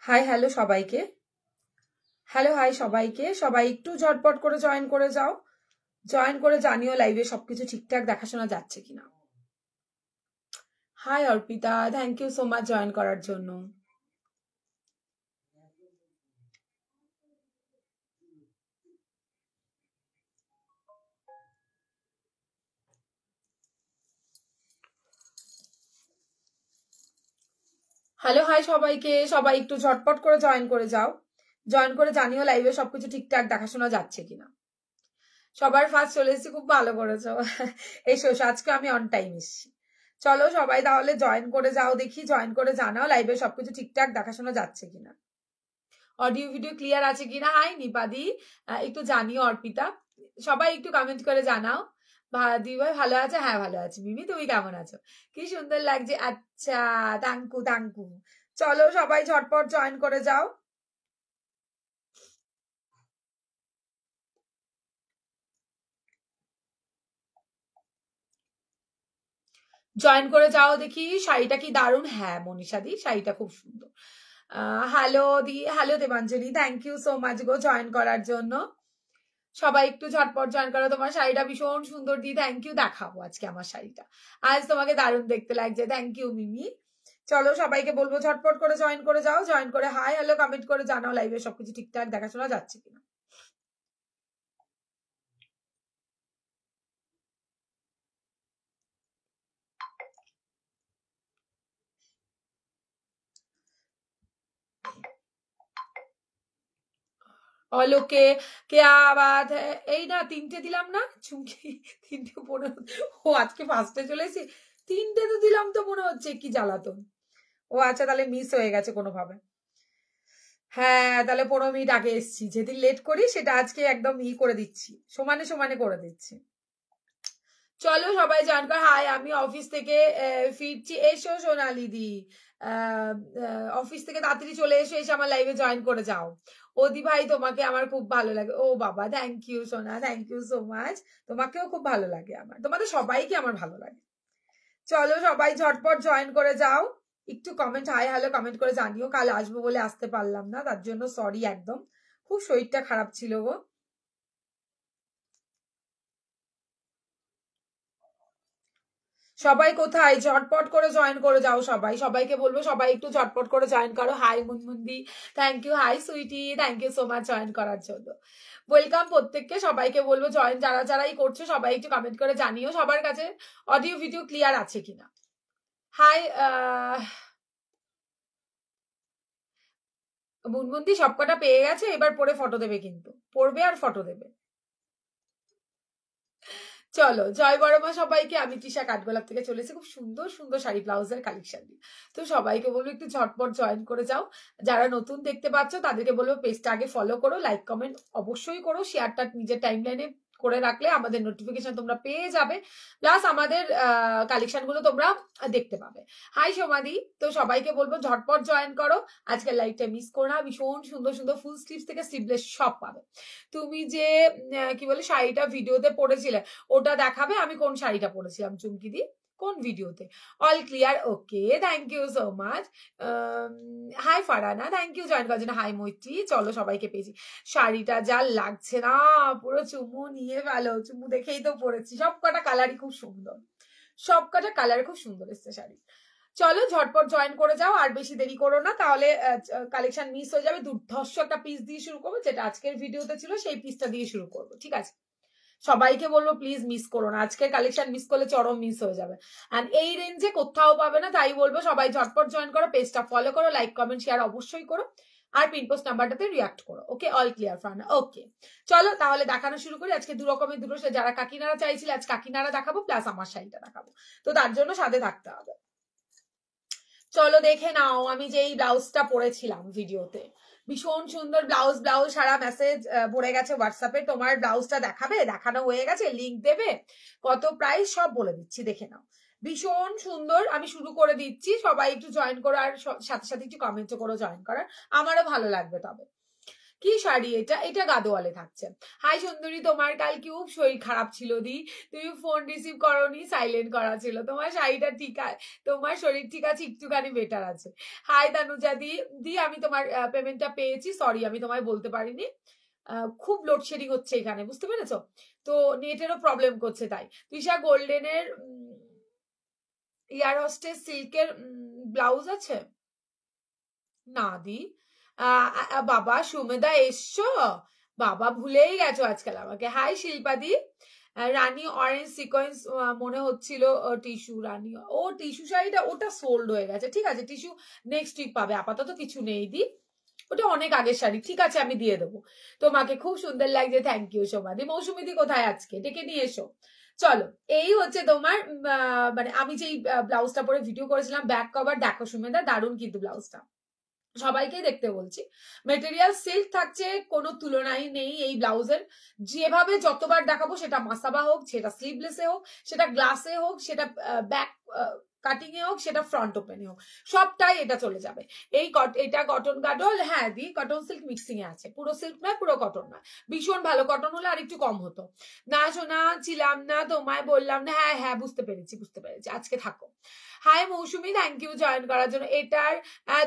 Hi hello সবাইকে, hello hi সবাইকে, সবাই একটু ঝটপট করে জয়েন করে যাও, জয়েন করে জানিও লাইভে সবকিছু ঠিকঠাক দেখাশোনা যাচ্ছে কিনা। Hi Arpita, thank you so much join করার জন্য। হ্যালো হাই সবাইকে, সবাই একটু ঝটপট করে জয়েন করে যাও, জয়েন করে জানিও লাইভে সবকিছু ঠিকঠাক দেখাশোনা যাচ্ছে কিনা। সবার ফার্স্ট চলে এসেছি, খুব ভালো করেছো। এসো, আজকে আমি অন টাইম এসেছি। চলো সবাই তাহলে জয়েন করে যাও, দেখি জয়েন করে জানাও লাইভে সবকিছু ঠিকঠাক দেখাশোনা যাচ্ছে কিনা, অডিও ভিডিও ক্লিয়ার আছে কিনা। হাই নিপাদি, একটু জানিও। অর্পিতা, সবাই একটু কমেন্ট করে জানাও। দিদি ভালো আছে? হ্যাঁ ভালো আছি। মিমি তুমি কেমন আছো? কি সুন্দর লাগছে। আচ্ছা, থ্যাংকু থ্যাংকু। চলো সবাই ঝটপট জয়েন করে যাও। জয়েন করে যাও দেখি। শাড়িটা কি দারুণ! হ্যাঁ মনীষা দি, শাড়িটা খুব সুন্দর। হ্যালো দি, hello Debanjali, thank you so much go join করার জন্য। সবাই একটু ঝটপট জয়েন করো। তোমার শাড়িটা ভীষণ সুন্দর দি, থ্যাংক ইউ। দেখাবো আজকে আমার শাড়িটা, আজ তোমাকে দারুণ দেখতে লাগছে। থ্যাংক ইউ মিমি। চলো সবাইকে বলবো ঝটপট করে জয়েন করে যাও, জয়েন করে হাই হ্যালো কমেন্ট করে জানাও লাইভে সবকিছু ঠিকঠাক দেখাশোনা যাচ্ছে কিনা। অলোকে কে আবাদ, এই না তিনটে দিলাম না চুমকি, 3:15। ও আজকে ফার্স্টে চলে এসেছি, 3টে তো দিলাম তো মনে হচ্ছে, কি জ্বালাতন। ও আচ্ছা, তাহলে মিস হয়ে গেছে কোনোভাবে। হ্যাঁ তাহলে 15 মিনিট আগে এসছি, যেদিন লেট করি সেটা আজকে একদম করে দিচ্ছি, সমানে সমানে করে দিচ্ছি। চলো সবাই জয়েন কর। হাই, আমি অফিস থেকে ফিরছি। এসো সোনালি দি, অফিস থেকে তাড়াতাড়ি চলে এসো, এসে আমার লাইভে জয়েন করে যাও। ওদি ভাই তোমাকে আমার খুব ভালো লাগে। ও বাবা, থ্যাংক ইউ সোনা, থ্যাংক ইউ সো মাচ। তোমাকেও খুব ভালো লাগে আমার, তোমাদের সবাইকে আমার ভালো লাগে। চলো সবাই ঝটপট জয়েন করে যাও, একটু কমেন্ট হাই হ্যালো কমেন্ট করে জানিও। কাল আসবো বলে আসতে পারলাম না, তার জন্য সরি, একদম খুব শরীরটা খারাপ ছিল গো। সবাই কোথায়? ঝটপট করে জয়েন করে যাও সবাই, সবাইকে বলবো সবাই একটু ঝটপট করে জয়েন করো। হাই মুনমুন্দি, thank you. Hi Sweety, thank you so much join করার জন্য। ওয়েলকাম প্রত্যেককে, সবাইকে বলবো জয়েন যারা যারাই করছো সবাই একটু কমেন্ট করে জানিও সবার কাছে অডিও ভিডিও ক্লিয়ার আছে কিনা। হাই মুনমুন্দি, সবকটা পেয়ে গেছে, এবার পরে ফটো দেবে, কিন্তু পড়বে আর ফটো দেবে। চলো জয় বড়মা সবাইকে। আমি তৃষা কাঠগোলাপ থেকে চলেছি, খুব সুন্দর সুন্দর শাড়ি ব্লাউজের কালেকশন নিয়ে। তো সবাইকে বলবো একটু ঝটপট জয়েন করে যাও। যারা নতুন দেখতে পাচ্ছ তাদেরকে বলবো পেজটা আগে ফলো করো, লাইক কমেন্ট অবশ্যই করো, শেয়ারটা নিজের টাইম লাইনে করে রাখলে আমাদের নোটিফিকেশন তোমরা পেয়ে যাবে, প্লাস আমাদের কালেকশনগুলো তোমরা দেখতে পাবে। হাই সোমাদি, তো সবাইকে বলবো ঝটপট জয়েন করো, আজকের লাইভটা মিস করো না। ভীষণ সুন্দর সুন্দর ফুল স্লিভস থেকে স্লিভলেস সব পাবে। তুমি যে কি বলে শাড়িটা ভিডিওতে পরেছিলে ওটা দেখাবে, আমি কোন শাড়িটা পরেছিলাম চুমকি দি, কোন ভিডিওতে? All clear, okay, thank you so much. Hi Farana, thank you join করার জন্য। হাই মৈত্রী, চলো সবাইকে পেয়েছি। শাড়িটা যা লাগছে না, পুরো চুমু নিয়ে ফেলো, চুমু দেখেই তো পরেছি। সব কটা কালারই খুব সুন্দর, সব কটা কালার খুব সুন্দর এসছে শাড়ি। চলো ঝটপট জয়েন করে যাও, আর বেশি দেরি করো না, তাহলে কালেকশন মিস হয়ে যাবে। দুর্ধর্ষ একটা পিস দিয়ে শুরু করবো, যেটা আজকের ভিডিওতে ছিল সেই পিসটা দিয়ে শুরু করবো, ঠিক আছে? সবাইকে বলবো প্লিজ মিস করো না, আজকের কালেকশন মিস করলে চরম মিস হয়ে যাবে। এন্ড এই রেঞ্জে কোথাও পাবে না, তাই বলবো সবাই ঝটপট জয়েন করো, পেজটা ফলো করো, লাইক কমেন্ট শেয়ার অবশ্যই করো, আর পিন পোস্ট নাম্বারটাতে রিয়াক্ট করো। ওকে, অল ক্লিয়ার ফান। ওকে, চলো তাহলে দেখানো শুরু করি। আজকে দু রকমের দুটো, যারা কাকিনারা চাইছিলে আজ কাকিনারা দেখাবো, প্লাস আমার শাড়িটা দেখাবো, তো তার জন্য সাথে থাকতে হবে। চলো দেখে নাও আমি যে এই ব্লাউজটা পরেছিলাম ভিডিওতে, ভীষণ সুন্দর ব্লাউজ। ব্লাউজ সারা মেসেজ ভরে গেছে হোয়াটসঅ্যাপে, তোমার ব্লাউজটা দেখাবে, দেখানো হয়ে গেছে, লিঙ্ক দেবে, কত প্রাইস সব বলে দিচ্ছি, দেখে নাও। ভীষণ সুন্দর, আমি শুরু করে দিচ্ছি, সবাই একটু জয়েন করো, আর সাথে সাথে একটু কমেন্টও করো জয়েন করার, আমারও ভালো লাগবে। তবে কি শাড়ি এটা? এটা গাদোয়ালে থাকছে। হাই সুন্দরী, তোমার কাল খুব শরীর খারাপ ছিল দি, তুমি ফোন রিসিভ করোনি, সাইলেন্ট করা ছিল। তোমার শাড়িটা ঠিক আছে, তোমার শরীর ঠিক আছে, একটুখানি বেটার আছে। হাই তানুজা দি, আমি তোমার পেমেন্টটা পেয়েছি, সরি আমি তোমায় বলতে পারিনি, খুব লোডশেডিং হচ্ছে এখানে, বুঝতে পেরেছো তো, নেটেরও প্রবলেম করছে। তাই তৃষা গোল্ডেনের এয়ার হোস্টেস সিল্কের ব্লাউজ আছে না দি? বাবা সুমেদা এসছো, বাবা ভুলেই গেছো আজকাল আমাকে। হাই শিল্পাদি, রানী অরেঞ্জ সিকোয়েন্স মনে হচ্ছিল টিস্যু, রানী ও টিস্যু শাড়িটা ওটা সোল্ড হয়ে গেছে, ঠিক আছে, টিস্যু নেক্সট উইক পাবে, আপাতত কিছু নেই দি, ওটা অনেক আগের শাড়ি, ঠিক আছে আমি দিয়ে দেবো তোমাকে, খুব সুন্দর লাগছে, থ্যাংক ইউ সোমাদি। মৌসুমিদি কোথায় আজকে, ডেকে নিয়ে এসো। চলো, এই হচ্ছে তোমার মানে আমি যেই ব্লাউজটা পরে ভিডিও করেছিলাম, ব্যাক কভার, দেখো সুমেদা দারুণ কিন্তু ব্লাউজটা, সবাইকেই দেখতে বলছি। মেটেরিয়াল সিল্ক থাকছে, কোনো তুলনাই নেই এই ব্লাউজের, যেভাবে যতবার দেখাবো, সেটা মাসাবা হোক, সেটা স্লিভলেসে হোক, সেটা গ্লাসে হোক, সেটা ব্যাক কাটিং এ হোক, সেটা ফ্রন্ট ওপেনে হোক, সবটাই এটা চলে যাবে। এটা কটন গাডল, হ্যাঁ দি কটন সিল্ক মিক্সিং এ আছে, পুরো সিল্ক নয়, পুরো কটন নয়, ভীষণ ভালো। কটন হলে আর একটু কম হতো না, শোনা ছিলাম না, তোমায় বললাম না। হ্যাঁ হ্যাঁ, বুঝতে পেরেছি বুঝতে পেরেছি, আজকে থাকো। Hi Mousumi, thank you join করার জন্য। এটার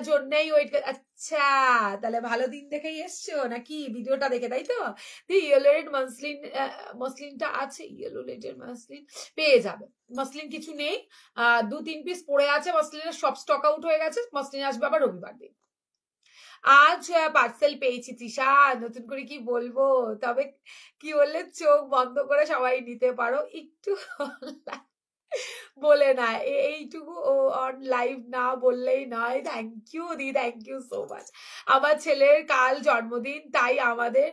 জন্যই ওয়েট, আচ্ছা তাহলে ভালো দিন দেখেই এসছো নাকি ভিডিওটা দেখে, তাই তো? ইয়েলো রেড মসলিনটা আছে, ইয়েলো রেডের মসলিন পেয়ে যাবে, মসলিন কিছু নেই, 2-3 পিস পড়ে আছে মসলিনের, সব স্টক আউট হয়ে গেছে, মসলিন আসবে আবার রবিবার দিন। আজ পার্সেল পেয়েছি তৃষা, নতুন করে কি বলবো, তবে কি বললে চোখ বন্ধ করে সবাই নিতে পারো, একটু বলে না, এইটুকু অন লাইভ না বললেই নয়। থ্যাংক ইউ দি, থ্যাংক ইউ সো মাচ। আমার ছেলের কাল জন্মদিন, তাই আমাদের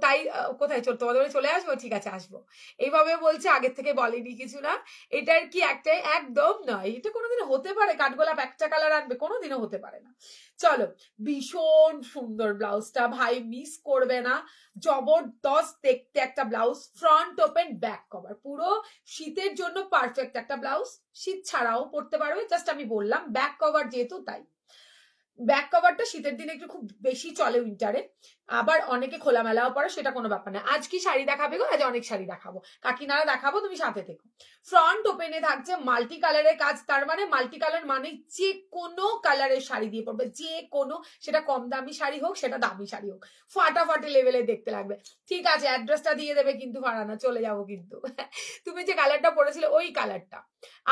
তাই কোথায় তোমাদের চলে আসবো, ঠিক আছে আসবো, এইভাবে বলছে, আগের থেকে বলেনি কিছু না। এটার কি একটাই, একদম নয়, এটা কোনোদিনও হতে পারে, কাঠগোলাপ একটা কালার আনবে, কোনোদিনও হতে পারে না। চলো, ভীষণ সুন্দর ব্লাউজটা, ভাই মিস করবে না, জবরদস্ত দেখতে একটা blouse, front open back cover, পুরো শীতের জন্য পারফেক্ট একটা ব্লাউজ, শীত ছাড়াও পরতে পারবে, জাস্ট আমি বললাম ব্যাক কভার যেহেতু, তাই ব্যাক কভারটা শীতের দিনে একটু খুব বেশি চলে উইন্টারে, আবার অনেকে খোলামেলাও পরে, সেটা কোনো ব্যাপার না। আজ কি শাড়ি দেখাবে গো? আজ অনেক শাড়ি দেখাবো, কাকিনারা দেখাবো, তুমি সাথে থেকো। ফ্রন্ট ওপেনে থাকছে মাল্টি কালারের কাজ, তার মানে মাল্টি কালার মানে যে কোনো কালারের শাড়ি দিয়ে পরবে, যে কোনো, সেটা কম দামি শাড়ি হোক, সেটা দামি শাড়ি হোক, ফাটাফাটি লেভেলে দেখতে লাগবে। ঠিক আছে, অ্যাড্রেসটা দিয়ে দেবে কিন্তু, ফারানা চলে যাবো কিন্তু। তুমি যে কালারটা পরেছিলে ওই কালারটা,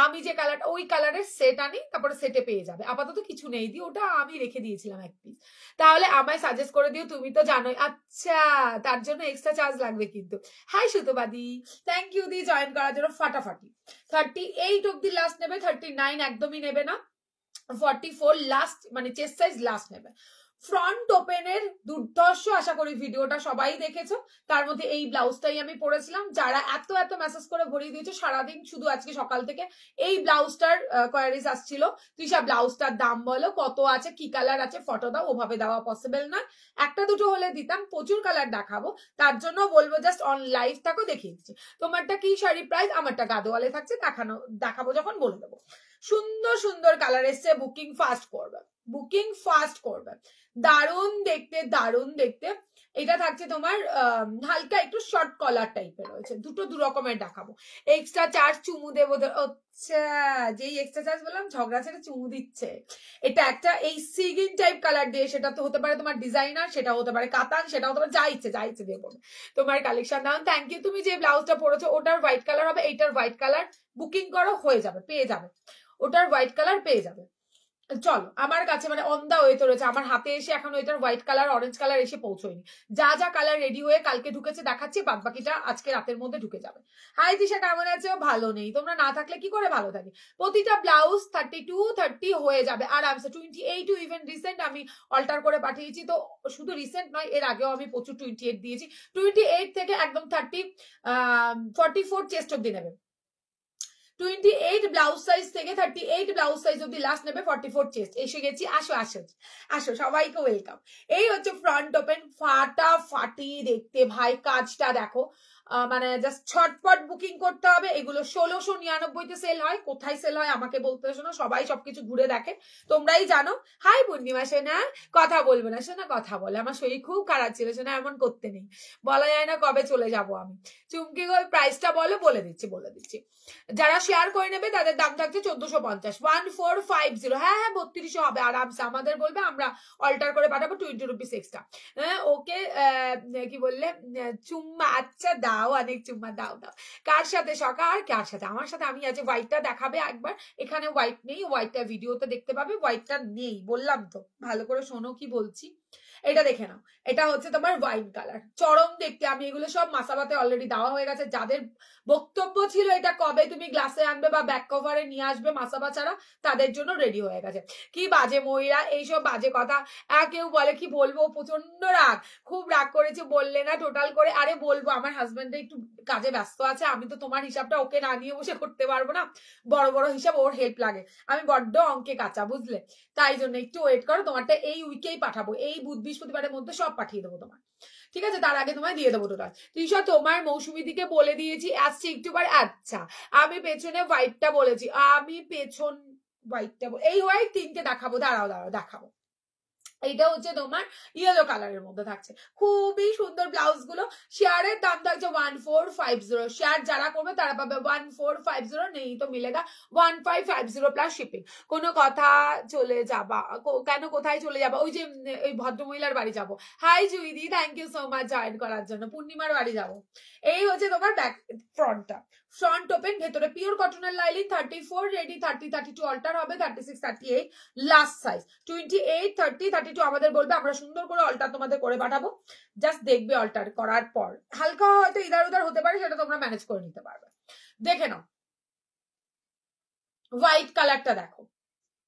আমি যে কালারটা, ওই কালারের সেট আনি, তারপরে সেটে পেয়ে যাবে, আপাতত কিছু নেই দি, ওটা আমি রেখে দিয়েছিলাম এক পিস, তাহলে আমায় সাজেস্ট করে দিও, তুমি তো জানোই। আচ্ছা, তার জন্য এক্সট্রা চার্জ লাগবে কিন্তু। হাই সুতোবাদি, থ্যাংক ইউ দি জয়েন করার জন্য। ফাটাফাটি 38 অব্দি লাস্ট নেবে, 39 একদমই নেবে না, 44 লাস্ট, মানে চেস্ট সাইজ লাস্ট নেবে, ফ্রন্ট ওপেনের দুর্ধর্ষ, আশা করি ভিডিওটা সবাই দেখেছো। তার মধ্যে এই ব্লাউজটাই আমি পরেছিলাম। যারা এত এত মেসেজ করে ভরিয়ে দিয়েছো সারাদিন, শুধু আজকে সকাল থেকে এই ব্লাউজটার কোয়ারিজ আসছিল, তৃষা ব্লাউজটার দাম বলো, কত আছে, কি কালার আছে, ফটো দাও। ওভাবে দেওয়া পসিবল নয়, একটা দুটো হলে দিতাম, প্রচুর কালার দেখাবো। তার জন্য বলবো জাস্ট অন লাইভ থাকো, দেখিয়ে দিচ্ছি। তোমারটা কি শাড়ি প্রাইস, আমারটা গাদোয়ালে থাকছে, দেখাবো যখন বলে দেবো। সুন্দর সুন্দর কালার এসছে, বুকিং ফাস্ট করবে, বুকিং ফাস্ট করবে। দারুণ দেখতে, দারুণ দেখতে। এটা থাকছে তোমার হালকা একটু শর্ট কলার টাইপের রয়েছে, দুটো দু রকমের দেখাবো। এক্সট্রা চার্জ চুমু দেবো, আচ্ছা যেই এক্সট্রা চার্জ বললাম ঝগড়া ছেড়ে চুমু দিচ্ছে। এটা একটা এই সিগিন টাইপ কালার দিয়ে, সেটা তো হতে পারে তোমার ডিজাইনার, সেটা হতে পারে কাতান, সেটা হতে পারে যা ইচ্ছে দিয়ে পড়বে। তোমার কালেকশন দাও, থ্যাংক ইউ। তুমি যে ব্লাউজটা পরেছো ওটার হোয়াইট কালার হবে, এইটার হোয়াইট কালার বুকিং করো, হয়ে যাবে, পেয়ে যাবে, ওটার হোয়াইট কালার পেয়ে যাবে। চলো আমার কাছে মানে অন দা ওয়ে তো রয়েছে, আমার হাতে এসে এখন ওইটার হোয়াইট কালার অরেঞ্জ কালার এসে পৌঁছয়নি। যা যা কালার রেডি হয়ে কালকে ঢুকেছে দেখাচ্ছি, বাদ বাকিটা আজকে রাতের মধ্যে ঢুকে যাবে। হাই দিশা, কেমন আছো? ভালো নেই, তোমরা না থাকলে কি করে ভালো থাকি। প্রতিটা ব্লাউজ 32-30 হয়ে যাবে আরামসে। 28 ইভেন রিসেন্ট আমি অল্টার করে পাঠিয়েছি, তো শুধু রিসেন্ট নয়, এর আগেও আমি প্রচুর 28 দিয়েছি। 28 থেকে একদম 44 চেস্ট অব্দি নেবে। 28 ব্লাউজ সাইজ থেকে 38 ব্লাউজ সাইজ অব্দি লাস্ট নেবে, 44 চেস্ট। এসে গেছি, আসো আসো আসো, সবাইকে ওয়েলকাম। এই হচ্ছে ফ্রন্ট ওপেন, ফাটাফাটি দেখতে ভাই, কাজটা দেখো, মানে জাস্ট ছটপট বুকিং করতে হবে। এগুলো 1699 সেল হয়, কোথায় সেল হয় আমাকে বলতে শোনো, সবাই সবকিছু ঘুরে দেখে, তোমরাই জানো। হাই পূর্ণিমা সোনা, কথা বলবে না সোনা, কথা বলে, আমার শরীর খুব খারাপ ছিল সোনা, এমন করতে নেই, বলা যায় না কবে চলে যাব আমি। চুমকি গো প্রাইসটা বলো, বলে দিচ্ছি। যারা শেয়ার করে নেবে তাদের দাম থাকছে 1450, 1450। হ্যাঁ 3200 হবে আরামসে, আমাদের বলবে, আমরা অল্টার করে পাঠাবো 20 রুপিস এক্সট্রা। হ্যাঁ ওকে, কি বললে, চুম্মা, আচ্ছা দাও, অনেক চুম্মা দাও। কার সাথে সকা, আর কার সাথে, আমার সাথে আমি আছি। হোয়াইটটা দেখাবে একবার, এখানে হোয়াইট নেই, হোয়াইটটা ভিডিওতে দেখতে পাবে, হোয়াইটটা নেই বললাম তো, ভালো করে শোনো কি বলছি। এটা দেখে নাও, এটা হচ্ছে তোমার ওয়াইন কালার, চরম দেখতে। আমি এগুলো সব মাসাবাতে অলরেডি দেওয়া হয়ে গেছে। যাদের বক্তব্য ছিল এটা কবে তুমি গ্লাসে আনবে বা ব্যাক কভারে নিয়ে আসবে মাসাবা ছাড়া, তাদের জন্য রেডি হয়ে গেছে। কি বাজে মহিলা, এইসব বাজে কথা। কেউ বলে কি বলবো, প্রচন্ড রাগ, খুব রাগ করেছে, বললে না টোটাল করে। আরে বলবো, আমার হাজবেন্ড একটু কাজে ব্যস্ত আছে, আমি তো তোমার হিসাবটা ওকে না নিয়ে বসে করতে পারবো না, বড় বড় হিসাব ওর হেল্প লাগে, আমি বড্ড অঙ্কে কাঁচা, বুঝলে, তাই জন্য একটু ওয়েট করো। তোমারটা এই উইকেই পাঠাবো, এই বুধ বৃহস্পতিবারের মধ্যে সব পাঠিয়ে দেবো তোমার, ঠিক আছে? তার আগে তোমায় দিয়ে দেবো টোটাল। তৃষা তোমার মৌসুমী দিকে বলে দিয়েছি, আসছে একটুবার। আচ্ছা আমি পেছনে হোয়াইটটা বলেছি, আমি পেছন হোয়াইটটা, এই হোয়াইট তিনটে দেখাবো, দাঁড়াও দেখাবো। এইটা হচ্ছে তোমার ইয়েলো কালারের মধ্যে থাকছে, খুবই সুন্দর ব্লাউজ গুলো। শেয়ারের দাম থাকছে 1450, শেয়ার যারা করবে তারা পাবে 1450, নেই তো মিলেগা 1550 প্লাস শিপিং। কোনো কথা চলে যাবা কেন, কোথায় চলে যাবা, ওই যে ওই ভদ্রমহিলার বাড়ি যাব। হাই জুইদি, thank you so much join করার জন্য। পূর্ণিমার বাড়ি যাব। এই হচ্ছে তোমার ব্যাক ফ্রন্টটা, ফ্রন্ট ওপেন, ভেতরে পিওর কটনের লাইলিন, 34 রেডি, 30-32 অল্টার হবে, 36-38 লাস্ট সাইজ, 28-30-32 আমাদের বলবে, আমরা সুন্দর করে অল্টার তোমাদের করে পাঠাবো। জাস্ট দেখবে অল্টার করার পর হালকা হয়তো ইধার উধার হতে পারে, সেটা তোমরা ম্যানেজ করে নিতে পারবে। দেখে নাও হোয়াইট কালারটা, দেখো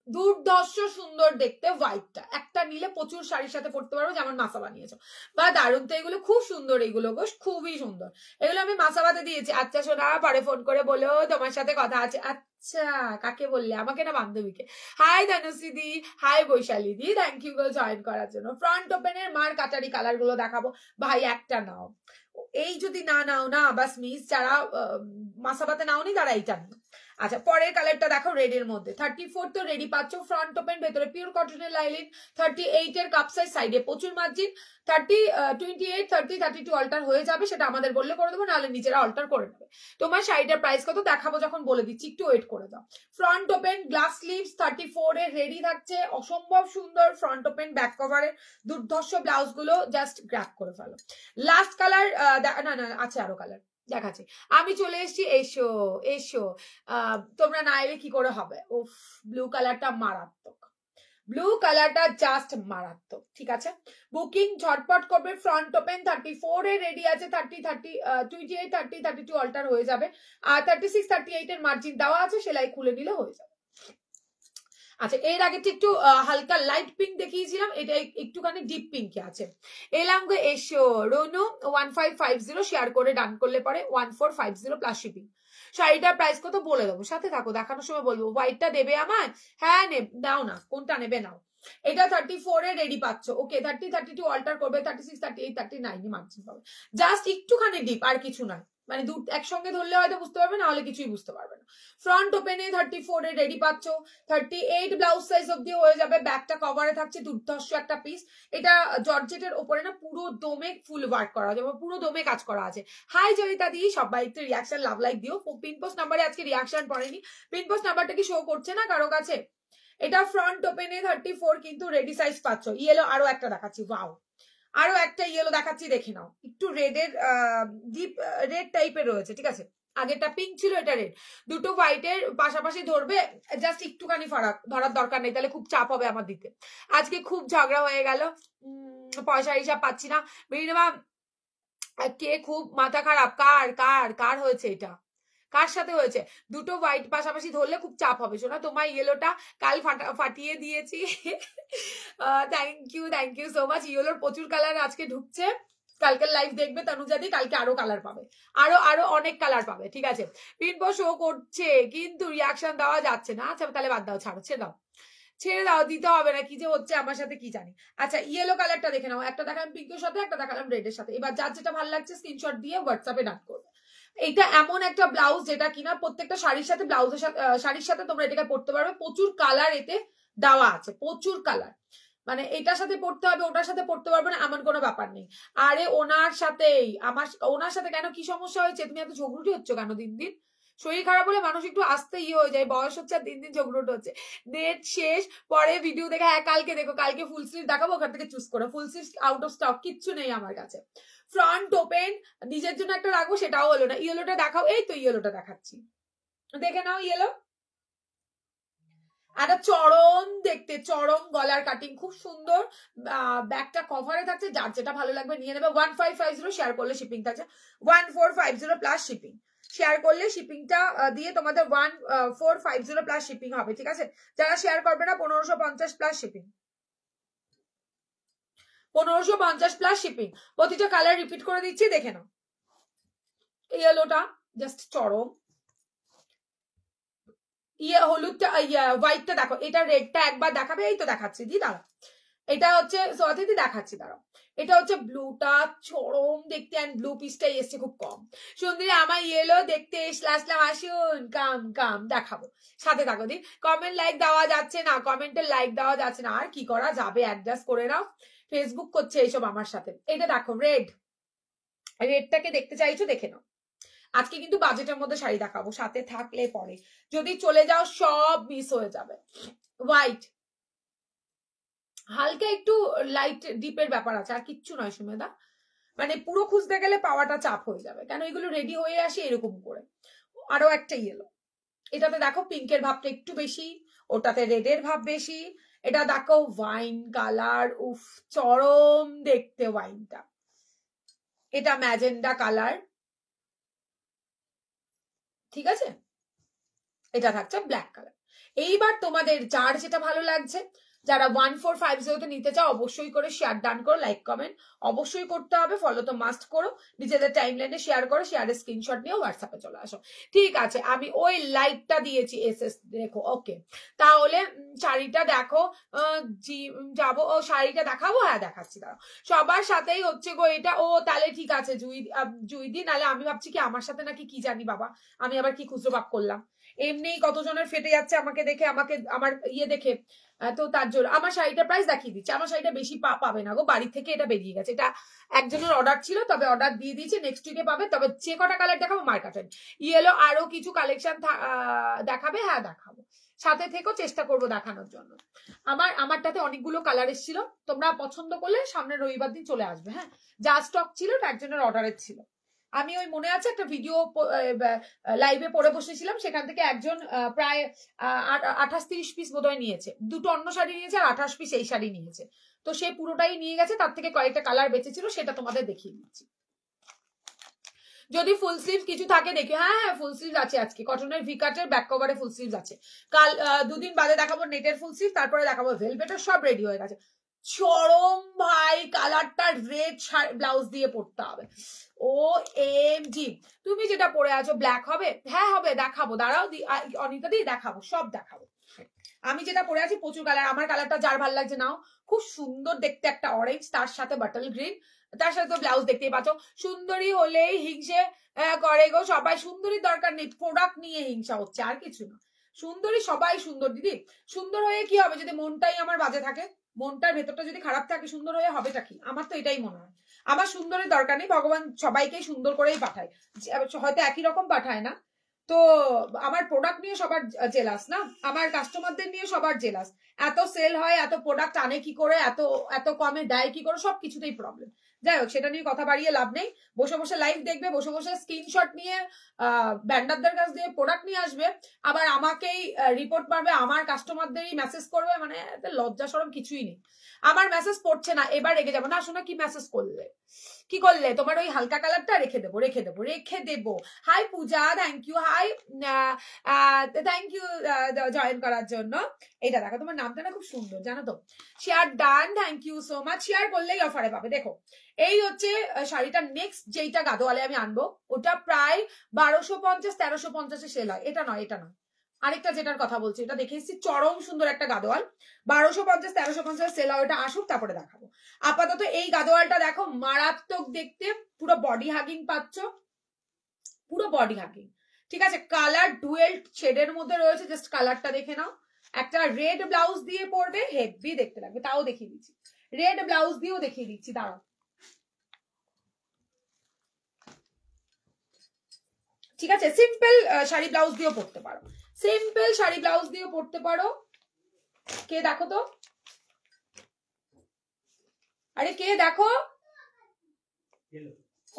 দুর্ধর্ষ সুন্দর দেখতে। হোয়াইটটা একটা নিলে প্রচুর শাড়ির সাথে পরতে পারবো, যেমন মাসা বানিয়েছো বা দারুণ। তো এগুলো খুব সুন্দর, এগুলো গো খুবই সুন্দর, এগুলো আমি মাসাবাতে দিয়েছি। আচ্ছা শোনা, পরে ফোন করে বলো তোমার সাথে কথা আছে। আচ্ছা কাকে বললে, আমাকে না বান্ধবীকে? হাই ধনুষী দি, হাই বৈশালী দি, থ্যাংক ইউ গো জয়েন করার জন্য। ফ্রন্ট ওপেনের মার কাটারি কালার গুলো দেখাবো ভাই, একটা নাও, এই যদি না নাও না বাস মিস, যারা মাসাবাতে নাওনি তারা এইটা নাও। আচ্ছা পরের কালারটা দেখো, রেড এর মধ্যে 34 তো রেডি পাচ্ছ, ফ্রন্ট ওপেন, ভেতরে পিওর কটনের লাইলিন, 38 এর কাপ সাইজ, সাইডে প্রচুর মার্জিন, 28-30-32 অল্টার হয়ে যাবে, সেটা আমাদের বললে করে দেবো, নাহলে নিজেরা অল্টার করে নেবে। তোমার শাড়িটার প্রাইস কত দেখাবো যখন বলে দিচ্ছি, একটু ওয়েট করে দাও। ফ্রন্ট ওপেন গ্লাস স্লিভস 34 এর রেডি থাকছে, অসম্ভব সুন্দর ফ্রন্ট ওপেন, ব্যাক কভারের দুর্ধর্ষ ব্লাউজ গুলো জাস্ট গ্র্যাব করে ফেলো। লাস্ট কালার না আছে আরো কালার দেখাচ্ছি, আমি চলে এসেছি, এসো এসো। তোমরা না এলে কি করে হবে। উফ ব্লু কালারটা মারাত্মক, ব্লু কালারটা জাস্ট মারাত্মক, ঠিক আছে? বুকিং ঝটপট করবে। ফ্রন্ট ওপেন 34 এর রেডি আছে, 28-30-32 অল্টার হয়ে যাবে, আর 36-38 এর মার্জিন দেওয়া আছে, সেলাই খুলে নিলে হয়ে যাবে। আচ্ছা, এর আগে একটু হালকা লাইট পিঙ্ক দেখিয়েছিলাম, এটা একটুখানি ডিপ পিঙ্কে আছে। এলাঙ্গো এসো রনু 1550 শেয়ার করে ডান করলে পরে 1450 প্লাস শিপিং। শাড়িটার প্রাইস কত বলে দেবো, সাথে থাকো, দেখানোর সময় বলবো। হোয়াইটটা দেবে আমায়? হ্যাঁ নাও না, কোনটা নেবে নাও। এটা 34 এ রেডি পাচ্ছ, ওকে। 30 32 অল্টার করবে, 36 38 39 মার্জিন পাবে। জাস্ট একটুখানি ডিপ, আর কিছু নয়। মানে একসঙ্গে ধরলে হয়তো বুঝতে পারবে, না হলে কিছুই বুঝতে পারবে না। ফ্রন্ট ওপেনে 34 এ রেডি পাচ্ছ, 38 ব্লাউজ সাইজ অব্দি হয়ে যাবে। ব্যাকটা কভারে থাকছে, দুর্ধর্ষ একটা পিস। এটা জর্জেটের ওপরে না পুরো দমে ফুল ওয়ার্ক করা আছে, পুরো দমে কাজ করা আছে। হাই জয়িতা দি, সবাই একটু রিয়াকশন লাভ লাইক দিও। পিনপোস্ট নাম্বারে আজকে রিয়াকশন পড়েনি, পিনপোস্ট নাম্বারটা কি শো করছে না কারো কাছে? এটা ফ্রন্ট ওপেনে 34 কিন্তু রেডি সাইজ পাচ্ছ। ইয়েলো আরো একটা দেখাচ্ছি, ওয়াও, আরো একটা ইয়েলো দেখাচ্ছি, দেখে নাও। একটু রেডের ডিপ রেড টাইপের রয়েছে, ঠিক আছে। আগেরটা পিঙ্ক ছিল, এটা রেড। দুটো হোয়াইটের পাশাপাশি ধরবে, জাস্ট একটুখানি ফারাক, ধরার দরকার নেই, তাহলে খুব চাপ হবে আমার দিতে। আজকে খুব ঝগড়া হয়ে গেল, পয়সার হিসাব পাচ্ছি না। মিনিমাম কে খুব মাথা খারাপ, কার কার কার হয়েছে এটা, কার সাথে হয়েছে? দুটো হোয়াইট পাশাপাশি ধরলে খুব চাপ হবে। শোনা, তোমার ইয়েলোটা কাল ফাটিয়ে দিয়েছি। Thank you so much. ইয়েলোর প্রচুর কালার আজকে ঢুকছে, কালকের লাইভ দেখবে তনুজাদি, কালকে আরো কালার পাবে, আরো অনেক কালার পাবে, ঠিক আছে। পিনপো শো করছে কিন্তু রিয়াকশন দেওয়া যাচ্ছে না। আচ্ছা তাহলে বাদ দাও, ছাড়ো, ছেড়ে দাও, দিতে হবে না। কি যে হচ্ছে আমার সাথে কি জানি। আচ্ছা, ইয়েলো কালারটা দেখে নাও, একটা দেখালাম পিঙ্কের সাথে, একটা দেখালাম রেডের সাথে। এবার যার যেটা ভালো লাগছে স্ক্রিনশট দিয়ে হোয়াটসঅ্যাপে ডান করবে। এইটা এমন একটা ব্লাউজ যেটা কিনা প্রত্যেকটা শাড়ির সাথে, ব্লাউজের সাথে, শাড়ির সাথে তোমরা এটাকে পরতে পারবে। প্রচুর কালার এতে দেওয়া আছে, প্রচুর কালার। মানে এটার সাথে পড়তে হবে, ওটার সাথে পড়তে পারবে না, এমন কোনো ব্যাপার নেই। আরে ওনার সাথেই, ওনার সাথে কেন, কি সমস্যা হয়েছে? তুমি এত ঝগড়ুটি হচ্ছে কেন দিন দিন? শরীর খারাপ হলে মানুষ একটু আস্তে হয়ে যায়, বয়স হচ্ছে আর দিন দিন ঝগড়ুট হচ্ছে। নেট শেষ, পরে ভিডিও দেখে, হ্যাঁ কালকে দেখো, কালকে ফুল স্লিভ দেখাবো, ওখান থেকে চুজ করো। Full sleeve out of stock, কিচ্ছু নেই আমার কাছে। ফ্রন্ট ওপেন, নিজের জন্য একটা রাখবো, সেটাও হলো না। ইয়েলোটা দেখাও, এই তো ইয়েলোটা দেখাচ্ছি, দেখে নাও। ইয়েলো একটা চরম দেখতে, চরম গলার কাটিং, খুব সুন্দর। ব্যাগটা কভারে থাকছে, যার যেটা ভালো লাগবে নিয়ে নেবে। 1550 শেয়ার করলে শিপিং থাকছে 1450 প্লাস শিপিং। শেয়ার করলে শিপিংটা দিয়ে তোমাদের 1450 প্লাস শিপিং হবে, ঠিক আছে। যারা শেয়ার করবে না 1550 প্লাস শিপিং, 1550 প্লাস শিপিং। প্রতিটা কালার রিপিট করে দিচ্ছি, দেখে নাও। ইয়েলোটা জাস্ট চরম, হলুদটা, হোয়াইটটা দেখো, এটা রেডটা একবার দেখাবে, এই তো দেখাচ্ছি দি, দাঁড়া। এটা হচ্ছে সোয়াতিদি, দেখাচ্ছি দাঁড়াও। এটা হচ্ছে ব্লুটা, চরম দেখতে, এন্ড ব্লু পিসটাই এসছে খুব কম। সুন্দরী আমার ইয়েলো দেখতে আসলাম, আসুন, কাম দেখাবো, সাথে থাকো দি। কমেন্ট লাইক দেওয়া যাচ্ছে না, কমেন্টে লাইক দেওয়া যাচ্ছে না, আর কি করা যাবে, অ্যাডজাস্ট করে নাও। ফেসবুক করছে এইসব আমার সাথে। এটা দেখো রেডটাকে দেখতে চাইছো, দেখে নাও। আজকে কিন্তু বাজেটের মধ্যে শাড়ি দেখাবো, সাথে থাকলে পরে, যদি চলে যাও সব মিস হয়ে যাবে। হোয়াইট, হালকা একটু লাইট ডিপের ব্যাপার আছে, আর কিচ্ছু নয় সুমেদা। মানে পুরো খুঁজতে গেলে পাওয়াটা চাপ হয়ে যাবে, কেন এগুলো রেডি হয়ে আসে এরকম করে। আরো একটা ইয়েলো, এটাতে দেখো পিঙ্কের ভাবটা একটু বেশি, ওটাতে রেডের ভাব বেশি। এটা দেখো ওয়াইন কালার, উফ চরম দেখতে ওয়াইনটা। এটা ম্যাজেন্ডা কালার, ঠিক আছে। এটা থাকছে ব্ল্যাক কালার। এইবার তোমাদের যার যেটা ভালো লাগছে, যারা 1450 নিতে চাও অবশ্যই করে শেয়ার ডান করো, লাইক কমেন্ট অবশ্যই করতে হবে, ফলো তো মাস্ট করো, নিজেদের টাইমলাইনে শেয়ার করো, শেয়ারের স্ক্রিনশট নিয়ে হোয়াটসঅ্যাপে চলে আসো, ঠিক আছে। আমি ওই লাইকটা দিয়েছি, এসএস দেখো, ওকে। তাহলে শাড়িটা দেখো, যাবো, ও শাড়িটা দেখাবো, হ্যাঁ দেখাচ্ছি, দাঁড়াও। সবার সাথেই হচ্ছে গো এটা, ও তাহলে ঠিক আছে জুইদি, নাহলে আমি ভাবছি কি আমার সাথে নাকি কি জানি বাবা, আমি আবার কি খুচরো পাপ করলাম। এমনি কতজনের ফেটে যাচ্ছে আমাকে দেখে, আমার ইয়ে দেখে, তো তার জন্য আমার শাড়িটার প্রাইস দেখিয়ে দিচ্ছে। আমার শাড়িটা বেশি পাবে না গো, বাড়ি থেকে এটা বেরিয়ে গেছে। এটা একজনের অর্ডার ছিল, তবে অর্ডার দিয়ে দিয়েছে, নেক্সট উইকে পাবে। তবে যে কটা কালার দেখাবো মার্কেটের ইয়েলো, আরো কিছু কালেকশন দেখাবে, হ্যাঁ দেখাবো, সাথে থেকেও চেষ্টা করবো দেখানোর জন্য। আমারটাতে অনেকগুলো কালার এসেছিল, তোমরা পছন্দ করলে সামনের রবিবার দিন চলে আসবে, হ্যাঁ। যা স্টক ছিল ওটা একজনের অর্ডারের ছিল। আমি ওই মনে আছে একটা ভিডিও লাইভে পড়ে বসেছিলাম, সেখান থেকে একজন প্রায় 28-30 পিস বোধহয় নিয়েছে, দুটো অন্য শাড়ি নিয়েছে আর 28 পিস এই শাড়ি নিয়েছে। তো সে পুরোটাই নিয়ে গেছে, তার থেকে কয়েকটা কালার বেঁচেছিল, সেটা তোমাদের দেখিয়ে দিচ্ছি। যদি ফুল স্লিভ কিছু থাকে দেখি। হ্যাঁ হ্যাঁ ফুল স্লিভ আছে আজকে, কটনের ভিকাটের ব্যাক কভারে ফুল স্লিভ আছে। কাল দুদিন বাদে দেখাবো নেটের ফুল স্লিভ, তারপরে দেখাবো ভেলভেটের, সব রেডি হয়ে গেছে। চরম ভাই, কালারটা রেড ব্লাউজ দিয়ে পড়তে হবে। ও এম জি, তুমি যেটা পরে আছো ব্ল্যাক হবে? হ্যাঁ হবে, দেখাবো, দাঁড়াও অনিতা দি দেখাবো, সব দেখাবো। আমি যেটা পরে আছি প্রচুর কালার, আমার কালারটা যার ভালো লাগছে নাও, খুব সুন্দর দেখতে একটা অরেঞ্জ, তার সাথে বাটল গ্রিন, তার সাথে তো ব্লাউজ দেখতেই পাচ্ছ। সুন্দরী হলেই হিংসে করে গো সবাই, সুন্দরীর দরকার নেই, প্রোডাক্ট নিয়ে হিংসা হচ্ছে, আর কিছু না। সুন্দরী সবাই সুন্দর দিদি, সুন্দর হয়ে কি হবে যদি মনটাই আমার বাজে থাকে, মনটার ভেতরটা যদি খারাপ থাকে, সুন্দর হয়ে হবেটা কি? আমার তো এটাই মনে হয়। আমার সুন্দরের দরকার নেই, ভগবান সবাইকেই সুন্দর করেই পাঠায়, হয়তো একই রকম পাঠায় না। তো আমার প্রোডাক্ট নিয়ে সবার জেলাস না, আমার কাস্টমারদের নিয়ে সবার জেলাস। এত সেল হয়, এত প্রোডাক্ট আনে কি করে, এত এত কমে দেয় কি করে, সবকিছুতেই প্রবলেম। যাই হোক, সেটা নিয়ে কথা বাড়িয়ে লাভ নেই। বসে বসে লাইভ দেখবে, বসে বসে স্ক্রিনশট নিয়ে ব্যান্ডারদের কাছ দিয়ে প্রোডাক্ট নিয়ে আসবে, আবার আমাকেই রিপোর্ট মারবে, আমার কাস্টমারদেরই মেসেজ করবে, মানে লজ্জা শরম কিছুই নেই। আমার মেসেজ পড়ছে না, এবার রেগে যাবো না। শোনা, কি মেসেজ করলে, কি করলে? তোমার ওই হালকা কালারটা রেখে দেবো, রেখে দেবো, রেখে দেবো। Hi Puja, thank you. Hi, thank you join করার জন্য। এটা দেখো, তোমার নামটা না খুব সুন্দর জানো তো। Share done, thank you so much. Share করলেই অফারে পাবে। দেখো, এই হচ্ছে শাড়িটা। নেক্সট যেইটা গাদোয়ালে আমি আনবো, ওটা প্রায় 1250 1350 সেল হয়। এটা নয়, এটা নয়, আরেকটা যেটার কথা বলছি, এটা দেখে এসেছি, চরম সুন্দর একটা গাদোয়াল, 1250 1350 সেল হয়। ওটা আসুক, তারপরে দেখাবো। আপাতত এই গাদোয়ালটা দেখো, মারাত্মক দেখতে, পুরো বডি হাগিং পাচ্ছ, পুরো বডি হাগিং। ঠিক আছে, কালার ডুয়েল শেডের মধ্যে রয়েছে, জাস্ট কালারটা দেখে নাও। একটা রেড ব্লাউজ দিয়ে পরবে, হেভি দেখতে লাগবে। তাও দেখিয়ে দিচ্ছি, রেড ব্লাউজ দিয়েও দেখিয়ে দিচ্ছি, দাঁড়াও। ঠিক আছে, সিম্পল শাড়ি ব্লাউজ দিয়েও পরতে পারো, সিম্পল শাড়ি ব্লাউজ দিয়েও পরতে পারো। কে দেখো তো, আরে কে দেখো।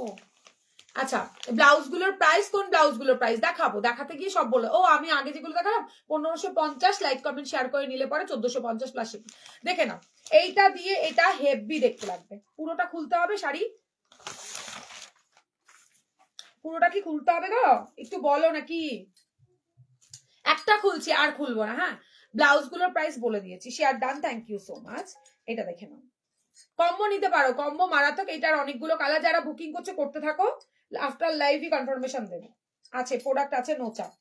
ও আচ্ছা, ব্লাউজ গুলোর প্রাইস, কোন ব্লাউজ গুলোর প্রাইস দেখাবো, দেখাতে গিয়ে সব বলে। ও আমি আগে যেগুলো দেখালাম 1550, লাইক কমেন্ট শেয়ার করে নিলে পরে 1450 প্লাস শিপিং। দেখে নাও, এইটা দিয়ে এটা হেভি দেখতে লাগবে। পুরোটা খুলতে হবে শাড়ি, পুরোটা কি খুলতে হবে গো? একটু বলো নাকি। একটা খুলছি, আর খুলবো না। হ্যাঁ, ব্লাউজ গুলোর প্রাইস বলে দিয়েছি। Share done, thank you so much. এটা দেখে নাও, কম্বো নিতে পারো, কম্বো মারাত্মক। এটার অনেকগুলো কালার, যারা বুকিং করছে করতে থাকো, আফটার লাইভই কনফার্মেশন দেবে। আছে প্রোডাক্ট আছে, নো চাপ।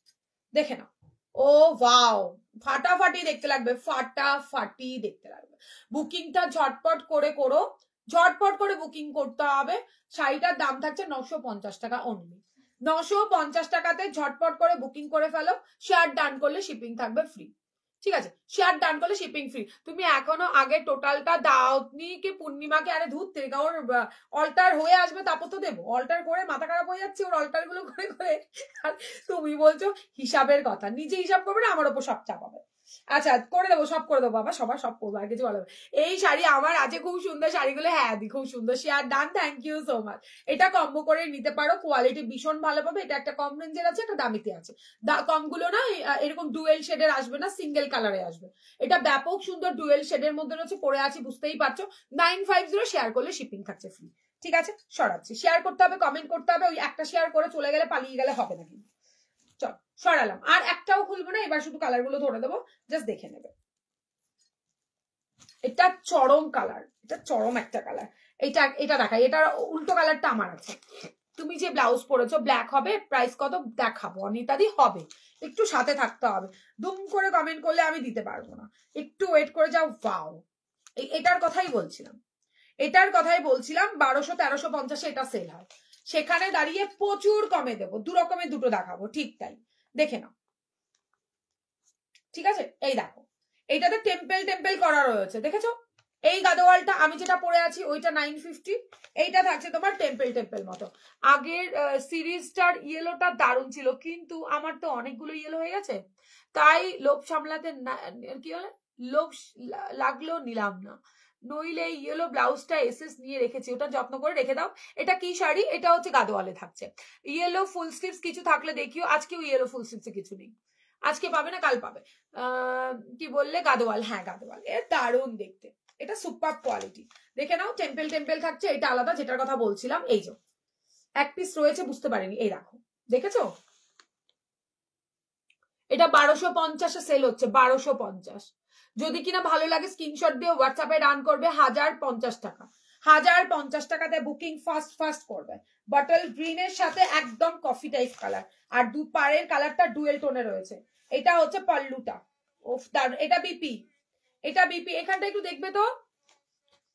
দেখে নাও, ও ওয়াও, ফাটাফাটি দেখতে লাগবে, ফাটাফাটি দেখতে লাগবে। বুকিংটা ঝটপট করে করো, ঝটপট করে বুকিং করতে হবে। শাড়িটার দাম থাকছে 950 টাকা অনলি, 950 টাকাতে ঝটপট করে বুকিং করে ফেলো। শেয়ার ডান করলে শিপিং থাকবে ফ্রি। ঠিক আছে, শেয়ার ডান করলে শিপিং ফ্রি। তুমি এখনো আগে টোটালটা দাওনি কি পূর্ণিমাকে? আরে ধূর থেকে, ওর অল্টার হয়ে আসবে, তারপর তো দেবো। অল্টার করে মাথা খারাপ হয়ে যাচ্ছে ওর, অল্টার গুলো করে করে। আর তুমি বলছো হিসাবের কথা, নিজে হিসাব করবে না, আমার ওপর সব চাপাবে। আচ্ছা, করে দেবো, সব করে দেবো বাবা, সবার সব করবো, আর কিছু বলো। এই শাড়ি আমার আছে, খুব সুন্দর শাড়িগুলো। হ্যাঁ দি, খুব সুন্দর। Share done, thank you so much. এটা কম্বো করে নিতে পারো, কোয়ালিটি ভীষণ ভালো পাবে। এটা একটা কম রেঞ্জের আছে, একটা দামিতে আছে। কমগুলো না এরকম ডুয়েল শেডের আসবে না, সিঙ্গেল কালারে আসবে। এটা ব্যাপক সুন্দর ডুয়েল শেডের মধ্যে রয়েছে, পরে আছি বুঝতেই পারছো। 950 শেয়ার করলে শিপিং থাকছে ফ্রি। ঠিক আছে, সরাচ্ছি। শেয়ার করতে হবে, কমেন্ট করতে হবে। ওই একটা শেয়ার করে চলে গেলে, পালিয়ে গেলে হবে না কিন্তু। চল, সরালাম, আর একটাও খুলবো না, এবার শুধু কালার গুলো ধরে দেবো, জাস্ট দেখে নেবে। এটা চরম কালার, এটা চরম একটা কালার। এটা এটা দেখাই, এটার উল্টো কালারটা আমার আছে। তুমি যে ব্লাউজ পরেছো ব্ল্যাক হবে, প্রাইস কত দেখাবো অনিতাদি, হবে একটু সাথে থাকতে হবে। দুম করে কমেন্ট করলে আমি দিতে পারবো না, একটু ওয়েট করে যাও। ওয়াও, এটার কথাই বলছিলাম, এটার কথাই বলছিলাম। 1200 1350 এটা সেল হয়, সেখানে দাঁড়িয়ে প্রচুর কমে দেবো। দু রকমের দুটো দেখাবো, ঠিক তাই, দেখে নাও। ঠিক আছে, এই দেখো, এইটাতে টেম্পেল টেম্পেল করা রয়েছে, দেখেছো? এই গাদোয়ালটা আমি যেটা পরে আছি ওইটা 950, এইটা থাকছে তোমার টেম্পেল টেম্পেল মতো। আগের সিরিজটার ইয়েলোটা দারুণ ছিল, কিন্তু আমার তো অনেকগুলো ইয়েলো হয়ে গেছে, তাই লোভ সামলাতে কি বলে, লোভ লাগলো, নিলাম না। নইলে ইয়েলো ব্লাউজটা এসএস নিয়ে রেখেছি, ওটা যত্ন করে রেখে দাও। এটা কি শাড়ি? এটা হচ্ছে গাদোয়ালে থাকছে ইয়েলো ফুল স্লিভস, কিছু থাকলে দেখিও। আজকেও ইয়েলো ফুল স্লিভসে কিছু নেই, আজকে পাবে না, কাল পাবে। কি বললে? গাদোয়াল, হ্যাঁ গাদোয়াল, এ দারুণ দেখতে, এটা সুপার কোয়ালিটি। দেখে নাও, টেম্পেল টেম্পেল থাকছে, এটা আলাদা, যেটার কথা বলছিলাম। এই যে এক পিস রয়েছে, বুঝতে পারিনি। এই দেখো, দেখেছো? এটা 1250 সেল হচ্ছে, 1250। যদি কিনা ভালো লাগে স্ক্রিনশট দিয়ে হোয়াটসঅ্যাপে রান করবে। 1050 টাকা, 1050 টাকাতে বুকিং ফাস্ট ফাস্ট করবে। বটল গ্রিনের সাথে একদম কফি টাইপ কালার, আর দু পাড়ের কালারটা ডুয়েল টোনে রয়েছে। এটা হচ্ছে পাল্লুটা। ওফ, এটা বিপি, এটা বিপি। এখানটা একটু দেখবে তো,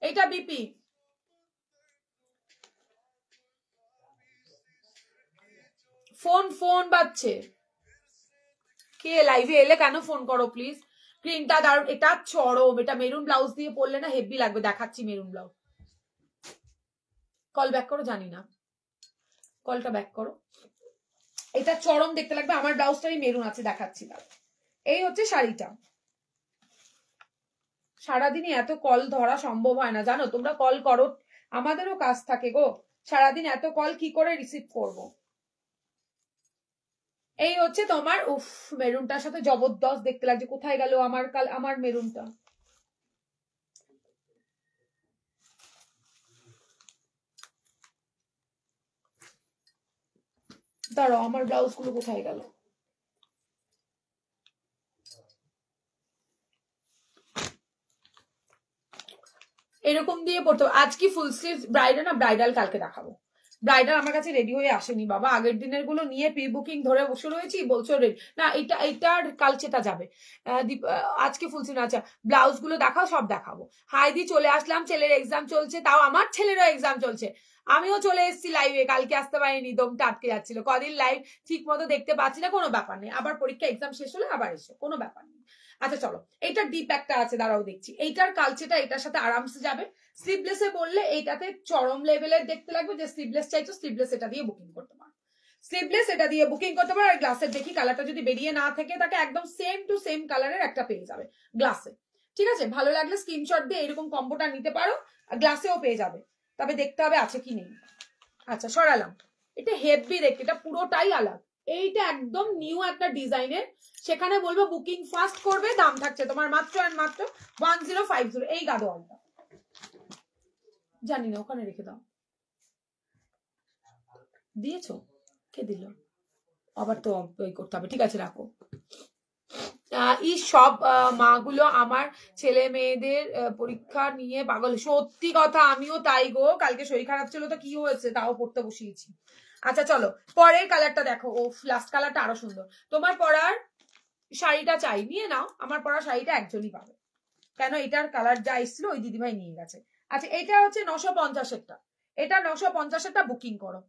এটা বিপি। ফোন ফোন বাজছে। কে লাইভে এলে কেন ফোন করো প্লিজ। প্রিন্টটা দারুন, এটা চরম। এটা মেরুন ব্লাউজ দিয়ে পরলে না হেভি লাগবে, দেখাচ্ছি মেরুন ব্লাউজ। কল ব্যাক করো, জানি না, কলটা ব্যাক করো। এটা চরম দেখতে লাগবে, আমার ব্লাউজটাই মেরুন আছে, দেখাচ্ছি দাও। এই হচ্ছে শাড়িটা। সারাদিনই এত কল ধরা সম্ভব হয় না, জানো, তোমরা কল করো, আমাদেরও কাজ থাকে গো। সারাদিন এত কল কি করে রিসিভ করব। এই হচ্ছে তোমার, উফ, মেরুনটার সাথে জবরদস্ত দেখতে লাগছে। কোথায় গেল আমার মেরুনটা? দাঁড়াও, আমার ব্লাউজ গুলো কোথায় গেল? এরকম দিয়ে পড়তে। আজ কি ফুল স্লিভ ব্রাইডাল না ব্রাইডাল কালকে দেখাবো। ব্রাইডাল আমার কাছে রেডি হয়ে আসেনি বাবা, আগের দিনের গুলো নিয়ে প্রি বুকিং ধরে বসে রয়েছি, বলছো রেডি না। এইটার কালচেটা যাবে। আজকে ফুল স্লিভ। আচ্ছা, ব্লাউজ গুলো দেখাও, সব দেখাবো। হাইদি চলে আসলাম, ছেলের এক্সাম চলছে, তাও আমার ছেলেরও এক্সাম চলছে। আমিও চলে এসেছি লাইভে, কালকে আসতে পারিনি, দমটা আটকে যাচ্ছিল। কদিন লাইভ ঠিক মতো দেখতে পাচ্ছি না, কোনো ব্যাপার নেই। আবার পরীক্ষা এক্সাম শেষ হলে আবার এসো, কোনো ব্যাপার নেই। আচ্ছা চলো, এইটা ডিপ একটা আছে, দাঁড়াও দেখছি। এইটার কালচেটা এটার সাথে আরামসে যাবে। স্লিভলেসে বললে এইটাতে চরম লেভেলের দেখতে লাগবে। যে স্লিভলেস চাইছো, স্লিভলেস এটা দিয়ে বুকিং করতে পারো। স্লিভলেস এটা দিয়ে বুকিং করতে পারো। আর গ্লাসের দেখি কালারটা যদি বেরিয়ে না থাকে, তাকে একদম সেম টু সেম কালারের একটা পেয়ে যাবে গ্লাসে। ঠিক আছে, ভালো লাগলে স্ক্রিনশট দিয়ে এরকম কম্বোটা নিতে পারো। আর গ্লাসেও পেয়ে যাবে, তবে দেখতে হবে আছে কি নেই। আচ্ছা, সরালাম। এটা হেভি দেখতে, এটা পুরোটাই আলাদা। এইটা একদম নিউ একটা ডিজাইনের। সেখানে বলবো বুকিং ফাস্ট করবে। দাম থাকছে তোমার মাত্র আর মাত্র 1050। এই গাদোয়ালটা জানি না, ওখানে রেখে দাও। দিয়েছো? কে দিল? আবার তো ওই করতে হবে। ঠিক আছে, রাখো। এই সব মাগুলো আমার ছেলে মেয়েদের পরীক্ষা নিয়ে পাগল। সত্যি কথা, আমিও তাই গো। কালকে শরীর খারাপ ছিল তো কি হয়েছে, তাও পড়তে বসিয়েছি। আচ্ছা চলো, পরের কালারটা দেখো। ও, লাস্ট কালারটা আরো সুন্দর। তোমার পরার শাড়িটা চাই, নিয়ে নাও। আমার পরা শাড়িটা একজনই পাবে, কেন এটার কালার যা এসেছিল ওই দিদিভাই নিয়ে গেছে। আচ্ছা, এটা হচ্ছে 950-এরটা। এটা 950-এরটা বুকিং করো।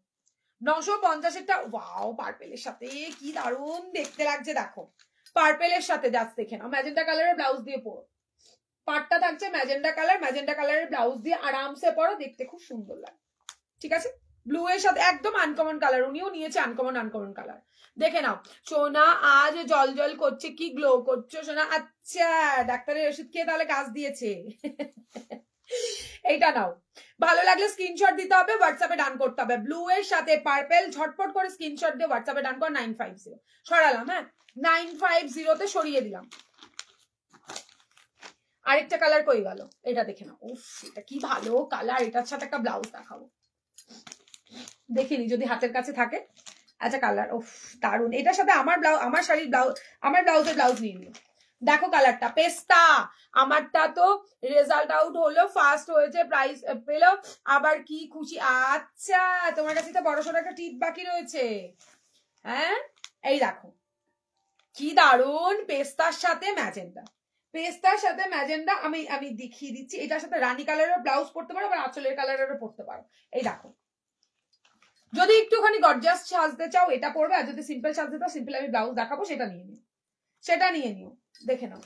950-এরটা। ওয়াও, পার্পেলের সাথে কি দারুণ দেখতে লাগছে দেখো। পার্পেলের সাথে জাস্ট দেখে নাও, ম্যাজেন্টা কালারের ব্লাউজ দিয়ে পরো। পাটটা থাকছে ম্যাজেন্টা কালার, ম্যাজেন্টা কালারের ব্লাউজ দিয়ে আরামসে পরো, দেখতে খুব সুন্দর লাগে। ঠিক আছে, ব্লু এর সাথে একদম আনকমন কালার। উনিও নিয়েছে আনকমন কালার। দেখে নাও। সোনা আজ জল জল করছে, কি গ্লো করছো সোনা। আচ্ছা, ডাক্তারের ওষুধ খেয়ে তাহলে কাজ দিয়েছে। এইটা নাও। ভালো লাগলে স্ক্রিনশট দিতে হবে, হোয়াটসঅ্যাপে ডান করতে হবে। ব্লু এর সাথে পার্পেল, ঝটপট করে স্ক্রিনশট দিয়ে হোয়াটসঅ্যাপে ডান কর। 950 সরালাম। হ্যাঁ, 950-তে সরিয়ে দিলাম। আরেকটা কালার কই গেল? এটা দেখে নাও। উফ, এটা কি ভালো কালার। এটার সাথে একটা ব্লাউজ দেখাবো, দেখিনি যদি হাতের কাছে থাকে। আচ্ছা, কালার উফ দারুন। এটার সাথে আমার শাড়ির ব্লাউজ, আমার ব্লাউজের ব্লাউজ নিয়ে নিও। দেখো কালারটা পেস্তা। আমারটা তো রেজাল্ট আউট হলো, ফার্স্ট হয়েছে, প্রাইজ পেলো, আবার কি খুশি। আচ্ছা, তোমার কাছে তো বড়সড় একটা টিপ বাকি রয়েছে। হ্যাঁ, এই দেখো কি দারুন, পেস্তার সাথে ম্যাজেন্ডা। পেস্তার সাথে ম্যাজেন্ডা। আমি দেখিয়ে দিচ্ছি। এটার সাথে রানী কালারের ব্লাউজ পরতে পারো, আবার আঁচলের কালারেরও পরতে পারো। এই দেখো, যদি একটুখানি গর্জিয়াস সাজতে চাও এটা পরবে, আর যদি সিম্পল সাজতে চাও সিম্পল আমি ব্লাউজ দেখাবো, সেটা নিয়ে নিও, সেটা নিয়ে নিও। দেখে নাও,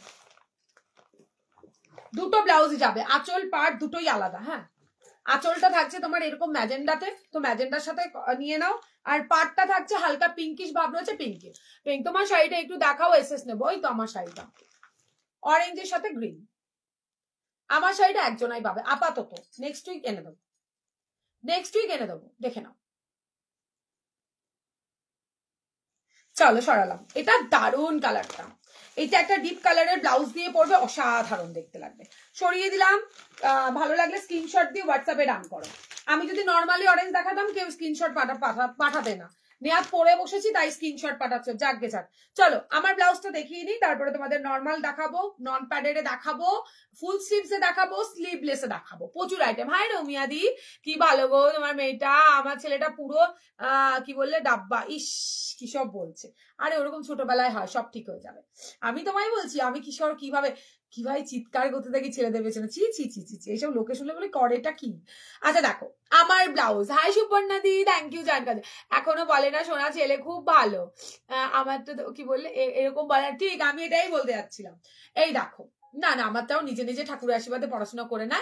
দুটো ব্লাউজই যাবে, আঁচল পাড় দুটোই আলাদা। হ্যাঁ, আঁচলটা থাকছে তোমার এরকম ম্যাজেন্ডাতে, তো ম্যাজেন্ডার সাথে নিয়ে নাও। আর পাড়টা থাকছে হালকা পিঙ্কিশ ভাব রয়েছে, পিঙ্ক। তোমার শাড়িটা একটু দেখাও, এসএস নেবো। ওই তো আমার শাড়িটা অরেঞ্জের সাথে গ্রিন। আমার শাড়িটা একজনাই পাবে আপাতত, নেক্সট উইক এনে দেবো, নেক্সট উইক এনে দেবো। দেখে নাও। চলো, সরালাম। এটা দারুন কালারটা। এটা একটা ডিপ কালারের ব্লাউজ দিয়ে পরবে, অসাধারণ দেখতে লাগবে। সরিয়ে দিলাম। ভালো লাগলে স্ক্রিনশট দিয়ে হোয়াটসঅ্যাপে ডান করো। আমি যদি নর্মালি অরেঞ্জ দেখাতাম কেউ স্ক্রিনশট পাঠাতে না, নেহাত পরে বসেছি তাই স্ক্রিনশট পাঠাচ্ছ, যাকগে যাক। চলো আমার ব্লাউজটা দেখিয়ে নিই, তারপরে তোমাদের নর্মাল দেখাবো, নন প্যাডেডে দেখাবো, ফুল স্লিভসে দেখাবো, স্লিভলেসে দেখাবো, প্রচুর আইটেম। হাই রমিয়াদি, কি ভালো গো তোমার মেয়েটা, আমার ছেলেটা পুরো কি বললে ডাব্বা, ইস কি সব বলছে। আরে ওরকম ছোটবেলায় হয়, সব ঠিক হয়ে যাবে। আমি তোমায় বলছি আমি কিশোর কিভাবে চিৎকার করতে থাকি ছেলেদের পেছনে, চি চি চি চি, এইসব লোকে শুনলে বলে করেটা কি। আচ্ছা দেখো আমার ব্লাউজ। হাই সুপর্ণা দি, থ্যাংক ইউ জানকার। এখনো বলে না সোনা ছেলে খুব ভালো, আমার তো কি বললে এরকম বলে, ঠিক আমি এটাই বলতে যাচ্ছিলাম। এই দেখো, না না আমারটাও নিজে নিজে ঠাকুরের আশীর্বাদে পড়াশোনা করে না,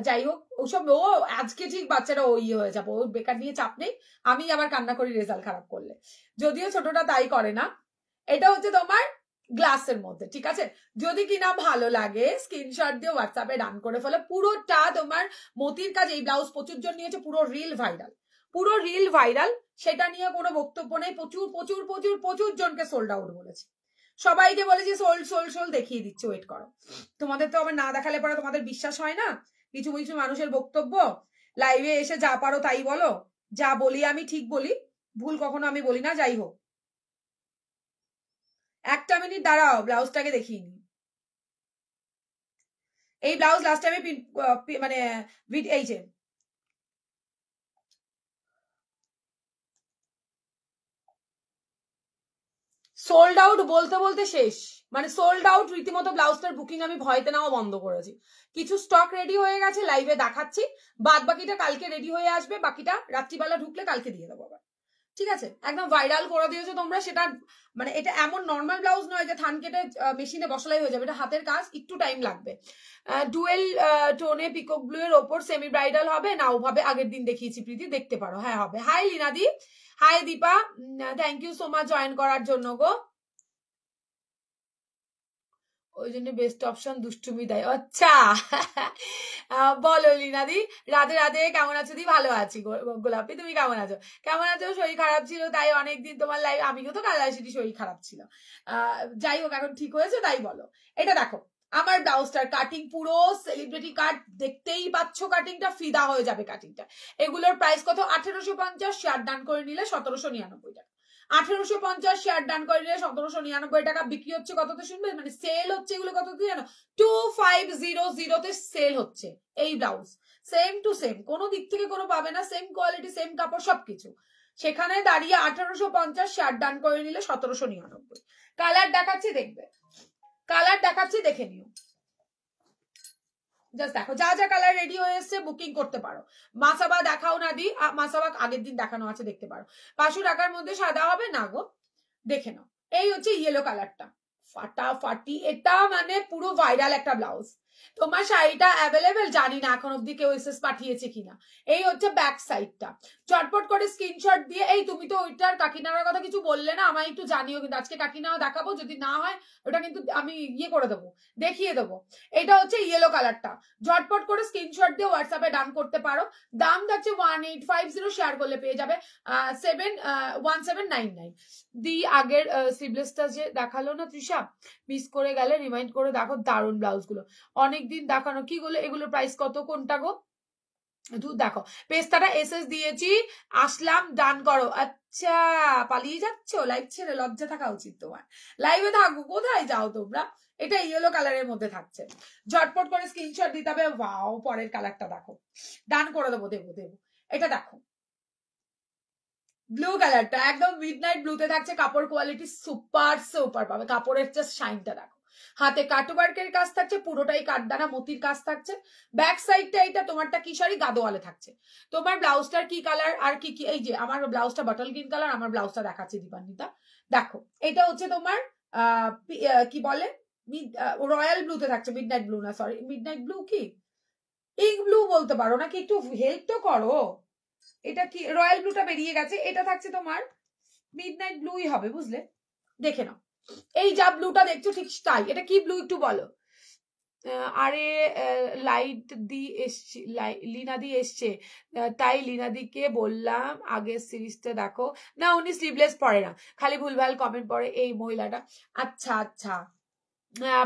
যাই হোক ওসব, ও আজকে ঠিক বাচ্চারা ও ইয়ে হয়ে যাবো, ও বেকার নিয়ে চাপ নেই, আমি আবার কান্না করি রেজাল্ট খারাপ করলে, যদিও ছোটটা তাই করে না। এটা হচ্ছে তোমার গ্লাসের মধ্যে, ঠিক আছে, যদি কিনা ভালো লাগে স্ক্রিনশট দিয়ে হোয়াটসঅ্যাপে ডান করে ফেলো। পুরোটা তোমার মতির কাজ, এই ব্লাউজ প্রচুর জন নিয়েছে, পুরো রিল ভাইরাল, পুরো রিল ভাইরাল, সেটা নিয়ে কোনো বক্তব্য নেই, প্রচুর প্রচুর প্রচুর প্রচুর জনকে সোল্ড আউট বলেছে, সবাইকে বলেছি সোল্ড সোল্ড সোল্ড, দেখিয়ে দিচ্ছে, ওয়েট করো। তোমাদের তো আবার না দেখালে পরে তোমাদের বিশ্বাস হয় না, কিছু কিছু মানুষের বক্তব্য, লাইভে এসে যা পারো তাই বলো, যা বলি আমি ঠিক বলি, ভুল কখনো আমি বলি না। যাই হোক একটা মিনিট দাঁড়াও, ব্লাউজটাকে দেখিয়ে নি। এই ব্লাউজ লাস্ট টাইমে মানে এই যে সোল্ড আউট বলতে বলতে শেষ, মানে সোল্ড আউট রীতিমতো। ব্লাউজটার বুকিং আমি ভয়তে নেওয়া বন্ধ করেছি, কিছু স্টক রেডি হয়ে গেছে, লাইভে দেখাচ্ছি, বাদ বাকিটা কালকে রেডি হয়ে আসবে, বাকিটা রাত্রিবেলা ঢুকলে কালকে দিয়ে দেবো আবার, ঠিক আছে। একদম ভাইরাল করে দিয়েছো তোমরা, সেটা মানে এটা এমন নর্মাল ব্লাউজ নয় যে থান কেটে মেশিনে বসালাই হয়ে যাবে, এটা হাতের কাজ, একটু টাইম লাগবে। ডুয়েল টোনে পিকক ব্লু এর ওপর সেমি ব্রাইডাল হবে না, ওভাবে আগের দিন দেখিয়েছি প্রীতি, দেখতে পারো, হ্যাঁ হবে। হাই লিনাদি, hi Dipa, thank you so much join করার জন্য গো। ওই জন্য বেস্ট অপশন দুষ্টুমি দেয়, আচ্ছা বলো লিনাদি, রাধে রাধে, কেমন আছো দি? ভালো আছি গোলাপি, তুমি কেমন আছো? কেমন আছো? শরীর খারাপ ছিল তাই অনেকদিন তোমার লাইভ, আমিও তো কাল আসিনি, শরীর খারাপ ছিল, যাই হোক এখন ঠিক হয়েছে তাই বলো। এটা দেখো আমার ব্লাউজটার কাটিং পুরো সেলিব্রিটি কাট, দেখতেই পাচ্ছ কাটিংটা, ফিদা হয়ে যাবে কাটিংটা। এগুলোর প্রাইস কত? 1850, শেয়ার ডান করে নিলে 1799 টাকা। 1850 শেয়ার ডান করে নিলে 1799 টাকা। বিক্রি হচ্ছে কততে শুনবে, মানে সেল হচ্ছে এগুলো কততে জানো? 2500 তে সেল হচ্ছে এই ব্লাউজ, সেম টু সেম, কোনো দিক থেকে কোনো পাবে না, সেম কোয়ালিটি সেম কাপড় সবকিছু, সেখানে দাঁড়িয়ে 1850 শেয়ার ডান করে নিলে 1799। কালার দেখাচ্ছি দেখবে, কালার দেখাচ্ছি দেখে নিও, জাস্ট দেখো যা যা কালার রেডি হয়ে এসছে বুকিং করতে পারো। মাসাবা দেখাও না দি, মাসাবা আগের দিন দেখানো আছে, দেখতে পারো। 500 টাকার মধ্যে সাদা হবে না গো, দেখে নাও। এই হচ্ছে ইয়েলো কালারটা, ফাটাফাটি, এটা মানে পুরো ভাইরাল একটা ব্লাউজ। তোমার শাড়িটা অ্যাভেলেবেল জানি না এখন অব্দি কেউ এসএস পাঠিয়েছে কিনা। এই হচ্ছে ব্যাক সাইডটা, চটপট করে স্ক্রিনশট দিয়ে, এই তুমি তো ওইটার কাকিনার কথা কিছু বললে না, আমায় একটু জানিও, কিন্তু আজকে কাকিনাও দেখাবো, যদি না হয় ওটা কিন্তু আমি ইয়ে করে দেবো, দেখিয়ে দেবো। এটা হচ্ছে ইয়েলো কালারটা, ঝটপট করে স্ক্রিনশট দিয়ে হোয়াটসঅ্যাপে ডান করতে পারো। দাম যাচ্ছে 1850, শেয়ার করলে পেয়ে যাবে 1799 দি। আগের স্লিভলেসটা যে দেখালো না তৃষা, মিস করে গেলে রিমাইন্ড করে দেখো, দারুন ব্লাউজ গুলো অনেকদিন দেখানো, কি গুলো এগুলোর প্রাইস কত, কোনটা গো? দেখো পেস্তাটা এসএস দিয়েছি, আসলাম, ডান করো। আচ্ছা পালিয়ে যাচ্ছ লাইভ ছেড়ে, লজ্জা থাকা উচিত তোমার, লাইভে থাকো, কোথায় যাও তোমরা? এটা ইয়েলো কালারের মধ্যে থাকছে, ঝটপট করে স্ক্রিনশট দিতে হবে। ওয়াও, পরের কালারটা দেখো, ডান করে দেবো, দেবো দেবো। এটা দেখো ব্লু কালারটা, একদম মিডনাইট ব্লুতে থাকছে, কাপড় কোয়ালিটি সুপার সুপার পাবে, কাপড়ের জাস্ট শাইনটা দেখো, হাতে কাটওয়ার্কের কাজ থাকছে, পুরোটাই কাঠদানা মতির কাজ থাকছে। ব্যাক সাইডটা এটা তোমারটা কি শাড়ি, গাদোয়ালে থাকছে। তোমার ব্লাউজটার কি কালার আর কি কি, এই যে আমার ব্লাউজটা বটল গ্রিন কালার, আমার ব্লাউজটা দেখাচ্ছি দীপান্বিতা, দেখো এটা হচ্ছে তোমার কি বলে, রয়্যাল ব্লুতে থাকছে, মিডনাইট ব্লু না, সরি মিডনাইট ব্লু কি ইঙ্ক ব্লু বলতে পারো নাকি, একটু হেল্প তো করো। এটা কি রয়্যাল ব্লুটা বেরিয়ে গেছে, এটা থাকছে তোমার মিডনাইট ব্লুই হবে, বুঝলে, দেখে নাও। এই যা ব্লুটা দেখছো ঠিক তাই, এটা কি ব্লু একটু বলো। আরে লাইট দি এসছে, লিনাদি এসছে, তাই লিনাদিকে বললাম আগের সিরিজটা দেখো না, উনি স্লিভলেস পরে না, খালি ভুলভাল কমেন্ট পড়ে এই মহিলাটা। আচ্ছা আচ্ছা,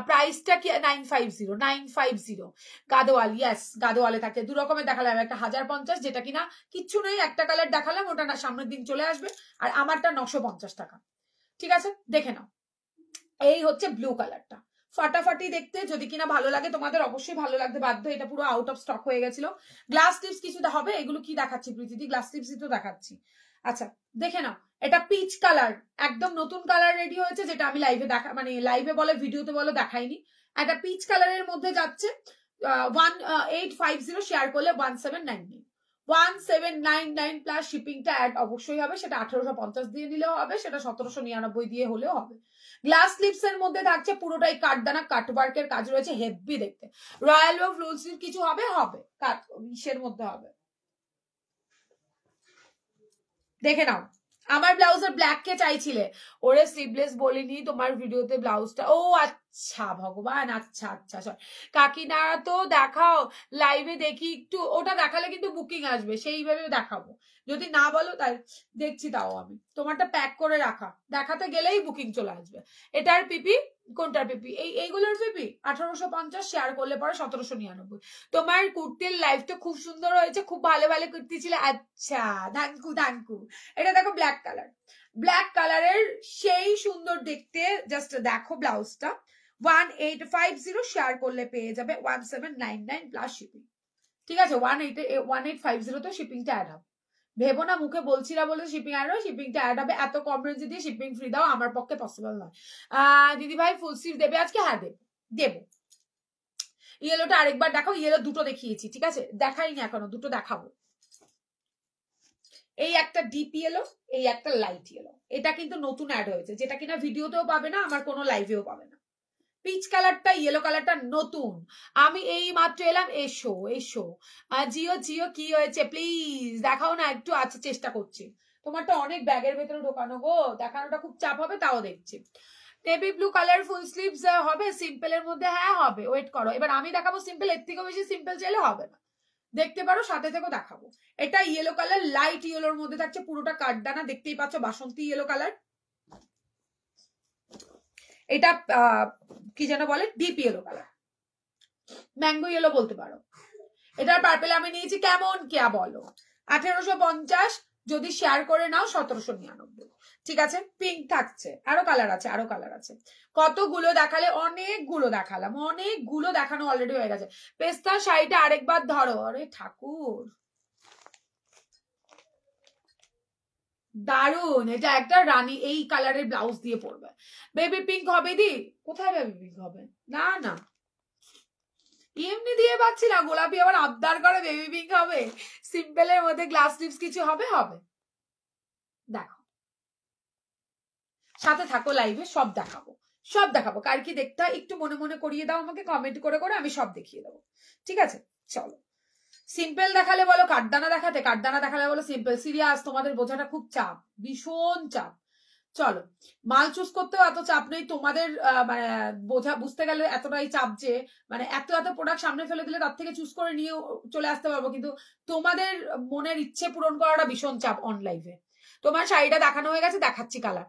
প্রাইসটা কি 950 গাদোয়াল, ইয়েস গাদোয়ালে থাকে। দু রকমের দেখালাম, একটা 1050 যেটা কিনা কিচ্ছু নেই, একটা কালার দেখালাম, ওটা না সামনের দিন চলে আসবে, আর আমারটা 950 টাকা। ঠিক আছে, দেখে নাও। এই হচ্ছে ব্লু কালারটা, ফাটাফাটি দেখতে, যদি কিনা ভালো লাগে তোমাদের, অবশ্যই ভালো লাগতে বাধ্য। এটা পুরো আউট অফ স্টক হয়ে গেছিল। গ্লাস টিপস কিছু হবে, এগুলো কি দেখাচ্ছি প্রীতিদি, গ্লাস টিপসই তো দেখাচ্ছি। আচ্ছা দেখে নাও, এটা পিচ কালার, একদম নতুন কালার রেডি হয়েছে, যেটা আমি লাইভে দেখা, মানে লাইভে বলে ভিডিওতে বলে দেখাইনি। একটা পিচ কালারের মধ্যে যাচ্ছে 1850, শেয়ার করলে 1799, 1799 প্লাস শিপিংটা অ্যাড অবশ্যই হবে, সেটা 1850 দিয়ে নিলেও হবে, সেটা 1799 দিয়ে হলেও হবে। গ্লাস লিপস এর মধ্যে থাকছে পুরোটাই কাঠদানা, কাটওয়ার্কের কাজ রয়েছে, হেভি দেখতে। রয়্যাল ও ফ্লোর স্লিভ কিছু হবে, কাট ইসের মধ্যে হবে। দেখে নাও, আমার ব্লাউজের ব্ল্যাক কে চাইছিলে, ওরে স্লিভলেস বলিনি তোমার ভিডিওতে ব্লাউজটা, ও আচ্ছা ভগবান, আচ্ছা আচ্ছা কাকিনারা তো দেখাও, লাইভে দেখি একটু, ওটা দেখালে কিন্তু বুকিং আসবে, সেইভাবে দেখাবো। যদি না বলো তাই দেখছি, তাও আমি তোমারটা প্যাক করে রাখা, দেখাতে গেলেই বুকিং চলে আসবে। এটার পিপি, কোনটার পিপি, এইগুলোর পিপি 1850, শেয়ার করলে পরে 1799। তোমার কুর্তির লাইফটা খুব সুন্দর হয়েছে, খুব ভালো ভালো কুর্তি ছিল, আচ্ছা থ্যাংকু। এটা দেখো ব্ল্যাক কালার, ব্ল্যাক কালারের সেই সুন্দর দেখতে, জাস্ট দেখো ব্লাউজটা 1850, শেয়ার করলে পেয়ে যাবে 1799 প্লাস শিপিং। ঠিক আছে, 1850 তো শিপিংটা অ্যাড হবে, ভেবো না মুখে বলছি না বলে শিপিং অ্যাড হবে, শিপিংটা অ্যাড হবে। এত কম রেঞ্জে দিয়ে শিপিং ফ্রি দাও আমার পক্ষে পসিবল নয়। দিদি ভাই ফুল স্লিভ দেবে আজকে? হ্যাঁ দেবো। ইয়েলোটা আরেকবার দেখো, ইয়েলো দুটো দেখিয়েছি, ঠিক আছে, দেখাইনি এখনো, দুটো দেখাবো। এই একটা ডিপ ইয়েলো, এই একটা লাইট ইয়েলো, এটা কিন্তু নতুন অ্যাড হয়েছে, যেটা কিনা ভিডিওতেও পাবে না, আমার কোনো লাইভেও পাবে না। পিচ কালারটা, ইয়েলো কালারটা নতুন, আমি এই মাত্র এলাম। এসো জিও কি হয়েছে প্লিজ দেখাও না একটু, আছে চেষ্টা করছি। তোমারটা অনেক ব্যাগের ভেতরে ঢোকানো গো, দেখানোটা খুব চাপ হবে, তাও দেখছি। নেভি ব্লু কালার ফুল স্লিভস হবে সিম্পলের মধ্যে, হ্যাঁ হবে, ওয়েট করো, এবার আমি দেখাবো সিম্পল, এর থেকেও বেশি সিম্পল চাইলে হবে না, দেখতে পারো, সাথে থেকেও দেখাবো। এটা ইয়েলো কালার, লাইট ইয়েলোর মধ্যে থাকছে, পুরোটা কাঠদানা, দেখতেই পাচ্ছ, বাসন্তী ইয়েলো কালার। এটা কি যেন বলে, deep yellow colour, mango yellow বলতে পারো। এটার পার্পেল আমি নিয়েছি, কেমন কেয়া বলো, 1850, যদি শেয়ার করে নাও 1799। ঠিক আছে, পিঙ্ক থাকছে, আরো কালার আছে, কতগুলো দেখালে, অনেকগুলো দেখালাম, অনেকগুলো দেখানো অলরেডি হয়ে গেছে। পেস্তা শাড়িটা আরেকবার ধরো, আরে ঠাকুর দারুন, এটা একটা রানী এই কালারের ব্লাউজ দিয়ে পরবে। বেবি পিঙ্ক হবে দি, কোথায় বেবি পিঙ্ক হবে, না এমনি দিয়ে পাচ্ছি না, গোলাপি আবার আবদার করে বেবি পিঙ্ক হবে, সিম্পলের মধ্যে গ্লাস লিপস কিছু হবে, দেখো সাথে থাকো, লাইভে সব দেখাবো, কার কি দেখতে হয় একটু মনে মনে করিয়ে দাও আমাকে, কমেন্ট করে আমি সব দেখিয়ে দেবো। ঠিক আছে, চলো। সিম্পল দেখালে বলো কাঠদানা দেখাতে, কাঠদানা দেখালে বলো সিম্পল, সিরিয়াস তোমাদের বোঝাটা খুব চাপ, ভীষণ চাপ। চলো, মাল চুজ করতেও এত চাপ নেই তোমাদের, মানে বুঝতে গেলে এতটাই চাপ যে, মানে এত প্রোডাক্ট সামনে ফেলে দিলে তার থেকে চুজ করে নিয়ে চলে আসতে পারবো, কিন্তু তোমাদের মনের ইচ্ছে পূরণ করাটা ভীষণ চাপ অনলাইনে। তোমার শাড়িটা দেখানো হয়ে গেছে, দেখাচ্ছি কালার,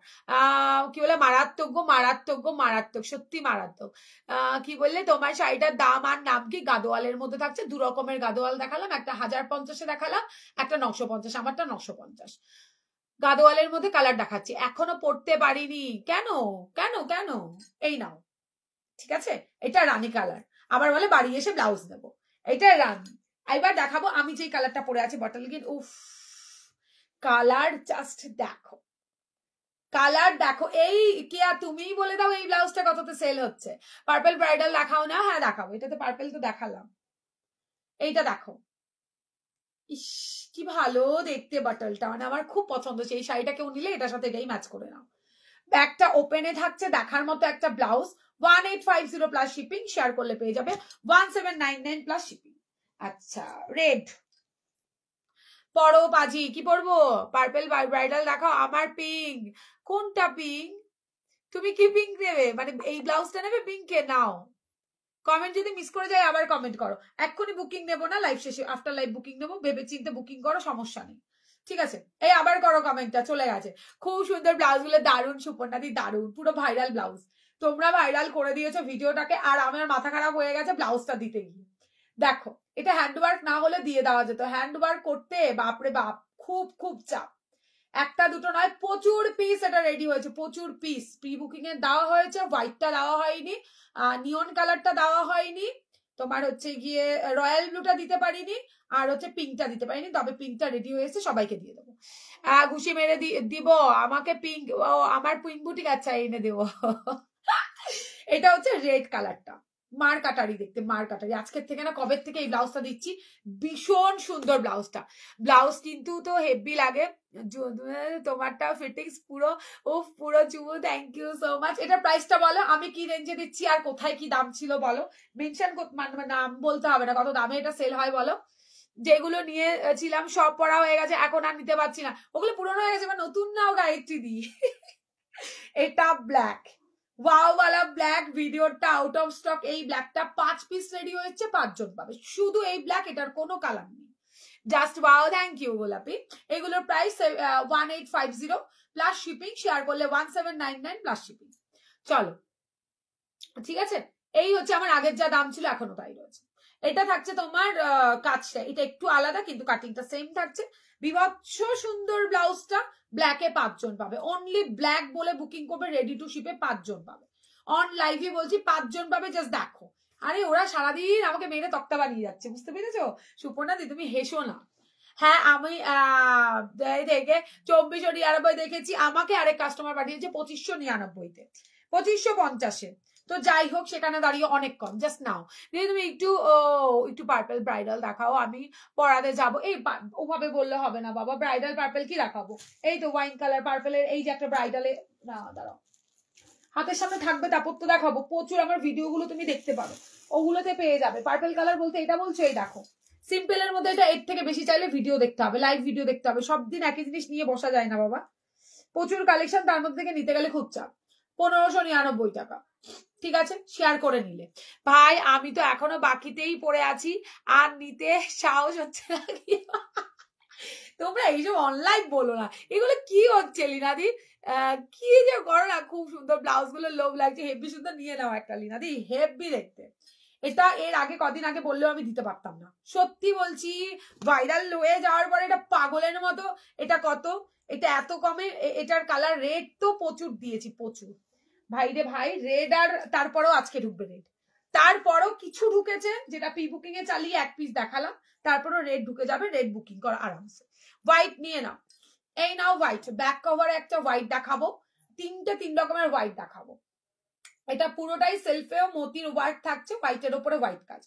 কি বলে, মারাত্মক, সত্যি মারাত্মক। কি বললে, তোমার শাড়িটার দাম আর নাম কি? গাদোয়ালের মধ্যে থাকছে, দু রকমের গাদোয়াল দেখালাম, একটা 1050 দেখালাম, একটা 950, আমারটা 950। গাদোয়ালের মধ্যে কালার দেখাচ্ছি, এখনো পড়তে পারিনি, কেন, এই নাও, ঠিক আছে, এটা রানী কালার, আবার বলে বাড়ি এসে ব্লাউজ দেবো, এটা রানী। এবার দেখাবো আমি যেই কালারটা পরে আছি, বটল গ্রিন, উফ কালার জাস্ট দেখো, এই কিয়া তুমিই বলে দাও এই ব্লাউজটা কততে সেল হচ্ছে। পার্পল ব্রাইডাল দেখাও না? হ্যাঁ দেখাবো, এটাতে পার্পল তো দেখালাম, এইটা দেখো, ইস কি ভালো দেখতে বাটলটা, মানে আমার খুব পছন্দ, সেই শাড়িটা কেউ নিলে এটার সাথে এটাই ম্যাচ করে নাও। ব্যাগটা ওপেনে থাকছে, দেখার মতো একটা ব্লাউজ, 1850 প্লাস শিপিং, শেয়ার করলে পেয়ে যাবে 1799 প্লাস শিপিং। আচ্ছা, রেড পরো পাজি, কি পরবো? পার্পল ব্রাইডাল দেখাও, আমার পিঙ্ক, কোনটা পিঙ্ক? তুমি কি পিঙ্ক নেবে, মানে এই ব্লাউজটা নেবে পিঙ্কে? নাও, কমেন্ট যদি মিস করে যায় আবার কমেন্ট করো, এক্ষুনি বুকিং নেবো না, লাইভ শেষে আফটার লাইভ বুকিং নেবো, ভেবে চিন্তে বুকিং করো, সমস্যা নেই, ঠিক আছে। এই আবার করো, কমেন্টটা চলে গেছে। খুব সুন্দর ব্লাউজ গুলো, দারুণ সুপর্ণাদি, দারুণ, পুরো ভাইরাল ব্লাউজ, তোমরা ভাইরাল করে দিয়েছো ভিডিওটাকে, আর আমার মাথা খারাপ হয়ে গেছে ব্লাউজটা দিতে গিয়ে। দেখো এটা হ্যান্ডওয়ার্ক না হলে দিয়ে দেওয়া যেত, হ্যান্ডওয়ার্ক করতে বাপরে বাপ খুব খুব চাপ। একটা দুটো নয়, প্রচুর পিস এটা রেডি হয়েছে, প্রচুর পিস প্রি বুকিং এ দেওয়া হয়েছে। হোয়াইটটা দেওয়া হয়নি, নিয়ন কালারটা দেওয়া হয়নি, তোমার হচ্ছে গিয়ে রয়্যাল ব্লুটা দিতে পারিনি, আর হচ্ছে পিঙ্কটা দিতে পারিনি, তবে পিঙ্কটা রেডি হয়েছে, সবাইকে দিয়ে দেবো। ঘুষি মেরে দিব আমাকে পিঙ্ক, আমার পিঙ্ক বুটিক আচ্ছা এনে দেবো। এটা হচ্ছে রেড কালারটা, মার কাটারি দেখতে, মার কাটারি। আজকের থেকে না কবের থেকে এই ব্লাউজটা দিচ্ছি, ভীষণ সুন্দর ব্লাউজটা। ব্লাউজ কিন্তু তো হেভি লাগে, তোমারটা ফিটিংস পুরো ও পুরো চুমু, থ্যাংক ইউ সো মাচ। এটা প্রাইসটা বলো, আমি কি রেঞ্জে দিচ্ছি আর কোথায় কি দাম ছিল বলো, মেনশন মানে নাম বলতে হবে না, কত দামে এটা সেল হয় বলো। যেগুলো নিয়েছিলাম সব পড়া হয়ে গেছে, এখন আর নিতে পারছি না, ওগুলো পুরনো হয়ে গেছে, এবার নতুন নাও গায়ত্রী দি। এটা ব্ল্যাক, ওয়াও ওয়ালা ব্ল্যাক, ভিডিওটা আউট অফ স্টক। এই ব্ল্যাকটা 5 পিস রেডি হয়েছে, 5 জন পাবে, শুধু এই ব্ল্যাক, এটার কোনো কালার নেই, জাস্ট ওয়াও, থ্যাংক ইউ গোলাপি। এগুলোর প্রাইস 1850 প্লাস শিপিং, শেয়ার করলে 1799 প্লাস শিপিং। চলো ঠিক আছে, এই হচ্ছে আমার আগের যা দাম ছিল এখনো তাই রয়েছে। এটা থাকছে তোমার কাজটা, এটা একটু আলাদা কিন্তু কাটিংটা সেম থাকছে। বিভৎস সুন্দর ব্লাউজটা, ব্ল্যাকে 5 জন পাবে, অনলি ব্ল্যাক বলে বুকিং করবে, রেডি টু শিপে 5 জন পাবে, অন লাইভে বলছি 5 জন পাবে, জাস্ট দেখো। আরে ওরা সারাদিন আমাকে মেরে তক্তা বানিয়ে যাচ্ছে, বুঝতে পেরেছো সুপর্ণা দি, তুমি হেসো না। হ্যাঁ আমি থেকে 2499 দেখেছি, আমাকে আরেক কাস্টমার পাঠিয়েছে 2599-তে, 2550-এ। তো যাই হোক, সেখানে দাঁড়িয়ে অনেক কম, জাস্ট নাও। দিয়ে তুমি একটু পার্পল ব্রাইডাল দেখাও, আমি পরাতে যাবো। এই ওভাবে বললে হবে না বাবা, ব্রাইডাল পার্পল কি দেখাবো, এই তো ওয়াইন কালার পার্পলের, এই যে একটা ব্রাইডালে, না দাঁড়াও হাতের সামনে থাকবে তারপর তো দেখাবো, প্রচুর আমার ভিডিওগুলো তুমি দেখতে পারো, ওগুলোতে পেয়ে যাবে। পার্পল কালার বলতে এটা বলছো, এই দেখো সিম্পলের মধ্যে, এটা এর থেকে বেশি চাইলে ভিডিও দেখতে হবে, লাইভ ভিডিও দেখতে হবে, সব দিন একই জিনিস নিয়ে বসা যায় না বাবা, প্রচুর কালেকশন, তার মধ্যে থেকে নিতে গেলে খুব চাপ। 1599 টাকা, ঠিক আছে, শেয়ার করে নিলে। ভাই আমি তো এখনো বাকিতেই পড়ে আছি, আর নিতে সাহস হচ্ছে না। তোমরা এইসব অনলাইন বলো না, এগুলো কি হচ্ছে লিনাদি, কি যে করো না, খুব সুন্দর ব্লাউজ গুলো, লোভ লাগছে, হেভি সুন্দর, নিয়ে নাও একটা লিনাদি, হেভি দেখতে। এটা এর আগে কদিন আগে বললেও আমি দিতে পারতাম না, সত্যি বলছি, ভাইরাল হয়ে যাওয়ার পরে এটা পাগলের মতো। এটা কত, এটা এত কমে, এটার কালার রেড তো প্রচুর দিয়েছি, প্রচুর ভাই রে ভাই, রেড, আর তারপরেও আজকে ঢুকবে রেড, তারপরও কিছু ঢুকেছে যেটা প্রি বুকিং এ চালিয়ে এক পিস দেখালাম, তারপরও রেড ঢুকে যাবে, রেড বুকিং করা আরামসে। হোয়াইট নিয়ে নাও, এই নাও হোয়াইট, ব্যাক কভারে একটা হোয়াইট দেখাবো, 3 রকমের হোয়াইট দেখাবো। এটা পুরোটাই সেলফেও মতির ওয়ার্ক থাকছে, হোয়াইটের ওপরে হোয়াইট কাজ,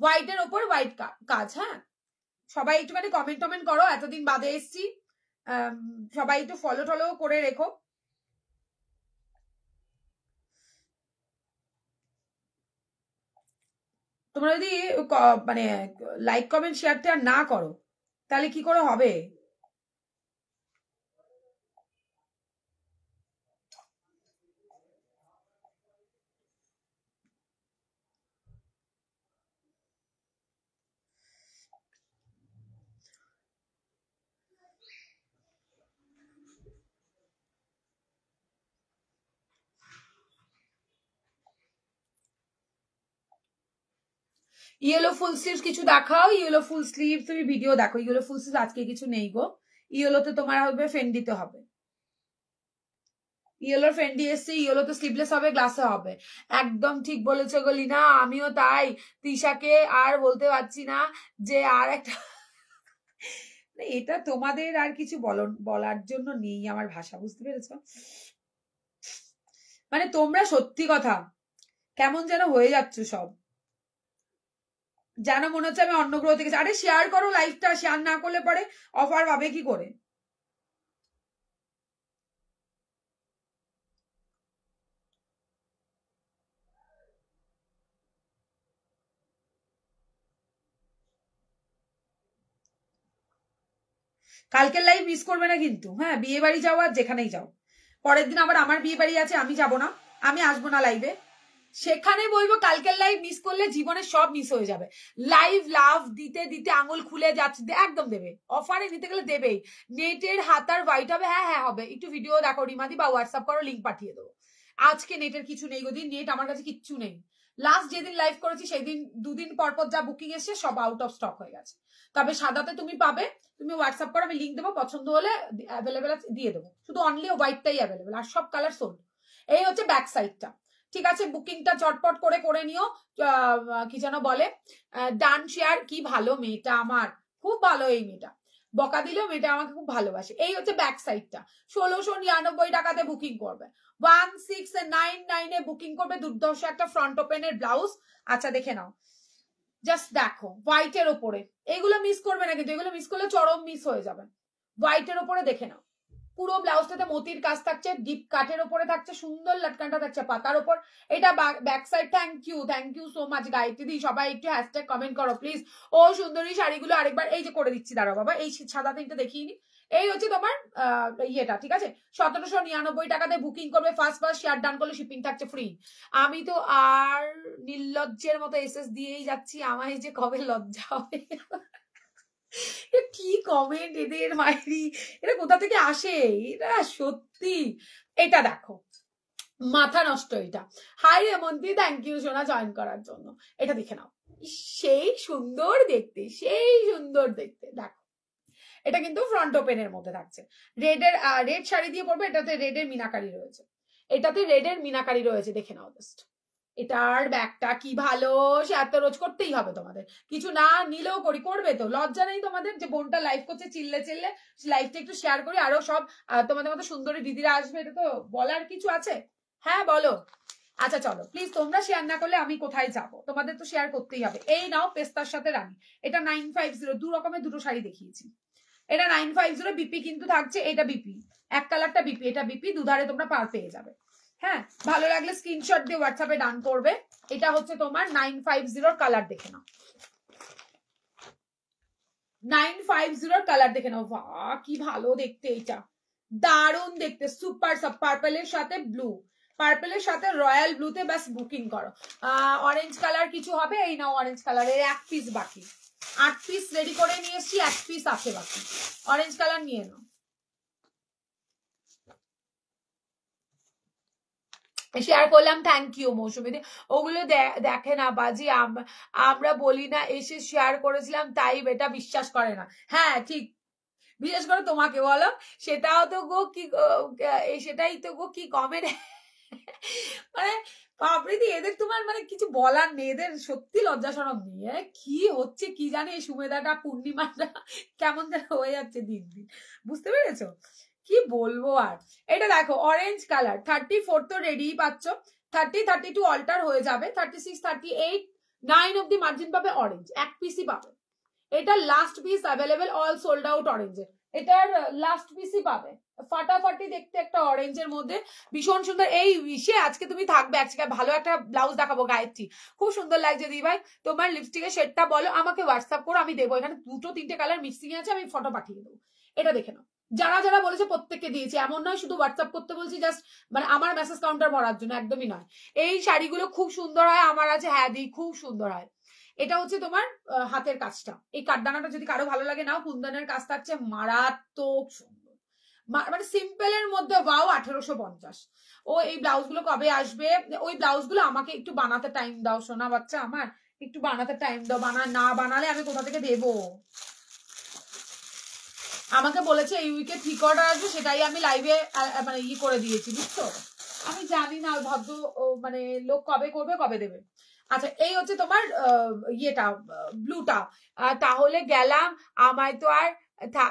হোয়াইটের ওপর হোয়াইট কাজ। হ্যাঁ সবাই একটুখানি কমেন্ট টমেন্ট করো, এতদিন বাদে এসছি, সবাই একটু ফলো টলো করে রেখো। তোমরা যদি মানে লাইক কমেন্ট শেয়ারটা না করো তাহলে কি করে হবে? ইয়েলো ফুল স্লিভস কিছু দেখাও, ইয়েলো ফুল স্লিভ তুমি ভিডিও দেখো, ইয়েলো ফুল স্লিভ আজকে কিছু নেই গো, ইয়েলোতে তোমার হবে ফেন্ডিতে হবে, ইয়েলোর ফেন্ডি এসছে, ইয়েলোতে স্লিভলেস হবে, গ্লাসে হবে, একদম ঠিক বলেছো গো লিনা, আমিও তাই। তৃষাকে আর বলতে পারছি না যে আর একটা, এটা তোমাদের আর কিছু বলার জন্য নেই আমার ভাষা, বুঝতে পেরেছো? মানে তোমরা সত্যি কথা কেমন যেন হয়ে যাচ্ছ সব, যেন মনে হচ্ছে আমি অন্য গ্রহ থেকে। আরে শেয়ার করো লাইভটা, শেয়ার না করলে পরে অফার পাবে কি করে? কালকের লাইভ মিস করবে না কিন্তু, হ্যাঁ বিয়ে বাড়ি যাও আর যেখানেই যাও, পরের দিন আবার আমার বিয়ে বাড়ি আছে, আমি যাব না, আমি আসবো না লাইভে, সেখানে বলবো কালকের লাইভ মিস করলে জীবনে সব মিস হয়ে যাবে। লাইভ লাভ দিতে দিতে আঙুল খুলে যাচ্ছে, একদম দেবে, অফারে নিতে গেলে দেবেই। নেটের হাতার হোয়াইট হবে, হ্যাঁ হ্যাঁ হবে, একটু ভিডিও দেখো রিমাদি, বা হোয়াটসঅ্যাপ করো, লিঙ্ক পাঠিয়ে দেবো, আজকে নেটের কিছু নেই গো, নেট আমার কাছে কিচ্ছু নেই। লাস্ট যেদিন লাইভ করেছি সেই দিন 2 দিন পর পর যা বুকিং এসছে সব আউট অফ স্টক হয়ে গেছে। তবে সাদাতে তুমি পাবে, তুমি হোয়াটসঅ্যাপ করো, আমি লিঙ্ক দেবো, পছন্দ হলে অ্যাভেলেবেল আছে দিয়ে দেবো। শুধু অনলি হোয়াইটটাই অ্যাভেলেবেল, আর সব কালার সোল্ড। এই হচ্ছে ব্যাক সাইডটা। ঠিক আছে, বুকিংটা চটপট করে নিও। কি যেন বলে, ডান শেয়ার, কি ভালো মেয়েটা আমার, খুব ভালো এই মেয়েটা, বকা দিলেও মেয়েটা আমাকে খুব ভালোবাসে। এই হচ্ছে ব্যাক সাইডটা, 1699 টাকাতে বুকিং করবে, 1699 এ বুকিং করবে। দুর্ধর্ষ একটা ফ্রন্ট ওপেনের ব্লাউজ। আচ্ছা দেখে নাও, জাস্ট দেখো হোয়াইটের ওপরে, এগুলো মিস করবে না কিন্তু, এগুলো মিস করলে চরম মিস হয়ে যাবে। হোয়াইটের ওপরে দেখে নাও, পুরো ব্লাউজটাতে মতির কাজ থাকছে, ডিপ কাটের ওপরে থাকছে, সুন্দর লটকানটা থাকছে পাতার ওপর। এটা back side. Thank you so much Gayatri দি, সবাই একটু হ্যাশট্যাগ কমেন্ট করো প্লিজ। ও সুন্দরী শাড়িগুলো আরেকবার এই যে করে দিচ্ছি, দাঁড়াও বাবা, এই সাদা তিনটা দেখিয়ে নি। এই হচ্ছে তোমার ইয়েটা, ঠিক আছে, 1799 টাকাতে বুকিং করবে। ফার্স্ট শেয়ার ডান করলে শিপিং থাকছে ফ্রি। আমি তো আর নির্লজ্জের মতো এসএস দিয়েই যাচ্ছি, আমায় যে কবে লজ্জা হবে। কি কমেন্ট এদের মাইরি, এটা কোথা থেকে আসে, এটা সত্যি। এটা দেখো, মাথা নষ্ট এটা। হাই রেমন্তি, থ্যাংক ইউ সোনা জয়েন করার জন্য। এটা দেখে নাও, সেই সুন্দর দেখতে, সেই সুন্দর দেখতে। দেখো, এটা কিন্তু ফ্রন্ট ওপেনের মধ্যে থাকছে, রেড শাড়ি দিয়ে পরবে, এটাতে রেডের মিনাকারি রয়েছে, এটাতে রেডের মিনাকারি রয়েছে, দেখে নাও জাস্ট। এটার ব্যাগটা কি ভালো, সে এত রোজ করতেই হবে তোমাদের, কিছু না নিলেও করবে তো, লজ্জা নেই তোমাদের যে বোনটা লাইভ করছে, চিল্লে লাইভটা একটু শেয়ার করি, আরো সব তোমাদের মতো সুন্দরী দিদিরা আসবে, এটা তো বলার কিছু আছে। হ্যাঁ বলো। আচ্ছা চলো প্লিজ, তোমরা শেয়ার না করলে আমি কোথায় যাব, তোমাদের তো শেয়ার করতেই হবে। এই নাও পেস্তার সাথে রানী, এটা 950, দু রকমের দুটো শাড়ি দেখিয়েছি। এটা 950 বিপি কিন্তু থাকছে, এটা বিপি, এক কালারটা বিপি, এটা বিপি, দুধারে তোমরা পার পেয়ে যাবে। হ্যাঁ, ভালো লাগলে স্ক্রিনশট দিয়ে হোয়াটসঅ্যাপে ডান করবে। এটা হচ্ছে তোমার 950 কালার, দেখে নাও, 950 কালার দেখে নাও। বাহ কি ভালো দেখতে, এটা দারুণ দেখতে, সুপার সব। পার্পলের সাথে ব্লু, পার্পলের সাথে রয়্যাল ব্লুতে ব্যাস বুকিং করো। অরেঞ্জ কালার কিছু হবে, এই নাও অরেঞ্জ কালারের 1 পিস বাকি, 8 পিস রেডি করে নিয়ে এসছি, 1 পিস আছে বাকি, অরেঞ্জ কালার নিয়ে নাও। শেয়ার করলাম, থ্যাংক ইউ মৌসুমীদি। ওগুলো দেখে না বাজি, আমরা বলি না এসে শেয়ার করেছিলাম তাই বেটা বিশ্বাস করে না। হ্যাঁ ঠিক, বিশেষ করে তোমাকে বলো, সেটাও তো গো কি, সেটাই তো গো কি কমেন্ট, মানে বাবরিদি, এদের তোমার মানে কিছু বলার নেই, এদের সত্যি লজ্জা শরম নেই। কি হচ্ছে কি জানি, এই সুমেধাটা পূর্ণিমাটা কেমন যেন হয়ে যাচ্ছে দিন দিন, বুঝতে পেরেছো কি বলবো আর। এটা দেখো অরেঞ্জ কালার, 34 তো রেডি পাচ্ছ, 30 32 অল্টার হয়ে যাবে, 36 38 9 অব্দি মার্জিন পাবে, অরেঞ্জ 1 পিসই পাবে। এটা last piece available, all sold out অরেঞ্জের, এটার লাস্ট পিসই পাবে। ফাটাফাটি দেখতে একটা অরেঞ্জের মধ্যে, ভীষণ সুন্দর। এই উইশে আজকে তুমি থাকবে, আজকে ভালো একটা ব্লাউজ দেখাবো গায়ত্রী, খুব সুন্দর লাগছে দিদি ভাই। তোমার লিপস্টিকের শেডটা বলো, আমাকে হোয়াটসঅ্যাপ করো, আমি দেবো। এখানে 2-3টে কালার মিক্সিং আছে, আমি ফটো পাঠিয়ে দেবো। এটা দেখে নাও, যারা যারা বলেছে প্রত্যেককে দিয়েছি, এমন নয় শুধু হোয়াটসঅ্যাপ করতে বলছি জাস্ট মানে আমার মেসেজ কাউন্টার ভরার জন্য, একদমই নয়। এই শাড়িগুলো খুব সুন্দর হয়, আমার আছে, হ্যাঁ দি খুব সুন্দর হয়। এটা হচ্ছে তোমার হাতের কাজটা, এই কাঠদানাটা যদি কারো ভালো লাগে নাও, কুন্দনের কাজ থাকছে মারাত্মক সুন্দর, মানে সিম্পলের মধ্যে ওয়াও। 1850। ও এই ব্লাউজ গুলো কবে আসবে? ওই ব্লাউজ গুলো আমাকে একটু বানাতে টাইম দাও সোনা বাচ্চা আমার, একটু বানাতে টাইম দাও, না বানালে আমি কোথা থেকে দেবো? আমাকে বলেছে এই উইকে ঠিক অর্ডার আসবে, সেটাই আমি লাইভে মানে ই করে দিয়েছি, বুঝছো? আমি জানি না ভদ্র মানে লোক কবে করবে কবে দেবে। আচ্ছা এই হচ্ছে তোমার ইয়েটা, ব্লুটা। তাহলে গেলাম, আমায় তো আর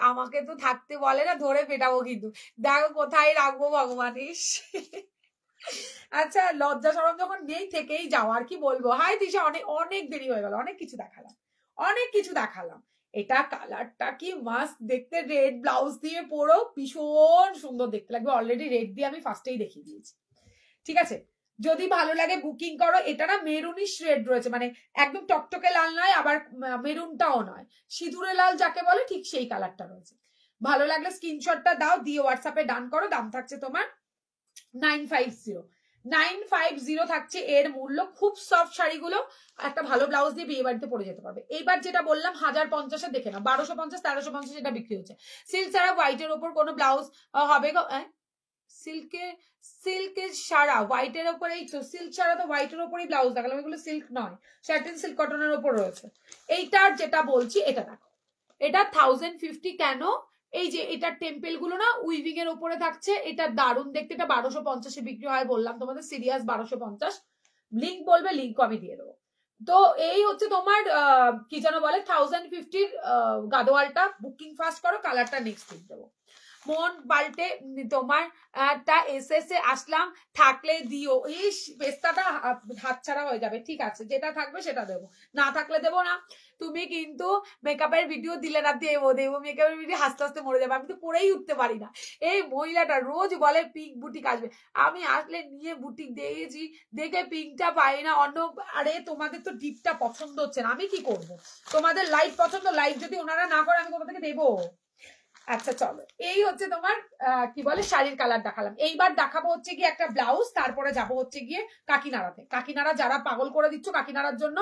আমাকে তো থাকতে বলে না, ধরে পেটাবো কিন্তু, দেখো কোথায় রাখবো ভগবান। আচ্ছা লজ্জা শরম যখন নেই, থেকেই যাও, আর কি বলবো। হাই দিশা, অনেক অনেক দেরি হয়ে গেল, অনেক কিছু দেখালাম। এটা কালারটা কি মাস্ট দেখতে, রেড ব্লাউজ দিয়ে পরো, ভীষণ সুন্দর দেখতে লাগবে। অলরেডি রেড দিয়ে আমি ফার্স্টেই দেখিয়ে দিয়েছি, ঠিক আছে? যদি ভালো লাগে বুকিং করো। এটা না মেরুনিশ রেড রয়েছে, মানে একদম টকটকে লাল নয়, আবার মেরুনটাও নয়, সিঁদুরে লাল যাকে বলে ঠিক সেই কালারটা রয়েছে। ভালো লাগলে স্ক্রিনশটটা দাও, দিয়ে হোয়াটসঅ্যাপে ডান করো। দাম থাকছে তোমার 950 থাকছে এর মূল্য। খুব সফট শাড়িগুলো, একটা ভালো ব্লাউজ দিয়ে বিয়ে বাড়িতে পরে যেতে পারবে। এইবার যেটা বললাম 1050 দেখে না, 1250 1350 এটা বিক্রি হচ্ছে। সিল্ক ছাড়া হোয়াইটের ওপর কোনো ব্লাউজ হবে সিল্কের সারা হোয়াইটের ওপরে, এই তো সিল্ক সারা তো হোয়াইটের ওপরেই ব্লাউজ দেখালাম, এগুলো সিল্ক নয়, স্যাটিন সিল্ক কটনের ওপর রয়েছে। এইটার যেটা বলছি এটা দেখো, এটা 1050 কেন, এই যে এটার টেম্পেল গুলো না উইভিং এর উপরে থাকছে, এটা দারুণ দেখতে, এটা 1250 বিক্রি হয়, বললাম তোমাদের সিরিয়াস 1250, লিঙ্ক বলবে, লিঙ্ক আমি দিয়ে দেবো। তো এই হচ্ছে তোমার কি যেন বলে 1050 গাদোয়ালটা, বুকিং ফার্স্ট করো, কালারটা নেক্সট দিন দেবো। মন পাল্টে তোমার এসএসে আসলাম, থাকলে দিও, এই পেস্তাটা হাতছাড়া হয়ে যাবে, ঠিক আছে যেটা থাকবে সেটা দেবো, না থাকলে দেবো না। তুমি কিন্তু মেকআপের ভিডিও দিলে না, দেবো মেকআপের ভিডিও হাসতে হাসতে মরে যাবে, আমি তো পরেই উঠতে পারি না। এই মহিলাটা রোজ বলে পিঙ্ক বুটিক আসবে, আমি আসলে নিয়ে বুটিক দেখেছি, দেখে পিঙ্কটা পাই না, অন্য, আরে তোমাদের তো ডিপটা পছন্দ হচ্ছে না, আমি কি করব, তোমাদের লাইট পছন্দ, লাইট যদি ওনারা না করে আমি কোথা থেকে দেবো। আচ্ছা চলো, এই হচ্ছে তোমার কি বলে শাড়ির কালার দেখালাম, এইবার দেখাবো হচ্ছে গিয়ে একটা ব্লাউজ, তারপরে যাব হচ্ছে গিয়ে কাকিনাড়াতে। কাকিনাড়া যারা পাগল করে দিচ্ছ কাকিনাড়ার জন্য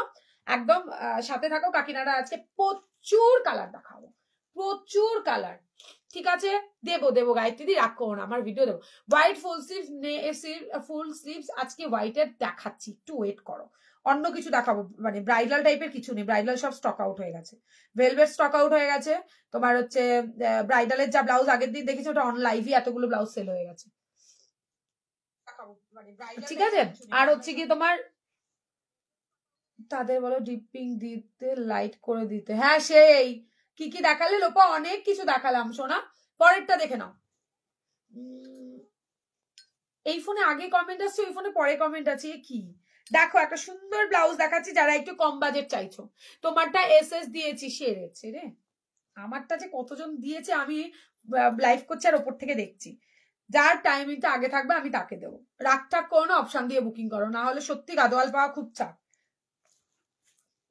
একদম সাথে থাকো, কাকিনাড়া আজকে প্রচুর কালার দেখাবো, প্রচুর কালার, ঠিক আছে দেবো গায়ত্রী রাগ করো না, আমার ভিডিও দেবো। হোয়াইট ফুল স্লিভস আজকে হোয়াইটের দেখাচ্ছি, একটু ওয়েট করো, অন্য কিছু দেখাবো, মানে ব্রাইডাল টাইপের কিছু নেই, ব্রাইডাল সব স্টক আউট হয়ে গেছে, ভেলভেট স্টক আউট হয়ে গেছে। তোমার হচ্ছে ব্রাইডালের যা ব্লাউজ আগের দিন দেখেছি ওটা অন লাইভই এতগুলো ব্লাউজ সেল হয়ে গেছে, ঠিক আছে। আর হচ্ছে কি তোমার তাদের বলো ডিপিং দিতে, লাইট করে দিতে, হ্যাঁ সেই কি কি দেখালে লোপা, অনেক কিছু দেখালাম সোনা, পরেরটা দেখে নাও। এই ফোনে আগে কমেন্ট আসছে, ওই ফোনে পরে কমেন্ট আছে, কি দেখো একটা সুন্দর ব্লাউজ দেখাচ্ছি, যারা একটু কম বাজেট চাইছো, তোমারটা এসএস দিয়েছি, সেরেছে রে, আমারটা যে কতজন দিয়েছে, আমি লাইভ করছি আর ওপর থেকে দেখছি, যার টাইমিংটা আগে থাকবে আমি তাকে দেবো, রাগ টাগ করো না, অপশন দিয়ে বুকিং করো, না হলে সত্যি গাদোয়াল পাওয়া খুব চাপ।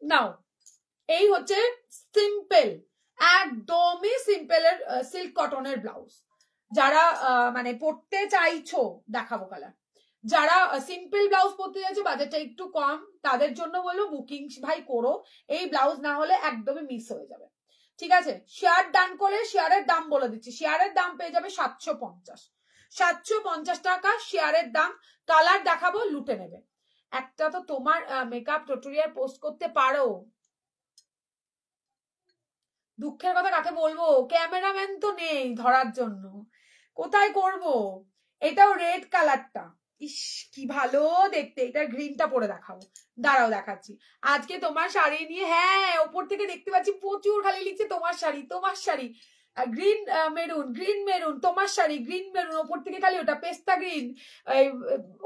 নাও এই হচ্ছে সিম্পল, একদমই সিম্পলের সিল্ক কটনের ব্লাউজ, যারা মানে পড়তে চাইছো দেখাবো কালার, যারা সিম্পল ব্লাউজ পরতে চাইছো বাজেটটা একটু কম, তাদের জন্য বলবো বুকিং ভাই করো, এই ব্লাউজ না হলে একদমই মিস হয়ে যাবে, ঠিক আছে। শেয়ার ডান করে শেয়ারের দাম বলে দিচ্ছি, শেয়ারের দাম পেয়ে যাবে 750 টাকা শেয়ারের দাম, কালার দেখাবো লুটে নেবে। একটা তো তোমার মেকআপ টিউটোরিয়াল পোস্ট করতে পারো, দুঃখের কথা কাকে বলবো, ক্যামেরাম্যান তো নেই ধরার জন্য, কোথায় করব। এটাও রেড কালারটা, ইস কি ভালো দেখতে, এটা গ্রিনটা পরে দেখাবো, দাঁড়াও দেখাচ্ছি। আজকে তোমার শাড়ি নিয়ে, হ্যাঁ ওপর থেকে দেখতে পাচ্ছি প্রচুর খালি লিখছে তোমার শাড়ি, তোমার শাড়ি, গ্রিন মেরুন তোমার শাড়ি, গ্রিন মেরুন, ওপর থেকে খালি ওটা পেস্তা গ্রিন,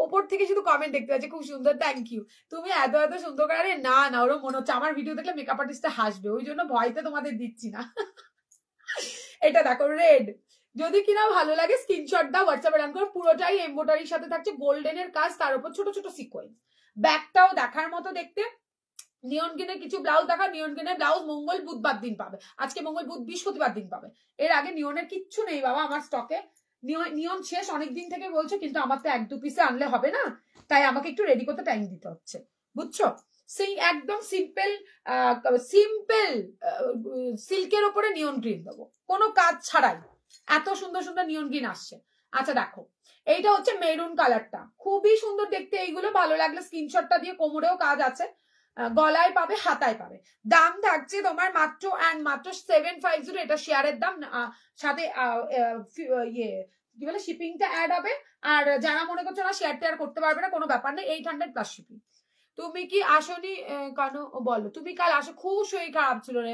ওপর থেকে শুধু কমেন্ট দেখতে পাচ্ছি, খুব সুন্দর, থ্যাংক ইউ, তুমি এত এত সুন্দর করে, না ওরও মনে হচ্ছে আমার ভিডিও দেখলে মেকআপ আর্টিস্টটা হাসবে, ওই জন্য ভয়তে তোমাদের দিচ্ছি না। এটা দেখো রেড, যদি কিনা ভালো লাগে স্ক্রিনশট দাও, হোয়াটসঅ্যাপে রান করো, পুরোটাই এমব্রয়ডারির সাথে থাকছে গোল্ডেনের কাজ, তার উপর ছোট ছোট সিকোয়েন্স, ব্যাকটাও দেখার মতো দেখতে। নিয়ন গ্রিনের কিছু ব্লাউজ দেখা, নিয়ন গ্রিনের ব্লাউজ মঙ্গল বুধবার দিন পাবে, আজকে মঙ্গল বুধ বৃহস্পতিবার দিন পাবে, এর আগে নিয়নের কিচ্ছু নেই বাবা আমার স্টকে, নিয়ন শেষ অনেক দিন থেকে বলছে, কিন্তু আমার তো 1-2 পিসে আনলে হবে না, তাই আমাকে একটু রেডি করতে টাইম দিতে হচ্ছে, বুঝছো। সেই একদম সিম্পল সিল্কের ওপরে নিয়ন গ্রিন দেবো, কোনো কাজ ছাড়াই, এত সুন্দর সুন্দর নিয়ন গ্রিন আসছে। আচ্ছা দেখো এইটা হচ্ছে মেরুন কালারটা, খুবই সুন্দর দেখতে, এইগুলো ভালো লাগলে স্ক্রিনশটটা দিয়ে, কোমরেও কাজ আছে, গলায় পাবে, হাতায় পাবে, দাম থাকছে তোমার মাত্র 750, এটা শেয়ারের দাম, সাথে ইয়ে কি বলে শিপিংটা অ্যাড হবে, আর যারা মনে করছো না শেয়ার টেয়ার করতে পারবে না, কোনো ব্যাপার নেই, 800 প্লাস শিপিং। তুমি কি আসনি কেন বলো, তুমি কাল আসো, খুব শরীর খারাপ ছিল রে,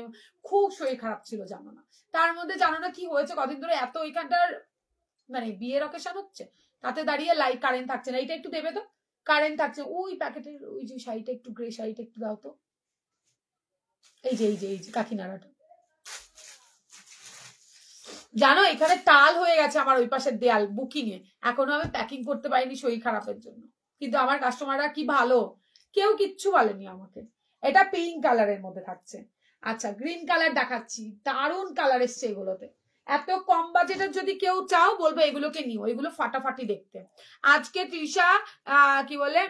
খুব শরীর খারাপ ছিল, জানো না, তার মধ্যে জানো না কি হয়েছে, কদিন ধরে এত ওইখানটার মানে বিয়ের অকেশন হচ্ছে, তাতে দাঁড়িয়ে লাইট কারেন্ট থাকছে না, এইটা একটু দেবে তো, কারেন্ট থাকছে, ওই প্যাকেটের ওই যে শাড়িটা একটু গ্রে শাড়িটা একটু দাও তো, এই যে কাকিনাড়াটা, জানো এখানে টাল হয়ে গেছে আমার ওই পাশের দেয়াল বুকিং এ, এখনো আমি প্যাকিং করতে পারিনি শরীর খারাপের জন্য, কিন্তু আমার কাস্টমাররা কি ভালো, কেউ কিচ্ছু বলেনি আমাকে। এটা পিঙ্ক কালারের মধ্যে থাকছে, আচ্ছা গ্রিন কালার দেখাচ্ছি, দারুন কালার এসছে এগুলোতে, এত কম বাজেটের যদি কেউ চাও বলবো এগুলোকে নিও, এগুলো ফাটাফাটি দেখতে। আজকে তৃষা কি বলে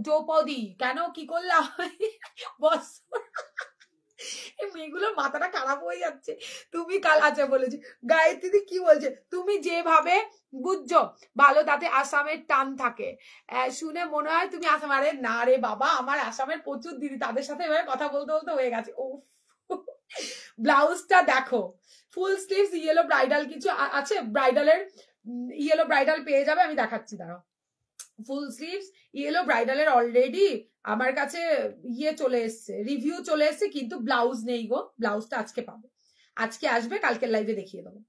দ্রৌপদী কেন কি করলাম বস এই মেয়েগুলোর মাথাটা খারাপ হয়ে যাচ্ছে। তুমি কাল আচ্ছা বলেছি গায়ত্রী কি বলছে, তুমি যেভাবে বুঝছো ভালো তাতে আসামের টান থাকে, শুনে মনে হয় তুমি আসাম। আরে না রে বাবা, আমার আসামের প্রচুর দিদি, তাদের সাথে এভাবে কথা বলতে বলতে হয়ে গেছে। ও ব্লাউজটা দেখো, ফুল স্লিভস ইয়েলো ব্রাইডাল কিছু আছে, ব্রাইডালের ইয়েলো ব্রাইডাল পেয়ে যাবে, আমি দেখাচ্ছি দাঁড়াও। ফুল স্লিভস ইয়েলো ব্রাইডালের অলরেডি আমার কাছে ইয়ে চলে এসছে, রিভিউ চলে এসছে, কিন্তু ব্লাউজ নেই গো। ব্লাউজটা আজকে পাবে, আজকে আসবে, কালকের লাইভে দেখিয়ে দেবো,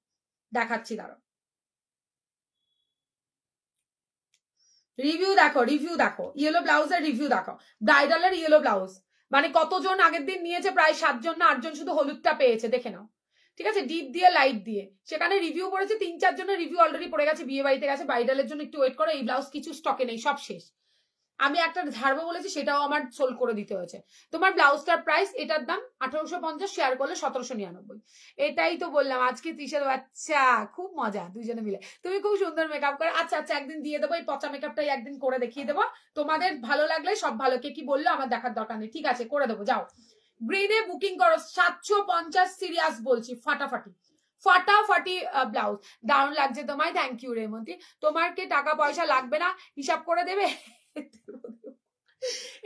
দেখাচ্ছি দাঁড়াও। রিভিউ দেখো, রিভিউ দেখো, ইয়েলো ব্লাউজের রিভিউ দেখো, ব্রাইডালের ইয়েলো ব্লাউজ। মানে কতজন আগের দিন নিয়েছে, প্রায় 7 জন না 8 জন শুধু হলুদটা পেয়েছে, দেখে নাও। ঠিক আছে, ডিপ দিয়ে লাইট দিয়ে সেখানে রিভিউ করেছে 3-4 জনের রিভিউ অলরেডি পড়ে গেছে, বিয়ে বাড়িতে গেছে। ব্রাইডালের জন্য একটু ওয়েট করো, এই ব্লাউজ কিছু স্টকে নেই, সব শেষ। আমি একটা ঝাড়বো বলেছি, সেটাও আমার সোল্ড করে দিতে হয়েছে। তোমার ব্লাউজটার প্রাইস, এটার দাম 1850, শেয়ার করলে 1799। এটাই তো বললাম, আজকে 30-এর বাচ্চা, খুব মজা দুইজনে মিলে। তুমি খুব সুন্দর মেকআপ করে, আচ্ছা আচ্ছা একদিন দিয়ে দেবো, এই পচা মেকআপটাই একদিন করে দেখিয়ে দেবো। তোমাদের ভালো লাগলে সব ভালো, কে কি বললো আমার দেখার দরকার নেই, ঠিক আছে করে দেবো, যাও। গ্রিনে বুকিং করো, 750, সিরিয়াস বলছি, ফাটাফাটি ফাটাফাটি ব্লাউজ। দারুণ লাগছে তোমায়, থ্যাংক ইউ রেমন্তি। তোমার কি টাকা পয়সা লাগবে না, হিসাব করে দেবে।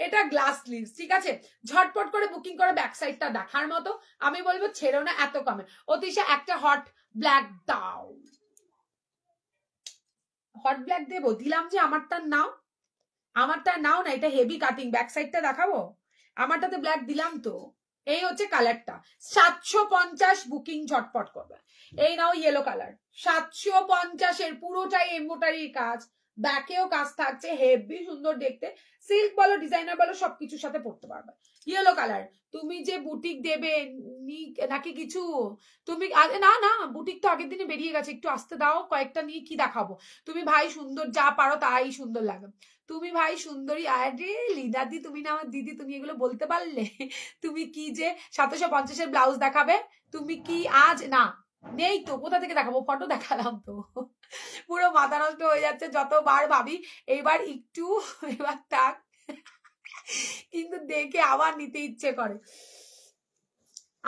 এটা গ্লাস স্লিভস, ঠিক আছে, ঝটপট করে বুকিং করে, ব্যাক সাইডটা দেখার মতো। আমি বলবো ছেড়ো না এত কমে। অতিশা একটা হট ব্ল্যাক দাও, হট ব্ল্যাক দেবো, দিলাম যে আমারটা নাও, আমারটা নাও না, এটা হেভি কাটিং, ব্যাক সাইডটা দেখাবো, আমারটাতে ব্ল্যাক দিলাম তো। এই হচ্ছে কালারটা, 750 বুকিং ঝটপট করবে। এই নাও ইয়েলো কালার, 750-এর পুরোটাই এমব্রয়ডারির কাজ, ব্যাকেও কাজ থাকছে, হেভি সুন্দর দেখতে। সিল্ক বলো, ডিজাইনার বলো, সবকিছুর সাথে পড়তে পারবে। ইয়েলো কালার, তুমি যে বুটিক দেবে নাকি কিছু, তুমি না না, বুটিক তো আগের দিনে বেরিয়ে গেছে, একটু আসতে দাও, কয়েকটা নিয়ে কি দেখাবো। তুমি ভাই সুন্দর, যা পারো তাই সুন্দর লাগে। তুমি ভাই সুন্দরী, আরে লিদাদি তুমি না আমার দিদি, তুমি এগুলো বলতে পারলে। তুমি কি যে 750-এর ব্লাউজ দেখাবে, তুমি কি আজ না নেই তো, কোথা থেকে দেখাবো, ফটো দেখালাম তো। পুরো মাথা নষ্ট হয়ে যাচ্ছে যতবার ভাবি, এইবার একটু, এবার থাক, কিন্তু দেখে আবার নিতে ইচ্ছে করে।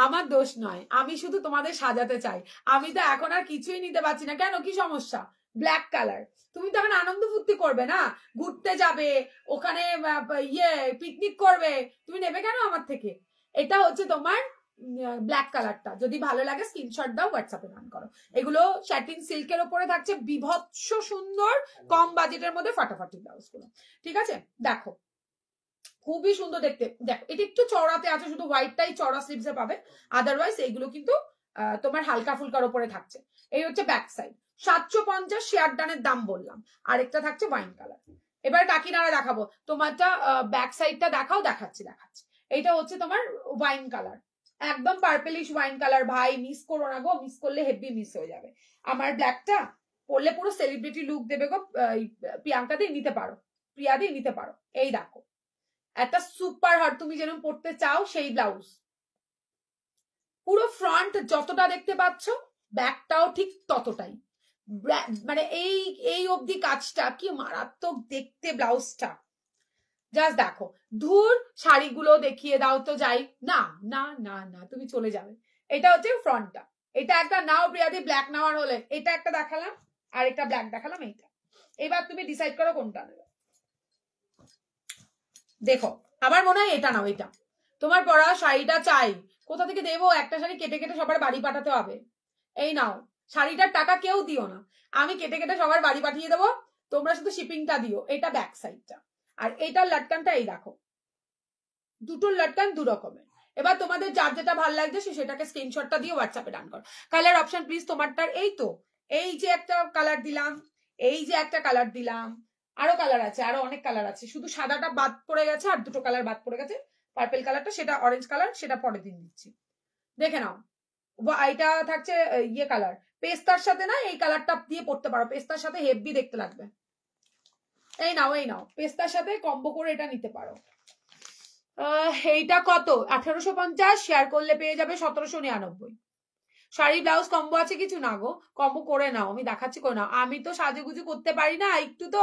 আমার দোষ নয়, আমি শুধু তোমাদের সাজাতে চাই। আমি তো এখন আর কিছুই নিতে পারছি না, কেন কি সমস্যা? ব্ল্যাক কালার, তুমি তো এখন আনন্দ ফুর্তি করবে না, ঘুরতে যাবে, ওখানে ইয়ে পিকনিক করবে, তুমি নেবে কেন আমার থেকে? এটা হচ্ছে তোমার ব্ল্যাক কালারটা, যদি ভালো লাগে স্ক্রিনশট দাও, হোয়াটসঅ্যাপে রান করো। এগুলো স্যাটিন সিল্কের উপরে থাকছে, বিভৎস সুন্দর, কম বাজেটের মধ্যে ফাটাফাটি ব্লাউজ গুলো, ঠিক আছে। দেখো খুবই সুন্দর দেখতে, দেখো এটা একটু চড়াতে আছে, শুধু হোয়াইটটাই চড়া স্লিভসে পাবে, আদারওয়াইজ এইগুলো কিন্তু তোমার হালকা ফুলকার উপরে থাকছে। এই হচ্ছে ব্যাক সাইড, 750 শেয়ার ডানের দাম বললাম। আরেকটা থাকছে ওয়াইন কালার। এবার কাকিনারা দেখাবো, তোমারটা ব্যাক সাইডটা দেখাও, দেখাচ্ছি দেখাচ্ছি। এইটা হচ্ছে তোমার ওয়াইন কালার, একদম পার্পেলিশ ওয়াইন কালার, ভাই মিস করো না গো, মিস করলে হেভি মিস হয়ে যাবে। আমার ব্ল্যাকটা পরলে পুরো সেলিব্রিটি লুক দেবে গো, প্রিয়াঙ্কা দিয়ে নিতে পারো, প্রিয়া দিয়ে নিতে পারো। এই দেখো একটা সুপার হট, তুমি যেরকম পড়তে চাও সেই ব্লাউজ, পুরো ফ্রন্ট যতটা দেখতে পাচ্ছ, ব্যাকটাও ঠিক ততটাই, মানে এই এই অবধি কাজটা কি মারাত্মক দেখতে ব্লাউজটা, জাস্ট দেখো। ধুর শাড়িগুলো দেখিয়ে দাও তো, যাই না না না না, তুমি চলে যাবে। এটা হচ্ছে ফ্রন্টটা, এটা একটা নাও প্রিয়াদি, ব্ল্যাক নেওয়ার হলে এটা একটা দেখালাম, আর একটা ব্ল্যাক দেখালাম, এইটা। এবার তুমি ডিসাইড করো কোনটা নেবে। দেখো আমার মনে হয় এটা নাও, এটা তোমার পরা শাড়িটা চাই, কোথা থেকে দেবো, একটা শাড়ি কেটে কেটে সবার বাড়ি পাঠাতে হবে। এই নাও, শাড়িটার টাকা কেউ দিও না, আমি কেটে কেটে সবার বাড়ি পাঠিয়ে দেবো, তোমরা শুধু শিপিংটা দিও। এটা ব্যাক সাইডটা, আর এইটার লাটকানটা এই দেখো, দুটোর লাটকান দু রকমের। এবার তোমাদের যার যেটা ভালো লাগছে সেটাকে স্ক্রিনশটটা দিয়ে হোয়াটসঅ্যাপে ডান করো। কালার অপশন প্লিজ তোমারটার, এই তো, এই যে একটা কালার দিলাম, এই যে একটা কালার দিলাম, আরো কালার আছে, আরো অনেক কালার আছে, শুধু সাদাটা বাদ পড়ে গেছে, আর দুটো কালার বাদ পড়ে গেছে, পার্পেল কালারটা, সেটা অরেঞ্জ কালার, সেটা পরের দিন দিচ্ছি, দেখে নাও। এটা থাকছে ইয়ে কালার, পেস্তার সাথে না এই কালারটা দিয়ে পড়তে পারো, পেস্তার সাথে হেভি দেখতে লাগবে। এই নাও, এই নাও, পেস্তার সাথে কম্বো করে এটা নিতে পারো। এইটা কত? 1850, শেয়ার করলে পেয়ে যাবে 1799। শাড়ি ব্লাউজ কম্বো আছে কিছু না গো, কম্বো করে নাও, আমি দেখাচ্ছি, করে নাও। আমি তো সাজুগুজু করতে পারি না, একটু তো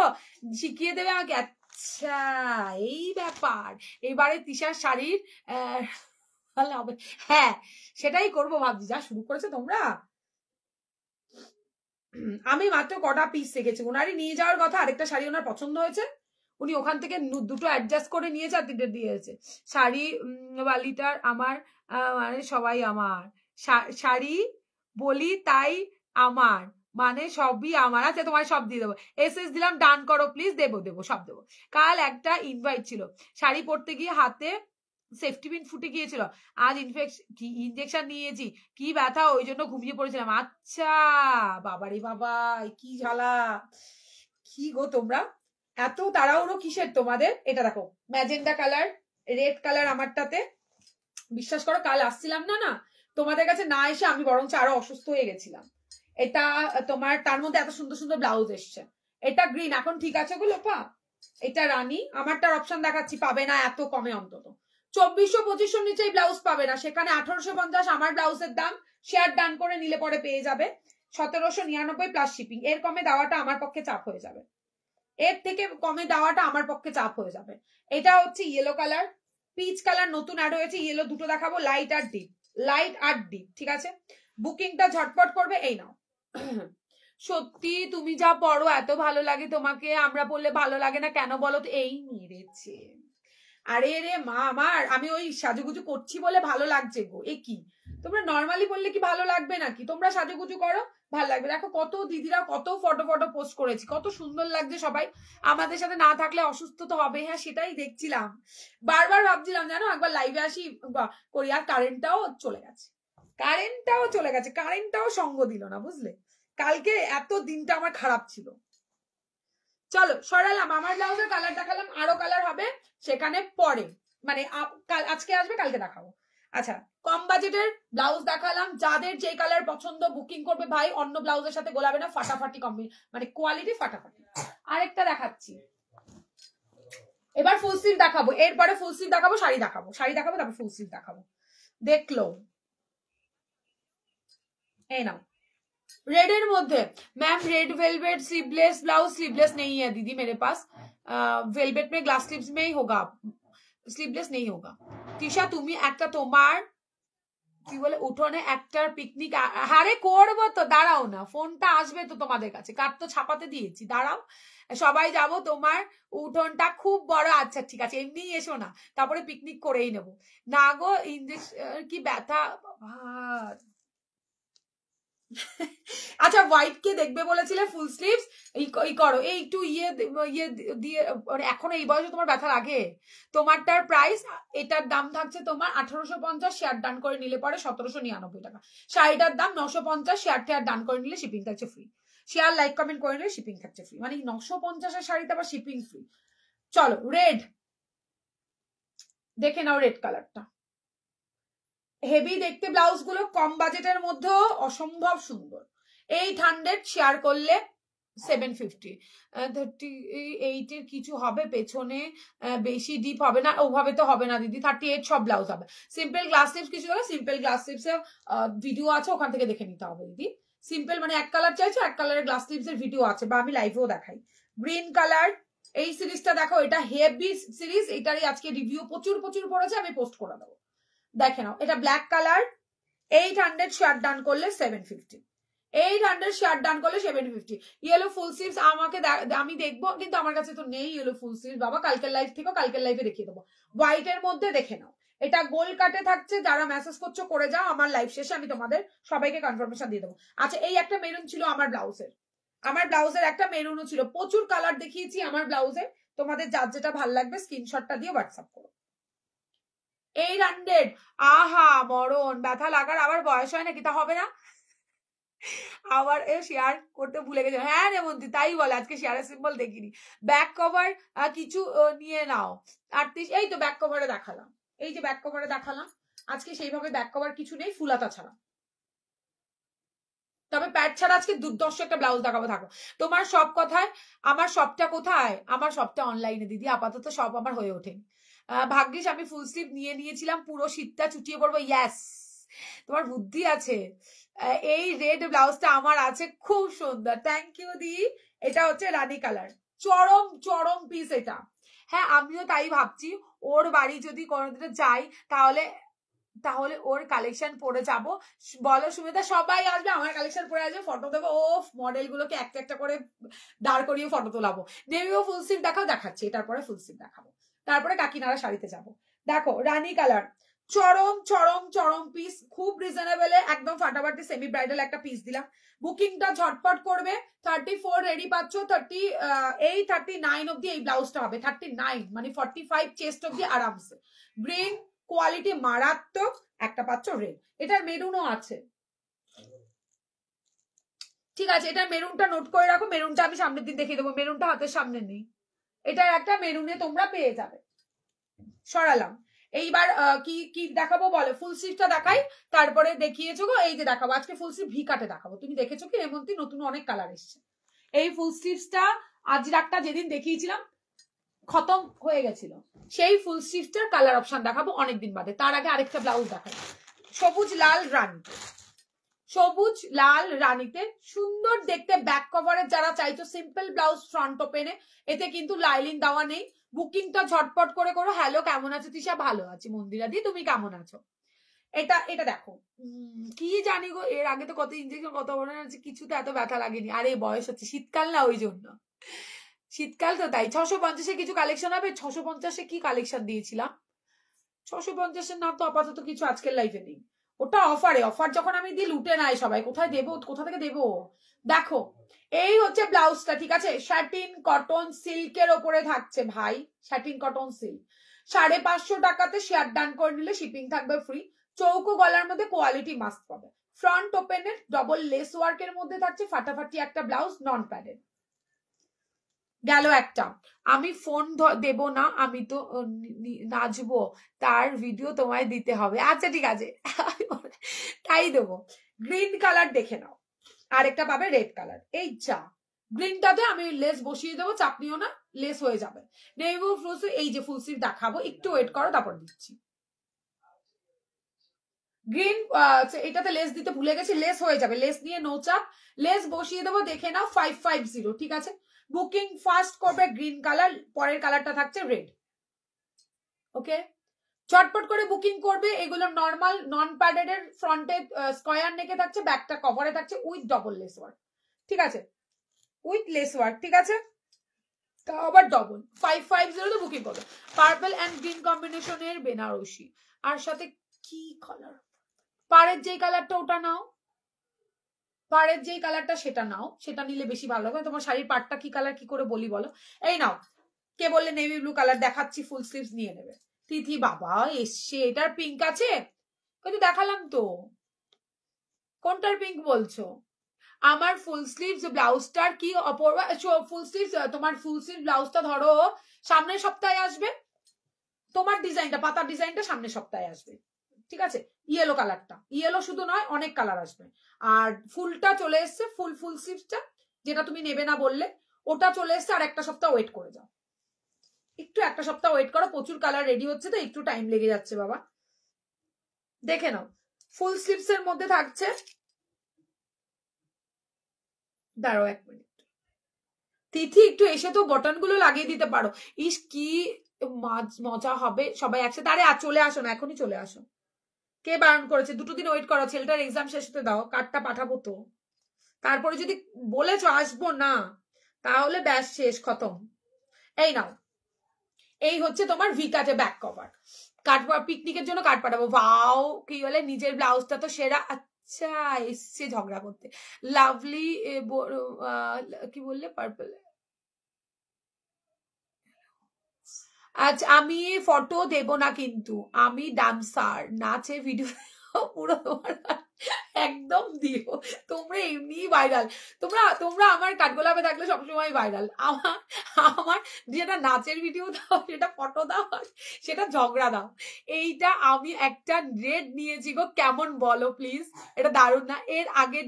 শিখিয়ে দেবে আমাকে। আচ্ছা এই ব্যাপার, এবারে তিশার শাড়ির তাহলে হবে। হ্যাঁ সেটাই করবো ভাবছি, যা শুরু করেছে তোমরা। আমি মাত্র কটা পিস শিখেছি, ওনারই নিয়ে যাওয়ার কথা, আরেকটা শাড়ি ওনার পছন্দ হয়েছে, উনি ওখান থেকে দুটো অ্যাডজাস্ট করে নিয়েছে আর তিনটে দিয়েছে। শাড়ি বালিটার আমার মানে সবাই আমার, শাড়ি বলি তাই আমার, মানে সবই আমার। আচ্ছা তোমার সব দিয়ে দেবো, এসএস দিলাম, ডান করো প্লিজ, দেবো দেবো সব দেবো। কাল একটা ইনভাইট ছিল, শাড়ি পরতে গিয়ে হাতে সেফটি পিন ফুটে গিয়েছিল, আজ ইনজেকশন নিয়েছি, কি ব্যথা, ওই জন্য ঘুমিয়ে পড়েছিলাম। আচ্ছা বাবারে বাবা, কি ঝালা, কি গো তোমরা, এত তাড়াহুড়ো কিসের তোমাদের? এটা দেখো ম্যাজেন্ডা কালার, রেড কালার আমারটাতে। বিশ্বাস করো কাল আসছিলাম না না তোমাদের কাছে না এসে আমি বরঞ্চ আরো অসুস্থ হয়ে গেছিলাম। এটা তোমার, তার মধ্যে এত সুন্দর সুন্দর ব্লাউজ এসছে। এটা গ্রিন, এখন ঠিক আছে গো লোপা। এটা রানী, আমারটার অপশন দেখাচ্ছি, পাবে না এত কমে, অন্তত 2400-2500 নিচে ব্লাউজ পাবে না, সেখানে 1850 আমার ব্লাউজের দাম। শেয়ার ডান করে নিলে পরে পেয়ে যাবে 1799 প্লাস শিপিং। এর কমে দেওয়াটা আমার পক্ষে চাপ হয়ে যাবে, এর থেকে কমে দেওয়াটা আমার পক্ষে চাপ হয়ে যাবে। এটা হচ্ছে ইয়েলো কালার, পিচ কালার নতুন অ্যাড হয়েছে, ইয়েলো দুটো দেখাবো, লাইট আর ডিপ, লাইট আর ডিপ, ঠিক আছে। বুকিংটা ঝটপট করবে, এই নাও। সত্যি তুমি যা পড়ো এত ভালো লাগে তোমাকে, আমরা বললে ভালো লাগে না কেন বলো তো? এই মেরেছে, আরে রে মা আমার, আমি ওই সাজুগুজু করছি বলে ভালো লাগছে গো। এ কি, তোমরা নর্মালি বললে কি ভালো লাগবে নাকি? তোমরা সাজুগুজু করো ভালো লাগবে। দেখো কত দিদিরা কত ফটো পোস্ট করেছি, কত সুন্দর লাগছে সবাই। আমাদের সাথে না থাকলে অসুস্থ তো হবে, হ্যাঁ সেটাই দেখছিলাম, বারবার ভাবছিলাম জানো একবার লাইভে আসি করি। আর কারেন্টটাও চলে গেছে, কারেন্টটাও সঙ্গ দিল না, বুঝলে? কালকে এত দিনটা আমার খারাপ ছিল। চলো সরালাম, আমার ব্লাউজের কালার দেখালাম, আরো কালার হবে সেখানে পরে, মানে আজকে আসবে কালকে দেখাবো। আচ্ছা কম বাজেটের ব্লাউজ দেখালাম, যাদের যে কালার পছন্দ বুকিং করবে ভাই, অন্য ব্লাউজের সাথে গোলাবে না, ফাটাফাটি কম্বি, মানে কোয়ালিটি ফাটাফাটি। আরেকটা দেখাচ্ছি, এবার ফুল স্লিভ দেখাবো, এরপরে ফুল স্লিভ দেখাবো, শাড়ি দেখাবো, তারপর ফুল স্লিভ দেখাবো। দেখলো, এই নাও रेड एर मध्य ma'am, red velvet sleeveless blouse, sleeveless नहीं है दीदी मेरे पास, वेलवेट में ग्लास स्लीव्स में ही होगा, स्लीवलेस नहीं होगा। তিশা তুমি একটা তোমার কি বলে উঠোনে একটার পিকনিক, হারে করবো তো, দাঁড়াও না, ফোনটা আসবে তো তোমাদের কাছে, কার তো ছাপাতে দিয়েছি, দাঁড়াও সবাই যাব, তোমার উঠোনটা খুব বড়। আচ্ছা ঠিক আছে, এমনি এসো না, তারপরে পিকনিক করেই নেবো না গো। ইঞ্জেকশন কি ব্যথা বাবা। আচ্ছা হোয়াইট কে দেখবে বলেছিলে ফুল স্লিভস, এই করো, এই একটু ইয়ে দিয়ে, এখন এই বয়সে তোমার ব্যথা লাগে? তোমারটার প্রাইস, এটার দাম থাকছে তোমার 1850, শেয়ার ডান করে নিলে পরে 1799 টাকা। শাড়িটার দাম 950, শেয়ার টেয়ার ডান করে নিলে শিপিং থাকছে ফ্রি, শেয়ার লাইক কমেন্ট করে নিলে শিপিং থাকছে ফ্রি, মানে 950 শাড়িতে আবার শিপিং ফ্রি। চলো রেড দেখে নাও, রেড কালারটা হেভি দেখতে, ব্লাউজ গুলো কম বাজেটের মধ্যে অসম্ভব সুন্দর। 800 শেয়ার করলে 750, 38 এর কিছু হবে পেছনে, বেশি ডিপ হবে না, ওভাবে তো হবে না দিদি, 38 সব ব্লাউজ হবে। সিম্পল গ্লাস স্লিভস কিছু হলে, সিম্পল গ্লাস স্লিভস এর ভিডিও আছে, ওখান থেকে দেখে নিতে হবে দিদি। সিম্পল মানে এক কালার চাইছো, এক কালারের গ্লাস স্লিভস এর ভিডিও আছে, বা আমি লাইভেও দেখাই। গ্রিন কালার, এই সিরিজটা দেখো, এটা হেভি সিরিজ, এটারই আজকে রিভিউ প্রচুর পড়েছে, আমি পোস্ট করে দেবো, দেখে নাও। এটা ব্ল্যাক কালার, 800 শেয়ার ডান করলে 750, 800 শেয়ার ডান করলে 750। ইয়েলো ফুল স্লিভস আমাকে আমি দেখবো, কিন্তু আমার কাছে তো নেই ইয়েলো ফুল স্লিভস বাবা, কালকের লাইভ থেকে, কালকের লাইভে দেখিয়ে দেবো। হোয়াইট এর মধ্যে দেখে নাও, এটা গোল কাটে থাকছে, যারা মেসেজ করছো করে যাও, আমার লাইভ শেষে আমি তোমাদের সবাইকে কনফার্মেশন দিয়ে দেবো। আচ্ছা এই একটা মেরুন ছিল আমার ব্লাউজের একটা মেরুনও ছিল, প্রচুর কালার দেখিয়েছি আমার ব্লাউজে, তোমাদের যার যেটা ভালো লাগবে স্ক্রিনশটটা দিয়ে হোয়াটসঅ্যাপ করো। 800, আহা মরণ, ব্যথা লাগার আবার বয়স হয় নাকি? তা হবে না, আবার শেয়ার করতে ভুলে গেছে। হ্যাঁ রেমন্তি তাই বলে, আজকে শেয়ারের সিম্বল দেখিনি। ব্যাক কভার কিছু নিয়ে নাও 38, এই তো ব্যাক কভারে দেখালাম, এই যে ব্যাক কভারে দেখালাম, আজকে সেইভাবে ব্যাক কভার কিছু নেই, ফুলাতা ছাড়া। তবে প্যাড ছাড়া আজকে দুর্দর্শ একটা ব্লাউজ দেখাবো, থাকো। তোমার সব কথায় আমার সবটা কোথায়? আমার সবটা অনলাইনে দিদি, আপাতত সব আমার হয়ে ওঠেনি। ভাগ্যিস আমি ফুল স্লিভ নিয়েছিলাম, পুরো শীতটা চুটিয়ে পড়বো। ইয়াস, তোমার বুদ্ধি আছে। এই রেড ব্লাউজটা আমার আছে, খুব সুন্দর, থ্যাংক ইউ দি। এটা হচ্ছে রানী কালার, চরম পিস এটা। হ্যাঁ আমিও তাই ভাবছি, ওর বাড়ি যদি কোনোদিনও যাই তাহলে তাহলে ওর কালেকশন পরে যাব। বলো সুমিতা, সবাই আসবে, আমার কালেকশন পরে আসবে, ফটো দেবো। ও মডেল গুলোকে একটা একটা করে দাঁড় করিয়ে ফটো তোলাবো। নেভিও ফুল স্লিভ দেখাও, দেখাচ্ছি, এটার পরে ফুল স্লিভ দেখাবো। তারপরে কাকিনাড়া শাড়িতে যাব। দেখো রানী কালার, চরম চরম চরম পিস, খুব রিজনেবলে, একদম ফাটাফাটি সেমি ব্রাইডাল একটা পিস দিলাম। বুকিংটা ঝটপট করবে। 34 রেডি পাচ্ছ, 39 অব্দি এই ব্লাউজটা হবে। 39 মানে 45 চেস্ট অব্দি আরামসে। গ্রিন কোয়ালিটি মারাত্মক, একটা পাচ্ছ রেড। এটার মেরুনও আছে, ঠিক আছে। এটার মেরুনটা নোট করে রাখো, মেরুনটা আমি সামনের দিন দেখিয়ে দেবো, মেরুনটা হাতের সামনে নেই। এটার একটা মেরুনে তোমরা পেয়ে যাবে। সরালাম। এইবার কি কি দেখাবো বলো? ফুল স্লিভটা দেখাই, তারপরে দেখিয়েছো গো, এই যে দেখাবো আজকে ফুল স্লিভ ভি কাটে দেখাবো। তুমি দেখেছো কি এর মধ্যে নতুন অনেক কালার এসছে। এই ফুল স্লিভসটা আজরাকটা যেদিন দেখিয়েছিলাম খতম হয়ে গেছিল, সেই ফুল স্লিভটার কালার অপশন দেখাবো অনেকদিন বাদে। তার আগে আরেকটা ব্লাউজ দেখাই, সবুজ লাল রানী, সবুজ লাল রানীতে সুন্দর দেখতে ব্যাক কভারের যারা চাইছো সিম্পল ব্লাউজ ফ্রন্ট ওপেনে, এতে কিন্তু লাইলিং দেওয়া নেই। বুকিংটা ঝটপট করে করো। হ্যালো কেমন আছো তিশা? ভালো আছি। মন্দিরা দি তুমি কেমন আছো? এটা এটা দেখো, কি জানি গো, এর আগে তো কত ইঞ্জেকশন কত বড় আছে, কিছুতে এত ব্যথা লাগেনি। আরে বয়স হচ্ছে, শীতকাল না ওই জন্য, শীতকাল তো তাই। 650-এ কিছু কালেকশন হবে। 650-এ কি কালেকশন দিয়েছিলাম? 650-এর নাম তো আপাতত কিছু আজকের লাইফে নেই। ওটা অফারে, অফার যখন আমি দিই লুটে নাই সবাই। কোথায় দেবো, কোথা থেকে দেবো? দেখো এই হচ্ছে ব্লাউজটা, ঠিক আছে। স্যাটিন কটন সিল্কের ওপরে থাকছে ভাই, স্যাটিন কটন সিল্ক। 550 টাকাতে শেয়ার ডান করে নিলে শিপিং থাকবে ফ্রি। চৌকো গলার মধ্যে কোয়ালিটি মাস্ট পাবে। ফ্রন্ট ওপেনের ডবল লেস ওয়ার্কের মধ্যে থাকছে ফাটাফাটি একটা ব্লাউজ, নন প্যাডেড। গেল একটা। আমি ফোন দেব না, আমি তো নাচবো, তার ভিডিও তোমায় দিতে হবে। আচ্ছা ঠিক আছে, তাই দেবো। গ্রিন কালার দেখে নাও, আরেকটা পাবে রেড কালার। এই যা, গ্রিনটাতে আমি লেস বসিয়ে দেবো, চাপ নিও না, লেস হয়ে যাবে। নেভি ফ্রুস, এই যে ফুল স্লিভ দেখাবো, একটু ওয়েট করো তারপর দিচ্ছি। গ্রিন, এটাতে লেস দিতে ভুলে গেছি, লেস হয়ে যাবে, লেস নিয়ে নো চাপ। লেস বসিয়ে দেবো, দেখে নাও 550, ঠিক আছে। বুকিং ফার্স্ট করবে গ্রিন কালার, পরের কালারটা থাকছে রেড। ওকে, চটপট করে বুকিং করবে। এগুলো নর্মাল নন প্যাডেড এর, ফ্রন্টে স্কয়ার নেকে থাকছে, ব্যাকটা কভারে থাকছে উইথ ডবল লেস ওয়ার্ক, ঠিক আছে, উইথ লেস ওয়ার্ক, ঠিক আছে। তা আবার ডবল 550 তো বুকিং করবে। পার্পল এন্ড গ্রিন কম্বিনেশনের বেনারসি, আর সাথে কি কালার, পাড়ের যেই কালারটা ওটা নাও, পাড়ের যেই কালারটা সেটা নাও, সেটা নিলে বেশি ভালো হবে। তোমার শাড়ির পাড়টা কি কালার কি করে বলি বলো? এই নাও, কে বললে নেভি ব্লু কালার দেখাচ্ছি, ফুল স্লিভস নিয়ে নেবে। তিথি বাবা এসছে, এটার পিঙ্ক আছে, ওই তো দেখালাম তো। কোনটার পিঙ্ক বলছো? আমার ফুল স্লিভস ব্লাউজটার কি অপূর্ব। ফুল স্লিভস, তোমার ফুল স্লিভ ব্লাউজটা ধরো সামনের সপ্তাহে আসবে, তোমার ডিজাইনটা পাতার ডিজাইনটা সামনের সপ্তাহে আসবে, ঠিক আছে। ইয়েলো কালারটা, ইয়েলো শুধু নয় অনেক কালার আসবে। আর ফুলটা চলে এসছে, ফুল ফুল স্লিভসটা যেটা তুমি নেবে না বললে, ওটা চলে এসছে। আর একটা সপ্তাহ ওয়েট করে যাও, একটু একটা সপ্তাহ ওয়েট করো, প্রচুর কালার রেডি হচ্ছে তো একটু টাইম লেগে যাচ্ছে বাবা। দেখে নাও, ফুল স্লিভস এর মধ্যে থাকছে, দাঁড়াও 1 মিনিট, তিথি একটু এসে তো বটন গুলো লাগিয়ে দিতে পারো। ইস কি মজা হবে সবাই একসাথে। আরে চলে আসো না, এখনই চলে আসো। কে বারণ করেছে? 2 দিন ওয়েট করো, ছেলেটার এক্সাম শেষ হতে দাও, কার্ডটা পাঠাবো তো। তারপরে যদি বলেছো আসবো না, তাহলে ব্যাস শেষ, খতম। এই নাও, এই হচ্ছে তোমার ভি কাটে ব্যাক কভার। কাট, পিকনিকের জন্য কাট পাঠাবো। ভাও কি বলে, নিজের ব্লাউজটা তো সেরা। আচ্ছা এসছে ঝগড়া করতে। লাভলি, কি বললে, পার্পল। আচ্ছা আমি ফটো দেব না, কিন্তু আমি ডান্সার, নাচে ভিডিও পুরো তোমার একদম দিও। তোমরা এমনি ভাইরাল, তোমরা তোমরা আমার কাঠগোলাপে থাকলে সবসময় ভাইরাল। আমার আমার যেটা নাচের ভিডিও দাও, সেটা ফটো দাও, সেটা ঝগড়া দাও। এইটা আমি একটা রেড নিয়েছি গো, কেমন বলো প্লিজ? এটা দারুণ না? এর আগের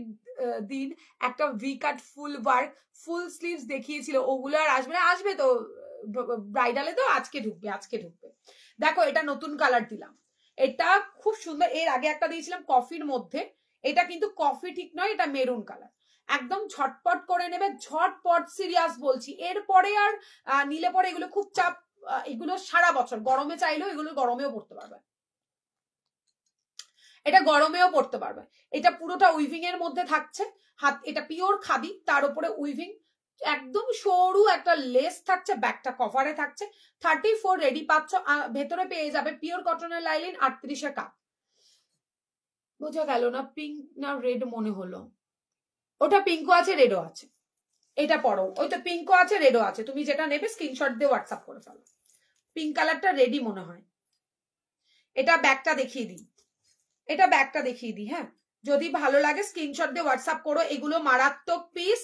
দিন একটা ভি কাট ফুল ওয়ার্ক ফুল স্লিভস দেখিয়েছিল, ওগুলো আর আসবে না? আসবে তো, ব্রাইডালে তো আজকে ঢুকবে, আজকে ঢুকবে। দেখো এটা নতুন কালার দিলাম, এটা খুব সুন্দর। এর আগে একটা দিয়েছিলাম কফির মধ্যে, এটা কিন্তু কফি ঠিক নয়, এটা মেরুন কালার। একদম ঝটপট করে নেবে, ঝটপট, সিরিয়াস বলছি। এরপরে আর নিলে পরে এগুলো খুব চাপ, এগুলো সারা বছর গরমে চাইলেও এগুলো গরমেও পড়তে পারবে। এটা গরমেও পড়তে পারবে। এটা পুরোটা উইভিং এর মধ্যে থাকছে, হাত এটা পিওর খাদি, তার উপরে উইভিং, একদম সরু একটা লেস থাকছে, ব্যাকটা কভারে থাকছে। 34 রেডি পাচ্ছ, ভেতরে পেয়ে যাবে পিওর কটনের লাইলিন 38 কাপ। বোঝা গেল না? পিঙ্ক না রেড মনে হলো, ওটা পিঙ্কও আছে রেডও আছে। এটা পড়ো, ওই তো পিঙ্কও আছে রেডও আছে, তুমি যেটা নেবে স্ক্রিনশট দিয়ে হোয়াটসঅ্যাপ করে ফেলো। পিঙ্ক কালারটা রেডি মনে হয়। এটা ব্যাকটা দেখিয়ে দিই, এটা ব্যাকটা দেখিয়ে দিই। হ্যাঁ, যদি ভালো লাগে স্ক্রিনশট দিয়ে হোয়াটসঅ্যাপ করো। এগুলো মারাত্মক পিস।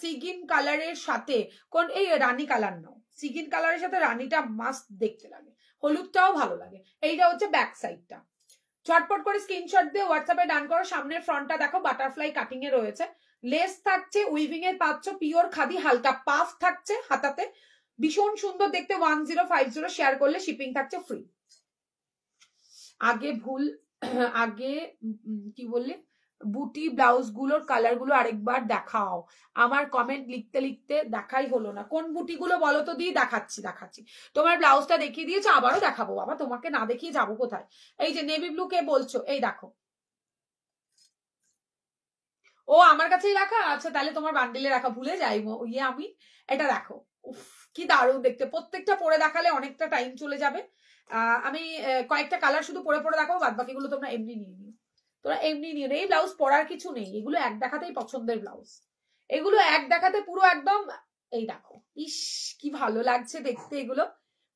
সিগিন কালারের সাথে কোন এই রানী কালার নাও, সিগিন কালারের সাথে রানীটা মাস্ট দেখতে লাগে, হলুদটাও ভালো লাগে। এইটা হচ্ছে ব্যাক সাইডটা। ঝটপট করে স্ক্রিনশট দিয়ে হোয়াটসঅ্যাপে ডান করো। সামনের ফ্রন্টটা দেখো বাটারফ্লাই কাটিং এ রয়েছে, লেস থাকছে, উইভিং এর পাচ্ছ, পিওর খাদি, হালকা পাফ থাকছে হাতাতে, ভীষণ সুন্দর দেখতে। 1050 শেয়ার করলে শিপিং থাকছে ফ্রি। আগে ভুল, আগে কি বললে, বুটি ব্লাউজ গুলোর কালার গুলো আরেকবার দেখাও। আমার কমেন্ট লিখতে লিখতে দেখাই হলো না। কোন বুটি গুলো বলো তো? দিয়ে দেখাচ্ছি দেখাচ্ছি। তোমার ব্লাউজটা দেখিয়ে দিয়েছো, আবারও দেখাবো বাবা, তোমাকে না দেখিয়ে যাবো কোথায়? এই যে নেভি ব্লু কে বলছো, এই দেখো। ও আমার কাছেই রাখা আছে, তাহলে তোমার বান্ডিলে রাখা, ভুলে যাই ইয়ে আমি। এটা দেখো, উফ কি দারুণ দেখতে। প্রত্যেকটা পরে দেখালে অনেকটা টাইম চলে যাবে। আমি কয়েকটা কালার শুধু পরে পরে দেখাবো, বাদ বাকিগুলো তোমরা এমনি নিয়ে নিও। তোরা এমনি নিয়ে এই ব্লাউজ পরার কিছু নেই, এগুলো এক দেখাতেই পছন্দের ব্লাউজ, এগুলো এক দেখাতে পুরো একদম। এই দেখো, ইস কি ভালো লাগছে দেখতে, এগুলো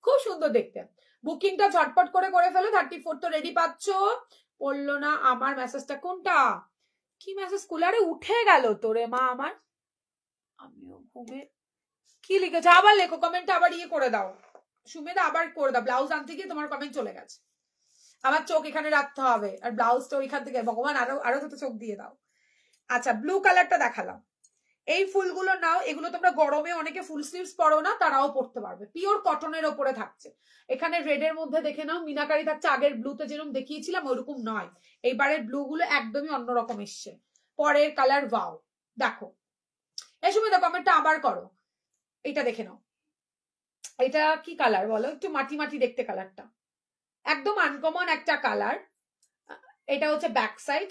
খুব সুন্দর দেখতে। বুকিংটা ঝটপট করে করে ফেলো। 34 তো রেডি পাচ্ছ। পড়লো না আমার মেসেজটা, কোনটা? কি মেসেজ? কুলারে উঠে গেল তোরে মা আমার, আমিও ঘুমে। কি লিখেছে? আবার লেখো কমেন্টটা, আবার ইয়ে করে দাও সুমেদা, আবার করে দাও। ব্লাউজ আনতে গিয়ে তোমার কমেন্ট চলে গেছে, আমার চোখ এখানে রাখতে হবে, আর ব্লাউজটা ওইখান থেকে, ভগবান আরো আরো তো চোখ দিয়ে দাও। আচ্ছা, ব্লু কালারটা দেখালাম। এই ফুলগুলো নাও, এগুলো তোমরা গরমে অনেকে ফুল স্লিভস পরো না, তারাও পরতে পারবে। পিওর কটনের ওপরে থাকছে। এখানে রেড এর মধ্যে দেখে নাও মিনাকারি থাকছে। আগের ব্লুতে যেরকম দেখিয়েছিলাম ওইরকম নয়, এইবারের ব্লু গুলো একদমই অন্যরকম এসছে। পরের কালার ওয়াও, দেখো। এই সময় দেখো, কমেন্টটা আবার করো। এটা দেখে নাও, এটা কি কালার বলো? একটু মাটি মাটি দেখতে কালারটা, একদম আনকমন একটা কালার। এটা হচ্ছে ব্যাক সাইড।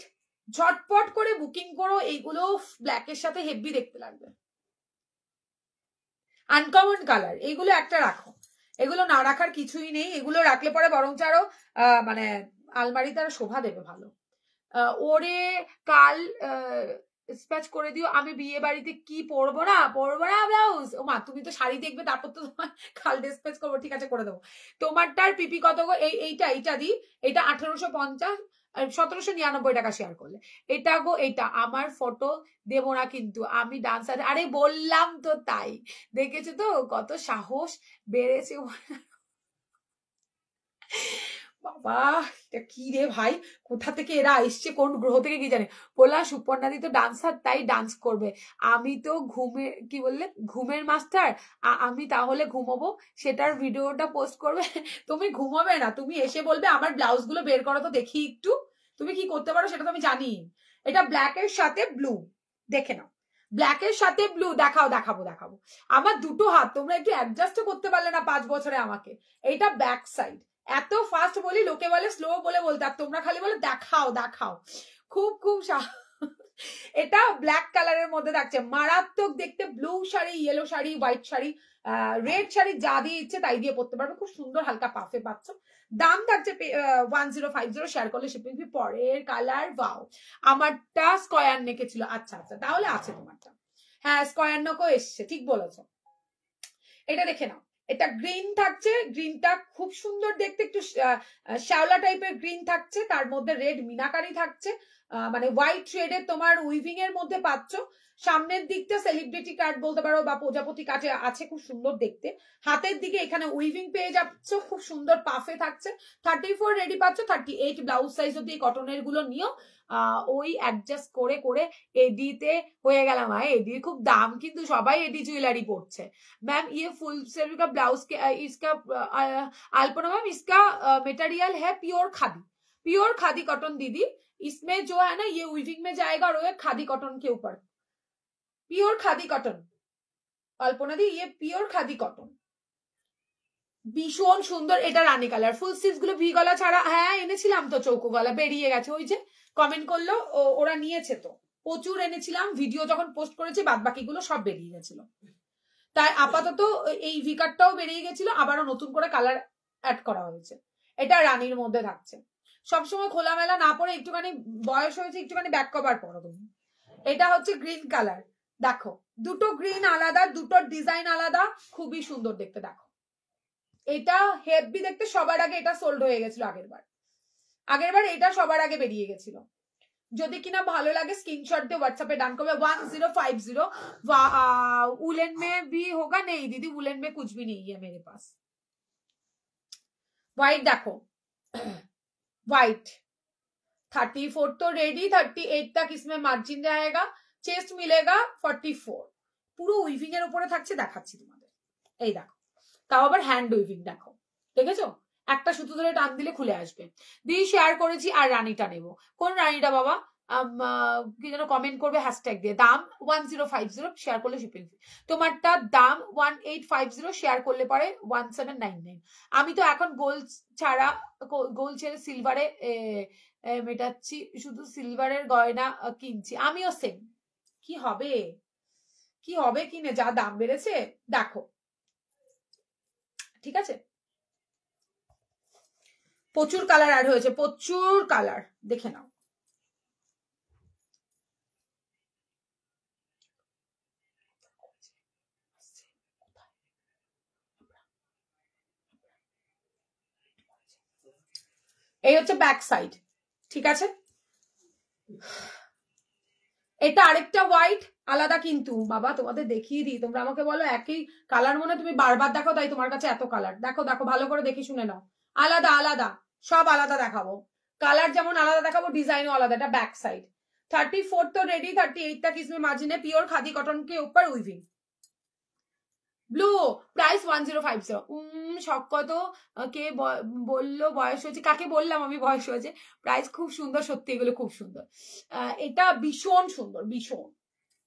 ঝটপট করে বুকিং করো, এইগুলো ব্ল্যাকের সাথে হেভি দেখতে লাগবে। আনকমন কালার, এইগুলো একটা রাখো, এগুলো না রাখার কিছুই নেই। এগুলো রাখলে পরে বরঞ্চ আরো মানে আলমারিতে আরো শোভা দেবে ভালো। ওরে কাল স্প্যাচ করে দিও, আমি বিয়ে বাড়িতে কি পরবো না ব্লাউজ। ও মা, তুমি তো শাড়ি দেখবে, তারপর তো তোমার কাল ডিসপ্যাচ করবো। ঠিক আছে, করে দেবো। তোমারটার পিপি কত গো? এইটা দি, এটা 1850, 1799 টাকা শেয়ার করলে। এটা গো, এটা আমার ফটো দেবো না কিন্তু, আমি ডান্সার। আরে বললাম তো তাই, দেখেছো তো কত সাহস বেড়েছে। বাবা, এটা কি রে ভাই, কোথা থেকে এরা এসছে, কোন গ্রহ থেকে কি জানে। বললাম সুপর্ণাদি তো ডান্সার, তাই ডান্স করবে। আমি তো কি বললে, ঘুমের মাস্টার। আমি তাহলে ঘুমোবো, সেটার ভিডিওটা পোস্ট করবে। তুমি ঘুমাবে না, তুমি এসে বলবে আমার ব্লাউজ গুলো বের করো তো দেখি একটু, তুমি কি করতে পারো সেটা তো আমি জানি। এটা ব্ল্যাক এর সাথে ব্লু, দেখে নাও। ব্ল্যাক এর সাথে ব্লু, দেখাবো। আমার দুটো হাত, তোমরা একটু অ্যাডজাস্ট করতে পারলে না 5 বছরে আমাকে। এইটা ব্যাক সাইড। এত ফাস্ট বলি, লোকে বলে স্লো বলতে, আর তোমরা খালি বলে দেখাও। খুব এটা ব্ল্যাক কালারের মধ্যে থাকছে, মারাত্মক দেখতে। Blue sari, yellow sari, white sari, red sari, যা দিয়ে ইচ্ছে তাই দিয়ে পড়তে পারবে। খুব সুন্দর হালকা পাফে পাচ্ছ। দাম থাকছে 1050, শেয়ার করলে শিপিং ফ্রি। পরের কালার ওয়াও, আমারটা স্কয়ার নেকে ছিল। আচ্ছা, তাহলে আছে তোমারটা। হ্যাঁ, স্কয়ার নেকও এসছে, ঠিক বলেছো। এটা দেখে নাও, এটা গ্রিন থাকছে, গ্রিনটা খুব সুন্দর দেখতে, একটু শ্যাওলা টাইপের গ্রিন থাকছে, তার মধ্যে রেড মিনাকারি থাকছে, মানে হোয়াইট শেডের তোমার উইভিং এর মধ্যে পাচ্ছ। সামনের দিকটা সেলিব্রিটি কাট বলতে পারো, বা প্রজাপতি কাটে আছে, খুব সুন্দর দেখতে। হাতের দিকে এখানে উইভিং পেয়ে যাচ্ছ, খুব সুন্দর পাফে থাকছে। 34 রেডি পাচ্ছ। 38 ব্লাউজ সাইজ যদি কটনের গুলো নিও, ওই অ্যাডজাস্ট করে করে এডিতে হয়ে গেলাম। এডি খুব দাম, কিন্তু সবাই এডি জুয়েলারি পড়ছে। मैम ये फुल स्लीव का ब्लाउज के इसका अल्पना मैम, इसका मटेरियल है प्योर खादी कॉटन दीदी। इसमें जो है ना, ये वीविंग में जाएगा और ये खादी कॉटन के ऊपर, प्योर खादी कॉटन। अल्पना दी, ये प्योर खादी कॉटन। ভীষণ সুন্দর। এটা রানী কালার, ফুল স্লিভস গুলো ভি গলা ছাড়া। হ্যাঁ এনেছিলাম তো চৌকো গলা, বেরিয়ে গেছে। ওই যে কমেন্ট করলো ওরা নিয়েছে তো, প্রচুর এনেছিলাম, ভিডিও যখন পোস্ট করেছি বাদ বাকি গুলো সব বেরিয়ে গেছিল। তাই আপাতত এই ভি কাটটাও বেরিয়ে গেছিল, আবারও নতুন করে কালার অ্যাড করা হয়েছে। এটা রানীর মধ্যে থাকছে। সবসময় খোলামেলা না পরে একটুখানি বয়স হয়েছে, একটুখানি ব্যাক কভার পরো তুমি। এটা হচ্ছে গ্রিন কালার, দেখো দুটো গ্রিন আলাদা, দুটো ডিজাইন আলাদা, খুবই সুন্দর দেখতে। দেখো এটা হেভি দেখতে। সবার আগে এটা সোল্ড হয়ে গেছিল আগের বার এটা সবার আগে বেরিয়ে গেছিল। যদি কিনা ভালো লাগে স্ক্রিনশট দিয়ে व्हाट्सएप पे डान करবে 1050। वुलन में भी होगा? नहीं दीदी, वुलन में कुछ भी नहीं है मेरे पास। व्हाइट देखो, व्हाइट 34 तो रेडी, 38 तक इसमें मार्जिन रहेगा। चेस्ट मिलेगा 44। পুরো উইভিং এর উপরে থাকছে, দেখাচ্ছি তোমাদের। এই দেখো, তাও আবার হ্যান্ড উইভিং। দেখো দেখেছো, একটা সুতো ধরে টান দিলে খুলে আসবে। দিয়ে শেয়ার করেছি। আর রানীটা নেব, কোন রানীটা বাবা? কি যেন কমেন্ট করবে হ্যাশট্যাগ দিয়ে। দাম 1050, শেয়ার করলে শিপিং ফি। তোমারটা দাম 1850, শেয়ার করলে পরে 1799। আমি তো এখন গোল্ড ছাড়া, গোল্ড ছেড়ে সিলভারে মেটাচ্ছি, শুধু সিলভারের গয়না কিনছি। আমিও সেম। কি হবে কি হবে কিনে, যা দাম বেড়েছে। দেখো ঠিক আছে, প্রচুর কালার অ্যাড হয়েছে, প্রচুর কালার, দেখে নাও। এই হচ্ছে ব্যাক সাইড, ঠিক আছে। এটা আরেকটা হোয়াইট আলাদা, কিন্তু বাবা তোমাদের দেখিয়ে দিই, তোমরা আমাকে বলো একই কালার মনে তুমি বারবার দেখো, তাই তোমার কাছে এত কালার। দেখো দেখো ভালো করে দেখে শুনে নাও, আলাদা আলাদা, সব আলাদা দেখাবো। কালার যেমন আলাদা দেখাবো, ডিजाइनও আলাদা। এটা बैक साइड 34 तो रेडी, 38 तक इसमें मार्जिन है। प्योर खादी कॉटन के ऊपर उइविंग। Blue price 1050। শখ কত? কে বললো বয়স হয়েছে? কাকে বললাম আমি বয়স হয়েছে? প্রাইস খুব সুন্দর, সত্যি এগুলো খুব সুন্দর। এটা ভীষণ সুন্দর, ভীষণ।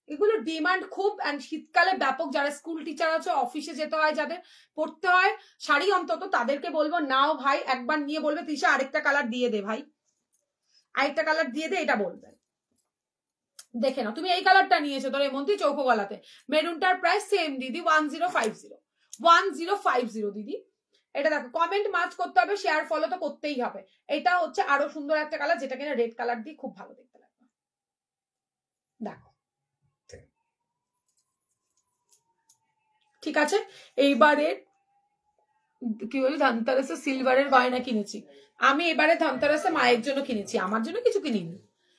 এগুলো ডিমান্ড খুব। এন্ড শীতকালে ব্যাপক, যারা স্কুল টিচার আছে, অফিসে যেতে হয়, যাদের পড়তে হয় শাড়ি, অন্তত তাদেরকে বলবো নাও ভাই, একবার নিয়ে বলবে তৃষা আরেকটা কালার দিয়ে দে ভাই, আরেকটা কালার দিয়ে দে, এটা বলবে। দেখে নাও, তুমি এই কালারটা নিয়েছো তোর এমনতি চৌকো গলাতে। মেরুনটার প্রাইস সেম দিদি 1050 দিদি। এটা দেখো, কমেন্ট মার্চ করতে হবে, শেয়ার ফলো তো করতেই হবে। এটা হচ্ছে আরো সুন্দর একটা কালার, যেটা কিনা রেড কালার দিয়ে খুব ভালো দেখতে লাগবে। দেখো ঠিক আছে। এইবারে কি বলি, ধনতেরাসে সিলভারের গয়না কিনেছি আমি। এবারে ধনতেরাসে মায়ের জন্য কিনেছি, আমার জন্য কিছু কিনিনি।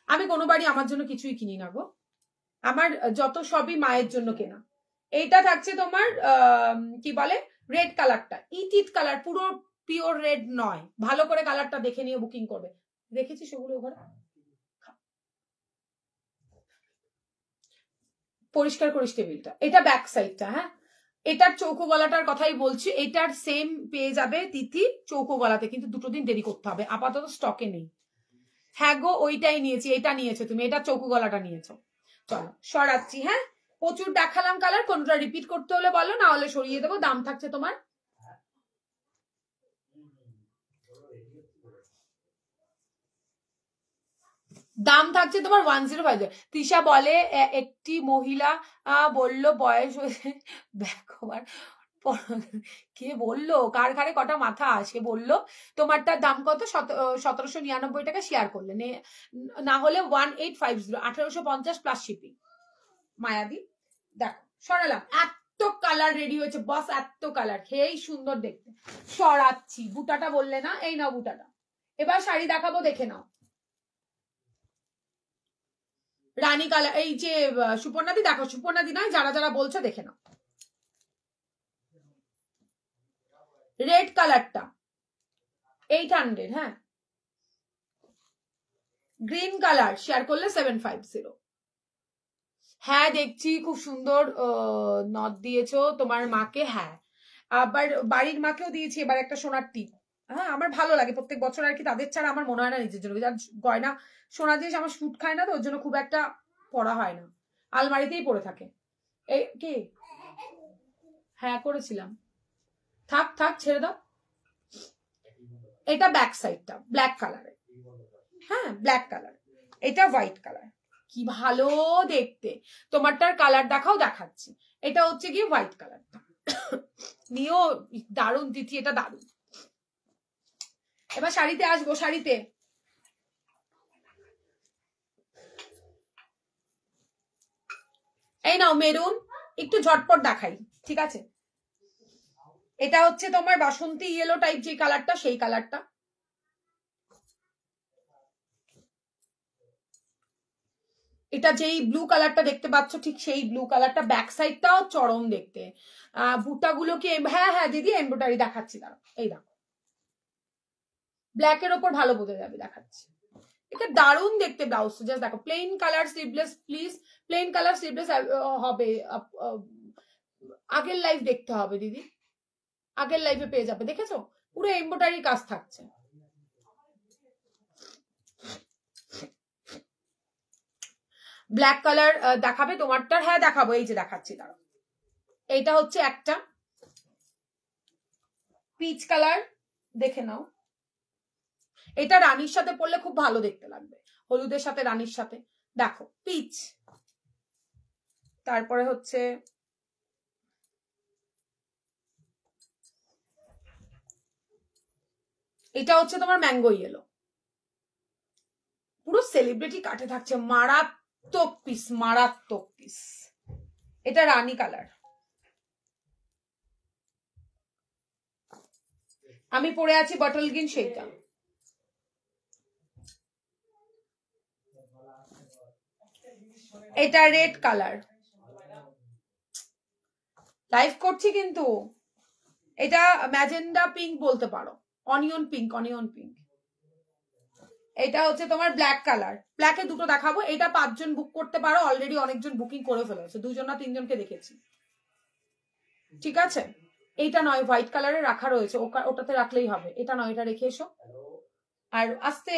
আমি কোনোবারই আমার জন্য কিছুই কিনি না গো, আমার যত সবই মায়ের জন্য কেনা। এইটা থাকছে তোমার কি বলে, রেড কালারটা, ইট কালার, পুরো পিওর রেড নয়। ভালো করে কালারটা দেখে নিয়ে বুকিং করবে। দেখেছি সেগুলো ওখানে, পরিষ্কার করিস টেবিলটা। এটা ব্যাক সাইডটা। হ্যাঁ, এটার চৌকো গলাটার কথাই বলছি। এটার সেম পেয়ে যাবে তিথি চৌকো গলাতে, কিন্তু দুটো দিন দেরি করতে হবে, আপাতত স্টকে নেই। হ্যাঁ গো, ওইটাই নিয়েছি। এটা নিয়েছো তুমি, এটা চৌকো গলাটা নিয়েছো। চলো সরাচ্ছি। হ্যাঁ, প্রচুর দেখালাম কালার, কোনটা রিপিট করতে হলে বলো, না হলে সরিয়ে দেবো। দাম থাকছে তোমার, দাম থাকছে তোমার 1050। তৃষা বলে একটি মহিলা বলল বয়স হয়েছে। দেখো কে বললো, কার ঘাড়ে কটা মাথা? সে বললো তোমারটার দাম কত? 1799 টাকা শেয়ার করলে, না হলে 1850, 1850 প্লাস শিপিং। মায়াদি দেখো সরালাম। এত কালার রেডি হয়েছে বস, এত কালার, খেয়েই সুন্দর দেখতে। সরাচ্ছি। বুটাটা বললে না, এই নাও বুটাটা। এবার শাড়ি দেখাবো, দেখে নাও। রানী কালার, এই যে সুপর্ণাদি দেখো, সুপর্ণাদি নয়, যারা যারা বলছো দেখে নাও। রেড কালারটা 800। হ্যাঁ, গ্রিন কালার শেয়ার করলে 750। হ্যাঁ দেখছি, খুব সুন্দর নথ দিয়েছো তোমার মাকে। হ্যাঁ, আবার বাড়ির মাকেও দিয়েছি এবার একটা সোনার টিপ। হ্যাঁ, আমার ভালো লাগে প্রত্যেক বছর আর কি, তাদের ছাড়া আমার মনে হয় না নিজের জন্য। গয়না সোনা জিনিস আমার শুট খায় না, তো ওর জন্য খুব একটা পড়া হয় না, আলমারিতেই পড়ে থাকে। এই কি, হ্যাঁ করেছিলাম। থাক থাক ছেড়ে দাও। এটা ব্যাক সাইডটা ব্ল্যাক কালারের, হ্যাঁ ব্ল্যাক কালার, এটা হোয়াইট কালার, কি ভালো দেখতে। তোমারটার কালার দেখাও, দেখাচ্ছি। এটা হচ্ছে কি হোয়াইট কালারটা, নিও, দারুণ তিথি, এটা দারুণ। এবার শাড়িতে আসবো, শাড়িতে এই নাও মেরুন, একটু ঝটপট দেখাই, ঠিক আছে। এটা হচ্ছে তোমার বাসন্তী ইয়েলো টাইপ যে কালারটা, সেই কালারটা। এটা যেই ব্লু কালারটা দেখতে পাচ্ছ, ঠিক সেই ব্লু কালারটা। ব্যাক সাইডটাও চরম দেখতে। বুটাগুলো কি, হ্যাঁ হ্যাঁ দিদি এমব্রয়ডারি দেখাচ্ছি, দাঁড়াও, এই দেখো ব্ল্যাকের ওপর ভালো বোঝা যাবে, দেখাচ্ছি। এটা দারুণ দেখতে ব্লাউজ, জাস্ট দেখো, plain colour sleeveless, please plain colour sleeveless হবে। আগের লাইভ দেখতে হবে দিদি, আগের লাইভে পেয়ে যাবে, দেখেছো পুরো এমব্রয়ডারি কাজ থাকছে। ব্ল্যাক কালার দেখাবে তোমারটার? হ্যাঁ দেখাবো, এই যে দেখাচ্ছি, দাঁড়াও। এইটা হচ্ছে একটা পিচ কালার, দেখে নাও। এটা রানীর সাথে পরলে খুব ভালো দেখতে লাগবে, হলুদের সাথে রানীর সাথে, দেখো পিচ। তারপরে হচ্ছে এটা হচ্ছে তোমার ম্যাঙ্গো ইয়েলো, পুরো সেলিব্রিটি কাটে থাকছে, মারাত্মক পিস, মারাত্মক পিস। এটা রানী কালার, আমি পরে আছি বটল গ্রিন, সেইটা। এটা রেড কালার, লাইভ করছি কিন্তু। এটা ম্যাজেন্ডা পিঙ্ক বলতে পারো, অনিয়ন পিঙ্ক, অনিয়ন পিঙ্ক। এটা হচ্ছে তোমার ব্ল্যাক কালার, ব্ল্যাকে দুটো দেখাবো। এটা 5 জন বুক করতে পারো, অলরেডি অনেকজন বুকিং করে ফেলেছে, 2 জন না 3 জনকে দেখেছি, ঠিক আছে। এইটা নয়, হোয়াইট কালারে রাখা রয়েছে, ওটাতে রাখলেই হবে। এটা নয়, এটা রেখে এসো। আর আস্তে,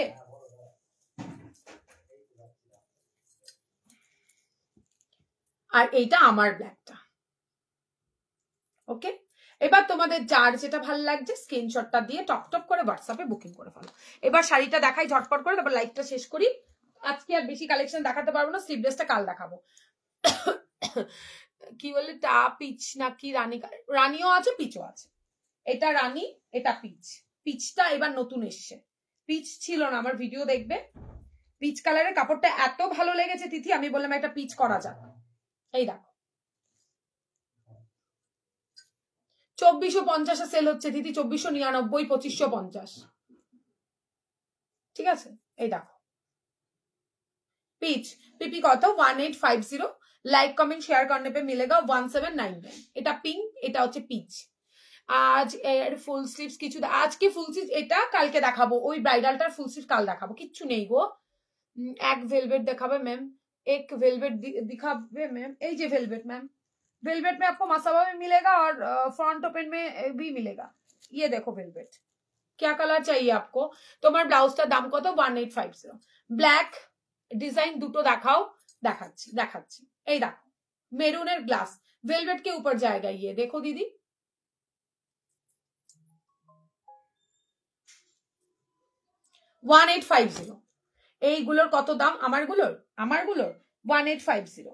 আর এইটা আমার ব্ল্যাকটা, ওকে। এবার তোমাদের যার যেটা ভালো লাগছে স্ক্রিনশটটা দিয়ে টপ টপ করে হোয়াটসঅ্যাপে বুকিং করে ফেলো। এবার শাড়িটা দেখাই ঝটপট করে, তারপর লাইভটা শেষ করি। আজকে আর বেশি কালেকশন দেখাতে পারবো না, স্লিভলেসটা কাল দেখাবো। কি বলে, টা পিচ নাকি রানী? রানীও আছে, পিচও আছে। এটা রানী, এটা পিচ। পিচটা এবার নতুন এসছে, পিচ ছিল না, আমার ভিডিও দেখবে। পিচ কালারের কাপড়টা এত ভালো লেগেছে তিথি, আমি বললাম একটা পিচ করা যাক। এই দেখো 2450 সেল হচ্ছে দিদি, 2499, 2550, ঠিক আছে। এই দেখো পিচ, পিপি কত 1850, लाइक कमेंट शेयर करने पे मिलेगा 1799। এটা পিঙ্ক, এটা হচ্ছে পিচ। আজ এর ফুল স্লিভস কিছু, আজকে ফুল স্লিভ এটা কালকে দেখাবো, ওই ব্রাইডালটার ফুল স্লিভ কাল দেখাবো, কিচ্ছু নেই গো। এক ভেলভেট দেখাবে ম্যাম, एक वेलवेट दिखावे मैम, এই যে ভেলভেট ম্যাম, वेलवेट में आपको मसाबा भी मिलेगा और फ्रंट ओपन में भी मिलेगा। ये देखो वेलवेट, क्या कलर चाहिए आपको? তোমার ব্লাউজটার দাম কত? 1850। ব্ল্যাক ডিজাইন দুটো দেখাও, দেখাচ্ছি দেখাচ্ছি। এই দেখো মেরুনের গ্লাস, वेलवेट के ऊपर जाएगा, ये देखो दीदी। $1850। এইগুলোর কত দাম? আমারগুলোর 1850।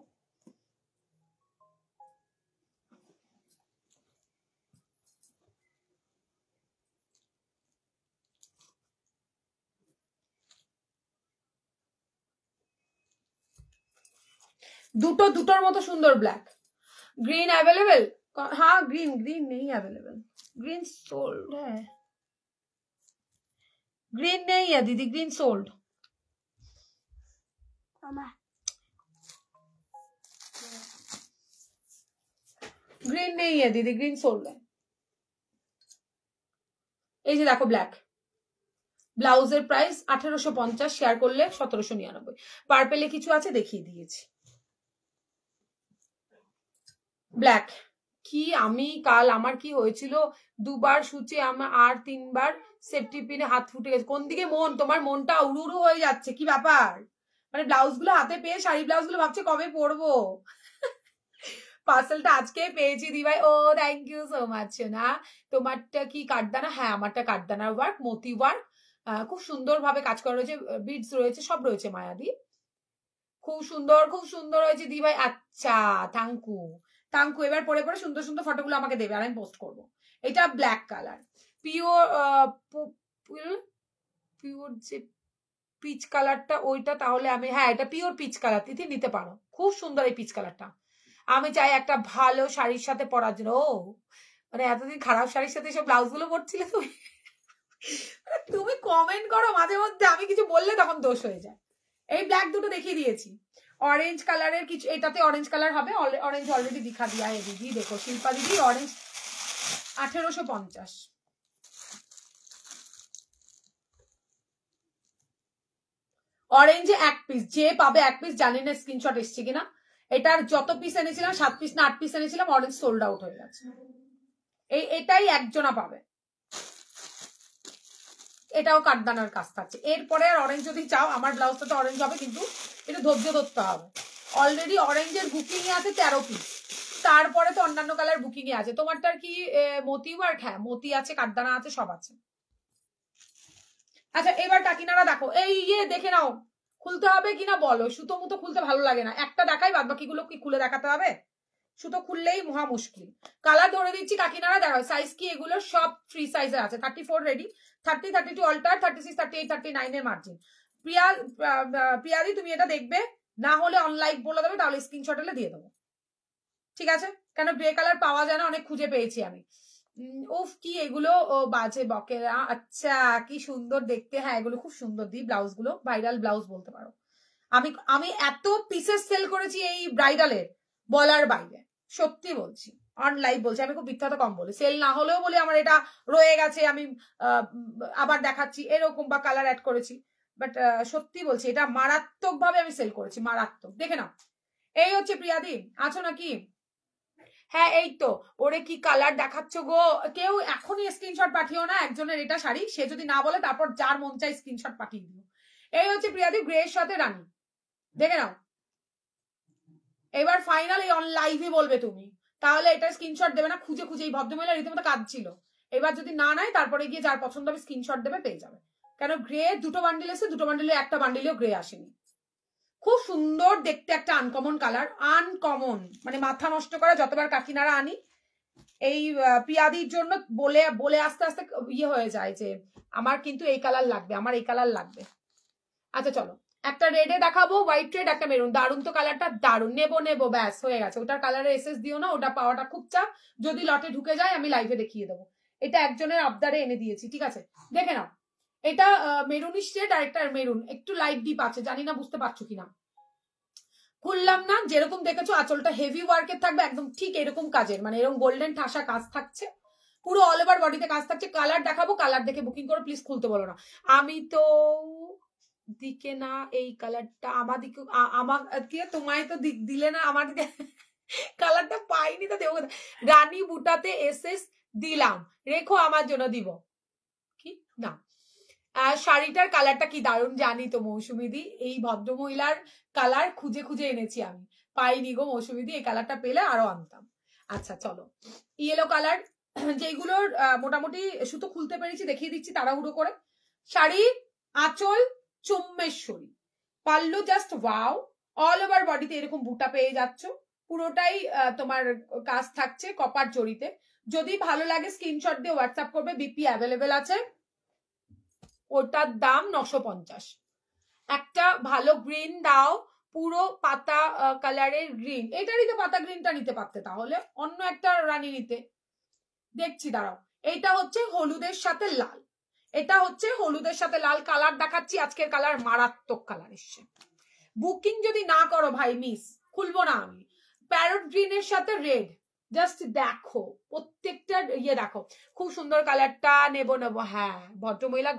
দুটো দুটোর মতো সুন্দর ব্ল্যাক। Green available? हाँ ग्रीन, ग्रीन नहीं अवेलेबल, ग्रीन सोल्ड है, ग्रीन नहीं है दीदी, ग्रीन सोल्ड। ग्रीन नहीं है दीदी, ग्रीन सोल्ड है। এই যে দেখো ব্ল্যাক, ব্লাউজের প্রাইস 1850, শেয়ার করলে 1799। পার্পেলে কিছু আছে দেখিয়ে দিয়েছি। ব্ল্যাক কি, আমি কাল আমার কি হয়েছিল, 2 বার সুচে আমার আর 3 বার সেফটি পিনে হাত ফুটে গেছে। কোন দিকে মন? তোমার মনটা উড়ু উড়ু হয়ে যাচ্ছে, কি ব্যাপার? মানে ব্লাউজ গুলো হাতে পেয়ে, শাড়ি ব্লাউজ গুলো ভাবছে কবে পরবো। পার্সেলটা আজকে পেয়েছি দি ভাই। ও থ্যাংক ইউ সো মাচ না। তোমারটা কি কাঠদানা? হ্যাঁ আমারটা কাঠদানার ওয়ার্ক, মতি ওয়ার্ক, খুব সুন্দর ভাবে কাজ করা রয়েছে, বিডস রয়েছে, সব রয়েছে মায়াদি। খুব সুন্দর হয়েছে দি ভাই। আচ্ছা থ্যাংকু থ্যাংকু। এবার পরে পরে সুন্দর সুন্দর ফটোগুলো আমাকে দেবে আর আমি পোস্ট করব। এটা ব্ল্যাক কালার, পিওর পিওর যে পিচ কালারটা ওইটা, তাহলে আমি, হ্যাঁ এটা পিওর পিচ কালার, তিথি নিতে পারো। খুব সুন্দর এই পিচ কালারটা। আমি চাই একটা ভালো শাড়ির সাথে পরার জন্য। ও মানে এতদিন খারাপ শাড়ির সাথে সব ব্লাউজ গুলো পরছিলে তুমি। তুমি কমেন্ট করো মাঝে মধ্যে, আমি কিছু বললে তখন দোষ হয়ে যায়। এই ব্ল্যাক দুটো দেখিয়ে দিয়েছি। অরেঞ্জ কালারের কিছু, এটাতে অরেঞ্জ কালার হবে। অরেঞ্জ অলরেডি দিখা দিয়া है दीदी। देखो शिल्पा दीदी ऑरेंज 1850। অরেঞ্জে এক পিস, যে পাবে এক পিস, জানি না স্ক্রিনশট এসছে কিনা। এটার যত পিস এনেছিলাম 7 পিস না 8 পিস এনেছিলাম, অরেঞ্জ সোল্ড আউট হয়ে গেছে। এটাই একজনা পাবে। এটাও কাঠদানার কাজ থাকছে। এরপরে আর অরেঞ্জ যদি চাও, আমার ব্লাউজটা তো অরেঞ্জ হবে, কিন্তু এটা ধৈর্য ধরতে হবে। অলরেডি অরেঞ্জের বুকিং এ আছে 13 পিস, তারপরে তো অন্যান্য কালার বুকিং এ আছে। তোমারটার কি মতি ওয়ার্ক? হ্যাঁ মতি আছে, কাঠদানা আছে, সব আছে। আচ্ছা এবার কাকিনারা দেখো, এই দেখে নাও, খুলতে হবে কিনা বলো। সুতো মুতো খুলতে ভালো লাগে না, একটা দেখাই, বাদ বাকিগুলো কি খুলে দেখাতে হবে? সুতো খুললেই মহা মুশকিল। কালার ধরে দিচ্ছি কাকিনারা, দেখো সাইজ কি, এগুলো সব ফ্রি সাইজে আছে। 34 রেডি, 30, 32 অল্টার, 36, 38, 39 এর মার্জিন। প্রিয়াদি তুমি এটা দেখবে, না হলে অনলাইন বলে দেবে, তাহলে স্ক্রিনশট এলে দিয়ে দেবো, ঠিক আছে? কেন গ্রে কালার পাওয়া যায় না, অনেক খুঁজে পেয়েছি আমি। উফ কি এগুলো, ও বাজে বকেরা। আচ্ছা কি সুন্দর দেখতে, হ্যাঁ এগুলো খুব সুন্দর দি, ব্লাউজ গুলো ভাইরাল ব্লাউজ বলতে পারো। আমি এত পিসেস সেল করেছি এই ব্রাইডালের, বলার বাইরে, সত্যি বলছি, অন লাইভ বলছি, আমি খুব মিথ্যা তো কম বলি। সেল না হলেও বলি আমার এটা রয়ে গেছে, আমি আবার দেখাচ্ছি এরকম, বা কালার অ্যাড করেছি। বাট সত্যি বলছি, এটা মারাত্মক ভাবে আমি সেল করেছি, মারাত্মক। দেখে নাও, এই হচ্ছে প্রিয়াদি, আছো নাকি? হ্যাঁ এই তো। ওরে কি কালার দেখাচ্ছ গো, কেউ এখনই স্ক্রিনশট পাঠিও না। একজনের এটা শাড়ি, সে যদি না বলে তারপর যার মন চাই স্ক্রিনশট পাঠিয়ে দিও। এই হচ্ছে প্রিয়াদি, গ্রে এর সাথে রানী, দেখে নাও। এবার ফাইনাল এই অন লাইভে বলবে তুমি, তাহলে এটা স্ক্রিনশট দেবে না, খুঁজে খুঁজে। এই ভদ্রমহিলা রীতিমতো কাজ ছিল। এবার যদি না নেয়, তারপরে গিয়ে যার পছন্দ হবে স্ক্রিনশট দেবে, পেয়ে যাবে। কেন গ্রে দুটো বান্ডিল এসে, দুটো বান্ডিলে একটা বান্ডিলেও গ্রে আসেনি। খুব সুন্দর দেখতে, একটা আনকমন কালার, আনকমন মানে মাথা নষ্ট করা। যতবার কাকিনারা আনি এই পিয়াদির জন্য বলে বলে আস্তে আস্তে ইয়ে হয়ে যায় যে আমার কিন্তু এই কালার লাগবে, আমার এই কালার লাগবে। আচ্ছা চলো, একটা রেডে দেখাবো, হোয়াইট রেড, একটা মেরুন। দারুন তো কালারটা, দারুন। নেবো ব্যাস হয়ে গেছে। ওটার কালারে এসএস দিও না, ওটা পাওয়াটা খুব চাপ। যদি লটে ঢুকে যায় আমি লাইভে দেখিয়ে দেবো। এটা একজনের আবদারে এনে দিয়েছি, ঠিক আছে? দেখে নাও, এটা মেরুনিশ রেড, আর একটা মেরুন, একটু লাইট ডিপ আছে, জানি না বুঝতে পারছো কিনা। খুললাম না, যেরকম দেখেছো আঁচলটা হেভি ওয়ার্কের থাকবে, একদম ঠিক এরকম কাজের, মানে এরকম গোল্ডেন ঠাসা কাজ থাকছে, পুরো অল ওভার বডিতে কাজ থাকছে। কালার দেখাবো, কালার দেখে বুকিং করো প্লিজ, খুলতে বলো না। আমি তো দিকে না, এই কালারটা আমার দিকে, আমাকে তোমায় তো দিলে না, আমার দিকে কালারটা পাইনি তো দেবো। রানী বুটাতে এসএস দিলাম, রেখো আমার জন্য দিব কি না। শাড়িটার কালারটা কি দারুণ জানি তো মৌসুমিদি, এই ভদ্রমহিলার কালার খুঁজে খুঁজে এনেছি আমি, পাইনি গো মৌসুমিদি, এই কালারটা পেলে আরো আনতাম। আচ্ছা চলো, ইয়েলো কালার, যেগুলোর মোটামুটি সুতো খুলতে পেরেছি দেখিয়ে দিচ্ছি তাড়াহুড়ো করে। শাড়ি আঁচল চুম্বেশ্বরী, পাল্লু জাস্ট ওয়াও, অল ওভার বডিতে এরকম বুটা পেয়ে যাচ্ছ, পুরোটাই তোমার কাজ থাকছে কপার জড়িতে। যদি ভালো লাগে স্ক্রিনশট দিয়ে হোয়াটসঅ্যাপ করবে, বিপি অ্যাভেলেবেল আছে। ওটার দাম 950। একটা ভালো গ্রিন দাও, পুরো পাতা কালারের গ্রিন, এটারই তো পাতা গ্রিনটা নিতে পারতে, তাহলে অন্য একটা রানী নিতে। দেখছি দাঁড়াও, এইটা হচ্ছে হলুদের সাথে লাল, এটা হচ্ছে হলুদের সাথে লাল কালার দেখাচ্ছি। আজকের কালার মারাত্মক কালার এসছে। বুকিং যদি না করো ভাই মিস, খুলবো না আমি। প্যারট গ্রিনের সাথে রেড, জাস্ট দেখো প্রত্যেকটা ইয়ে দেখো, খুব সুন্দর কালারটা। নেবো। হ্যাঁ ভদ্রমহিলা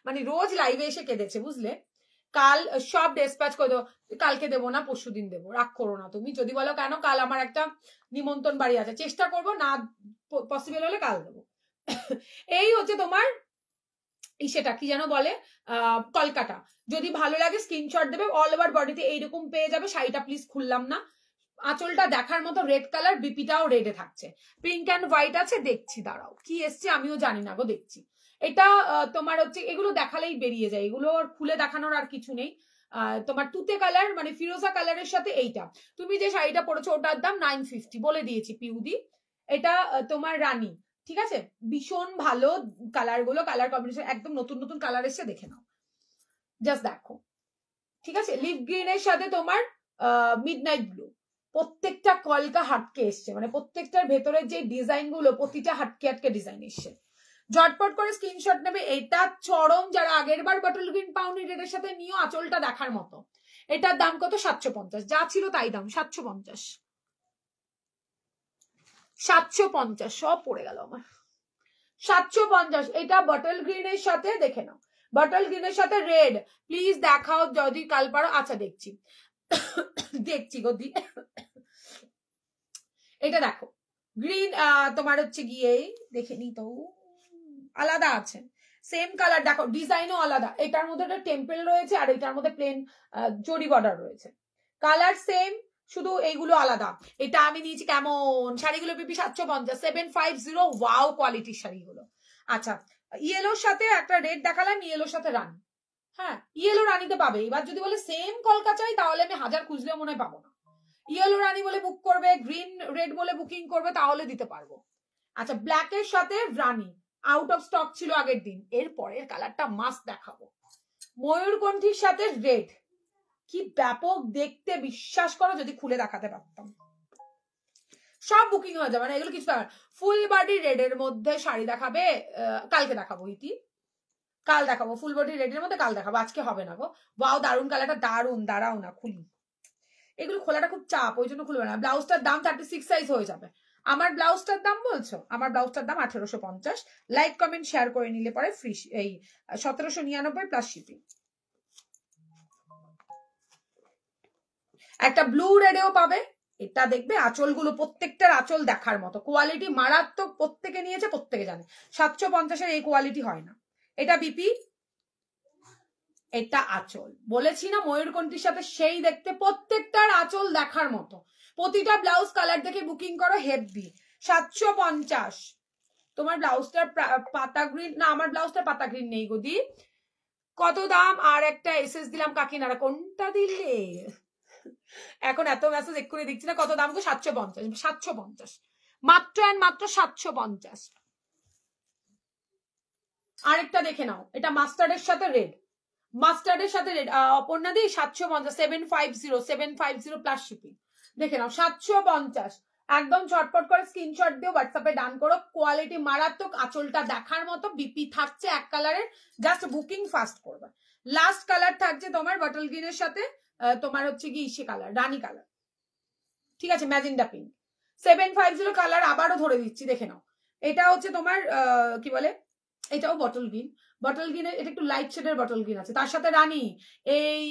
মানে রোজ লাইভে এসে কেঁদেছে বুঝলে। কাল সব ডেসপ্যাচ করে দেবো, কালকে দেবো না, পরশু দিন দেবো, রাগ করো না তুমি। যদি বলো কেন, কাল আমার একটা নিমন্ত্রণ বাড়ি আছে, চেষ্টা করবো, না পসিবল হলে কাল দেবো। এই হচ্ছে তোমার সেটা কি যেন বলে, কলকাতা। যদি ভালো লাগে স্ক্রিনশট দেবে, অল ওভার বডিতে এইরকম পেয়ে যাবে। শাড়িটা প্লিজ খুললাম না, আঁচলটা দেখার মতো রেড কালার, বিপিটাও রেডে থাকছে, পিঙ্ক অ্যান্ড হোয়াইট আছে। দেখছি দাঁড়াও কি এসছে আমিও জানি না গো, দেখছি। এটা তোমার হচ্ছে এগুলো দেখালেই বেরিয়ে যায়, এগুলো খুলে দেখানোর আর কিছু নেই। তোমার তুতে কালার মানে ফিরোজা কালারের সাথে এইটা, তুমি যে শাড়িটা পরেছো ওটার দাম 950 বলে দিয়েছি পিউদি। এটা তোমার রানী, ঠিক আছে, ভীষণ ভালো কালার গুলো, কালার কম্বিনেশন একদম নতুন নতুন কালার এসছে, দেখে নাও জাস্ট দেখো, ঠিক আছে। লিভ গ্রিনের সাথে তোমার মিডনাইট ব্লু, প্রত্যেকটা কলকা হাটকে এসছে, মানে প্রত্যেকটার ভেতরের যে ডিজাইন গুলো প্রতিটা হাটকে হাটকে ডিজাইন এসছে। ঝটপট করে স্ক্রিনশট নেবে, এটা চরম, যারা আগের বার বটল গ্রিন পাউনি রেডের সাথে নিও, আঁচলটা দেখার মতো। এটার দাম কত? 750, যা ছিল তাই দাম, 750 750 সব পড়ে গেল আমার, 750। এটা বটল গ্রিনের সাথে, দেখে নাও, বটল গ্রিনের সাথে রেড, প্লিজ দেখাও যদি কাল পারো। আচ্ছা দেখছি দেখছি গদি। এটা দেখো গ্রিন, তোমার হচ্ছে গিয়ে দেখে নি তো, আলাদা আছে, সেম কালার, দেখো ডিজাইনও আলাদা, এটার মধ্যে একটা টেম্পল রয়েছে আর এটার মধ্যে প্লেন জরি বর্ডার রয়েছে, কালার সেম, শুধু এইগুলো আলাদা। এটা আমি নিয়েছি কেমন, শাড়িগুলো পিপি 750, 750, ওয়াও কোয়ালিটির শাড়িগুলো। আচ্ছা ইয়েলোর সাথে একটা রেড দেখালাম, ইয়েলোর সাথে রানী, হ্যাঁ ইয়েলো রানীতে পাবে। এবার যদি বলে সেম কলকা চাই তাহলে আমি 1000 খুঁজলেও মনে হয় পাবো না, ইয়েলো রানী বলে বুক করবে, গ্রিন রেড বলে বুকিং করবে, তাহলে দিতে পারবো। আচ্ছা ব্ল্যাকের সাথে রানী আউট অফ স্টক ছিল আগের দিন, এর পরের কালারটা মাস্ট দেখাবো, ময়ূরকণ্ঠীর সাথে রেড, কি ব্যাপক দেখতে, বিশ্বাস করো যদি খুলে দেখাতে পারতাম। সব বুকিং হয়ে যাবে, মানে এগুলো কিছু ফুল বডি রেড এর মধ্যে শাড়ি দেখাবে, কালকে দেখাবো ইতি, কাল দেখাবো ফুল বডি রেড এর মধ্যে, কাল দেখাবো, আজকে হবে না গো। ওয়াও দারুন কালারটা, দারুন, দাঁড়াও না খুলি, এগুলো খোলাটা খুব চাপ, ওই জন্য খুলবে না। ব্লাউজটার দাম 36 সাইজ হয়ে যাবে। আমার ব্লাউজটার দাম বলছো, আমার ব্লাউজটার দাম 1850, লাইক কমেন্ট শেয়ার করে নিলে পরে ফ্রি, এই 1799 প্লাস শিপিং। একটা ব্লু রেডেও পাবে, এটা দেখবে আঁচলগুলো প্রত্যেকটার আঁচল দেখার মতো, কোয়ালিটি মারাত্মক, প্রত্যেকে নিয়েছে প্রত্যেকে জানে 750-এর এই কোয়ালিটি হয় না। এটা বিপি, এটা আঁচল, বলেছি না ময়ূরকণ্ঠীর সাথে সেই দেখতে, প্রত্যেকটার আঁচল দেখার মতো, প্রতিটা ব্লাউজ কালার দেখে বুকিং করো, হেভি 750। তোমার ব্লাউজটার পাতা গ্রিন না, আমার ব্লাউজটার পাতা গ্রিন নেই গদি, কত দাম? আর একটা এসএস দিলাম কাকিনারা, কোনটা দিলে এখন এত মেসেজ এক্ষুনি দিচ্ছি না, কত দাম গো? 750, 750 মাত্র অ্যান্ড মাত্র 750। আরেকটা দেখে নাও, এটা মাস্টার্ডের সাথে রেড, মাস্টার্ডের সাথে রেড, অপর্ণা দি 750, 750 প্লাস শিপিং, দেখে নাও 750, একদম ঝটপট করে স্ক্রিনশট দিও, হোয়াটসঅ্যাপে ডান করো, কোয়ালিটি মারাত্মক, আঁচলটা দেখার মতো, বিপি থাকছে এক কালারের, জাস্ট বুকিং ফাস্ট করবে। লাস্ট কালার থাকছে তোমার বটল গ্রিনের সাথে তোমার হচ্ছে কি ইসে কালার, রানী কালার, ঠিক আছে, ম্যাজেন্ডা পিঙ্ক, 750 কালার আবারও ধরে দিচ্ছি, দেখে নাও। এটা হচ্ছে তোমার কি বলে, এটাও বটল গ্রিন, বটল গ্রিনের এটা একটু লাইট শেডের বটল গ্রিন আছে, তার সাথে রানী, এই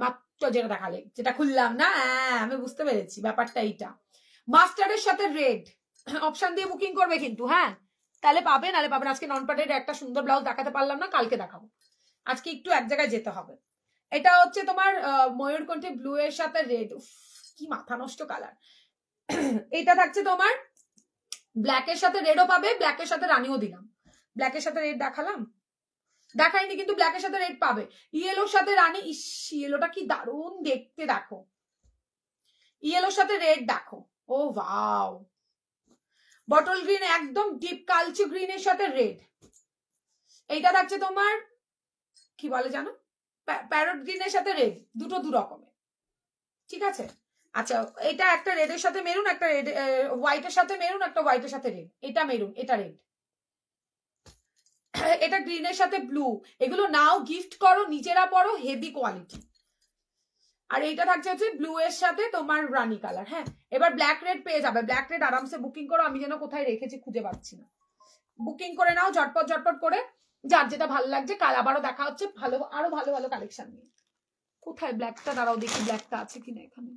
মাত্র যেটা দেখালে, যেটা খুললাম না, আমি বুঝতে পেরেছি ব্যাপারটা, এইটা মাস্টার্ডের সাথে রেড, অপশন দিয়ে বুকিং করবে কিন্তু, হ্যাঁ তাহলে পাবে, নাহলে পাবেন। আজকে নন পাটের একটা সুন্দর ব্লাউজ দেখাতে পারলাম না, কালকে দেখাবো, আজকে একটু এক জায়গায় যেতে হবে। এটা হচ্ছে তোমার ময়ূরকণ্ঠী ব্লু এর সাথে রেড, কি মাথা নষ্ট কালার। এটা থাকছে তোমার ব্ল্যাকের সাথে রেডও পাবে, ব্ল্যাকের সাথে রানীও দিলাম, ব্ল্যাকের সাথে রেড দেখালাম, দেখাইনি কিন্তু ব্ল্যাকের সাথে রেড পাবে, ইয়েলোর সাথে রানী, ইস ইয়েলোটা কি দারুণ দেখতে, দেখো ইয়েলোর সাথে রেড দেখো, ও ওয়াও, বটল গ্রিন একদম ডিপ কালচে গ্রিনের সাথে রেড। এইটা থাকছে তোমার কি বলে জানো, প্যারট গ্রিনের সাথে রেড, দুটো দু রকমের, ঠিক আছে। আচ্ছা এটা একটা রেডের সাথে মেরুন, একটা রেড হোয়াইটের সাথে মেরুন, একটা হোয়াইটের সাথে রেড, এটা মেরুন, এটা রেড, এটা গ্রিনের সাথে ব্লু, এগুলো নাও গিফট করো, নিজেরা পরো, হেভি কোয়ালিটি। আর এইটা থাকছে হচ্ছে ব্লু এর সাথে তোমার রানী কালার, হ্যাঁ এবার ব্ল্যাক রেড পেয়ে যাবে, ব্ল্যাক রেড আরামসে বুকিং করো, আমি যেন কোথায় রেখেছি খুঁজে পাচ্ছি না, বুকিং করে নাও ঝটপট ঝটপট করে, যার যেটা ভালো লাগছে। কাল আবারও দেখা হচ্ছে ভালো, আরো ভালো ভালো কালেকশন নিয়ে। কোথায় ব্ল্যাকটা, দাঁড়াও দেখি ব্ল্যাকটা আছে কিনা এখানে,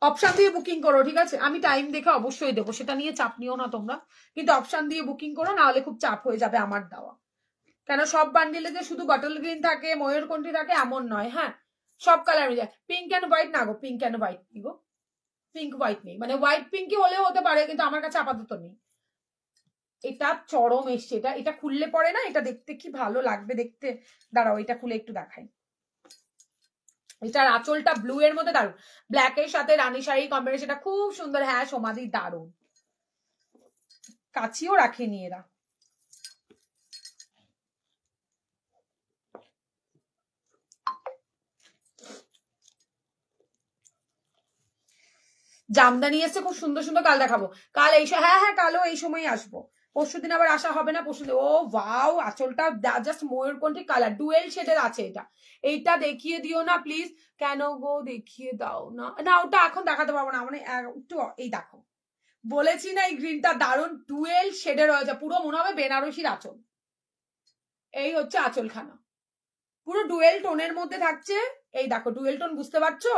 অপশন দিয়ে বুকিং করো, ঠিক আছে, আমি টাইম দেখে অবশ্যই দেবো, সেটা নিয়ে চাপ নিও না তোমরা, কিন্তু অপশন দিয়ে বুকিং করো, না হলে খুব চাপ হয়ে যাবে আমার দেওয়া। কেন সব বান্ডিলে যে শুধু বটল গ্রিন থাকে, ময়ূরকণ্ঠী থাকে এমন নয়। হ্যাঁ, সব কালার মিলে যায়। পিঙ্ক অ্যান্ড হোয়াইট না গো, পিঙ্ক অ্যান্ড হোয়াইট নেই গো, পিঙ্ক হোয়াইট নেই, মানে হোয়াইট পিঙ্কি হলেও হতে পারে, কিন্তু আমার কাছে আপাতত নেই। এটা চরম এসছে, এটা খুললে পরে না, এটা দেখতে কি ভালো লাগবে দেখতে। দাঁড়াও, এটা খুলে একটু দেখাই। এটার আঁচলটা ব্লু এর মধ্যে দারুন, ব্ল্যাক এর সাথে রানী শাড়ি কম্বিনেশনটা খুব সুন্দর। হ্যাঁ সমাধি দারুন, কাচিও রাখেনি এরা। জামদানি এসছে খুব সুন্দর সুন্দর, কাল দেখাবো। কাল এই হ্যাঁ কালও এই সময় আসবো। পরশুদিন আবার আসা হবে না, পরশুদিন। ও ওয়াও, আঁচলটা জাস্ট ময়ূরকণ্ঠী কালার, ডুয়েল শেডের আছে এটা। এইটা দেখিয়ে দিও না প্লিজ। কেন গো দেখিয়ে দাও না, না ওটা এখন দেখাতে পারবো না, মানে একটু এই দেখো, বলেছি না এই গ্রিনটা দারুন, ডুয়েল শেডের রয়েছে, পুরো মনে হবে বেনারসির আঁচল। এই হচ্ছে আঁচলখানা, পুরো ডুয়েল টোনের মধ্যে থাকছে। এই দেখো ডুয়েল টোন, বুঝতে পারছো?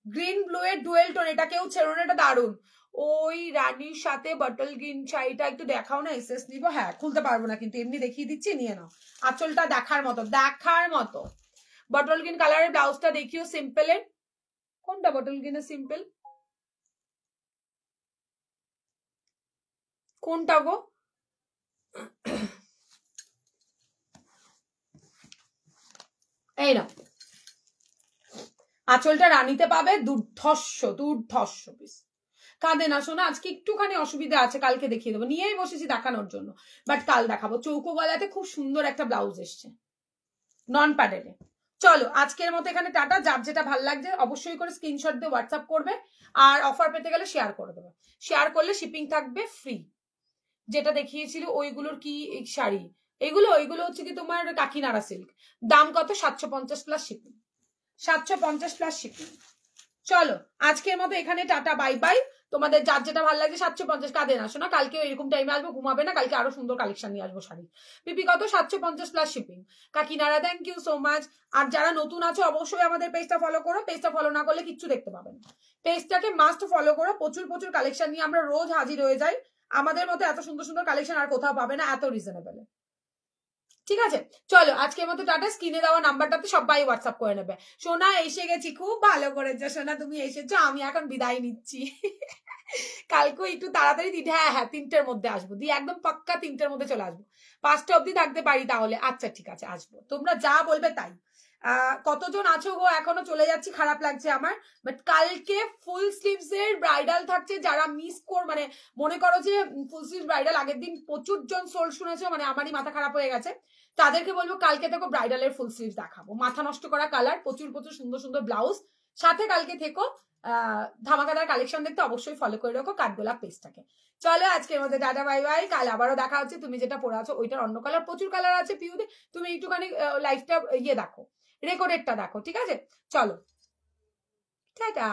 গ্রিন ব্লু এর ডুয়েল টোন, এটা কেউ ছেড়ো না, এটা দারুন। ওই রানীর সাথে বটল গ্রিন শাড়িটা একটু দেখাও না, এসএস নিবো। হ্যাঁ খুলতে পারবো না, কিন্তু এমনি দেখিয়ে দিচ্ছি, নিয়ে নাও। আঁচলটা দেখার মতো, দেখার মতো। বটল গ্রিন কালারের ব্লাউজটা দেখিও, সিম্পলের। কোনটা বটল গ্রিনের সিম্পল? কোনটা গো? এই না, আঁচলটা রানীতে পাবে, দুর্ধর্ষ পিস। কাঁদে না শোনা, আজকে একটুখানি অসুবিধা আছে, কালকে দেখিয়ে দেবো, নিয়েই বসেছি দেখানোর জন্য, বাট কাল দেখাবো। চৌকো গলাতে খুব সুন্দর একটা ব্লাউজ এসছে, নন প্যাডেডে। চলো আজকের মতো এখানে টাটা। যার যেটা ভালো লাগছে অবশ্যই করে স্ক্রিনশট দিয়ে হোয়াটসঅ্যাপ করবে, আর অফার পেতে গেলে শেয়ার করে দেবে। শেয়ার করলে শিপিং থাকবে ফ্রি। যেটা দেখিয়েছিল ওইগুলোর কি শাড়ি, ওইগুলো হচ্ছে কি তোমার কাকিনাড়া সিল্ক, দাম কত? 750 প্লাস শিপিং, 750 প্লাস শিপিং। চলো আজকের মতো এখানে টাটা, বাই বাই। তোমাদের যার যেটা ভালো লাগছে 750, কাঁদে না শোনা, কালকে এরকম টাইমে আসবো, ঘুমাবে না, কালকে আরো সুন্দর কালেকশন নিয়ে আসবো শাড়ি। পিপি কত? 750 plus shipping. Kakinara thank you so much. আর যারা নতুন আছো অবশ্যই আমাদের পেজটা ফলো করো, পেজটা ফলো না করলে কিচ্ছু দেখতে পাবে না। পেজটাকে মাস্ট ফলো করো, প্রচুর প্রচুর কালেকশন নিয়ে আমরা রোজ হাজির হয়ে যাই। আমাদের মতো এত সুন্দর সুন্দর কালেকশন আর কোথাও পাবে না, এত রিজনেবল। ঠিক আছে, চলো আজকের মতো টাটা। স্ক্রিনে দেওয়া নাম্বারটাতে সবাই হোয়াটসঅ্যাপ করে নেবে। সোনা এসে গেছি, খুব ভালো করেছো সোনা, তুমি এসেছো, আমি এখন বিদায় নিচ্ছি। কালকে একটু তাড়াতাড়ি দিন, হ্যাঁ 3টের মধ্যে আসবো, দিয়ে একদম পাক্কা 3টের মধ্যে চলে আসবো, 5টা অব্দি থাকতে পারি তাহলে। আচ্ছা ঠিক আছে, আসবো, তোমরা যা বলবে তাই। কতজন আছো গো? এখনো চলে যাচ্ছি, খারাপ লাগছে আমার, বাট কালকে ফুল স্লিভস এর ব্রাইডাল থাকছে, যারা মিস মানে মনে করো যে ফুল স্লিভ ব্রাইডাল আগের দিন প্রচুর জন সোল শুনেছো, মানে আমারই মাথা খারাপ হয়ে গেছে, তাদেরকে বলবো কালকে দেখো ব্রাইডালের ফুল স্লিভ দেখাবো, মাথা নষ্ট করা কালার, প্রচুর প্রচুর সুন্দর সুন্দর ব্লাউজ সাথে। কালকে থেকো ধামাকাদার কালেকশন দেখতে অবশ্যই ফলো করে রাখো কাঠগোলাপ পেজটাকে। চলো আজকের মধ্যে টাটা বাই বাই, কাল আবারও দেখা হচ্ছে। তুমি যেটা পরে আছো ওইটার অন্য কালার, প্রচুর কালার আছে পিউতে, তুমি একটুখানি লাইফটা দেখো, রেকর্ডেডটা দেখো, ঠিক আছে? চলো টাটা।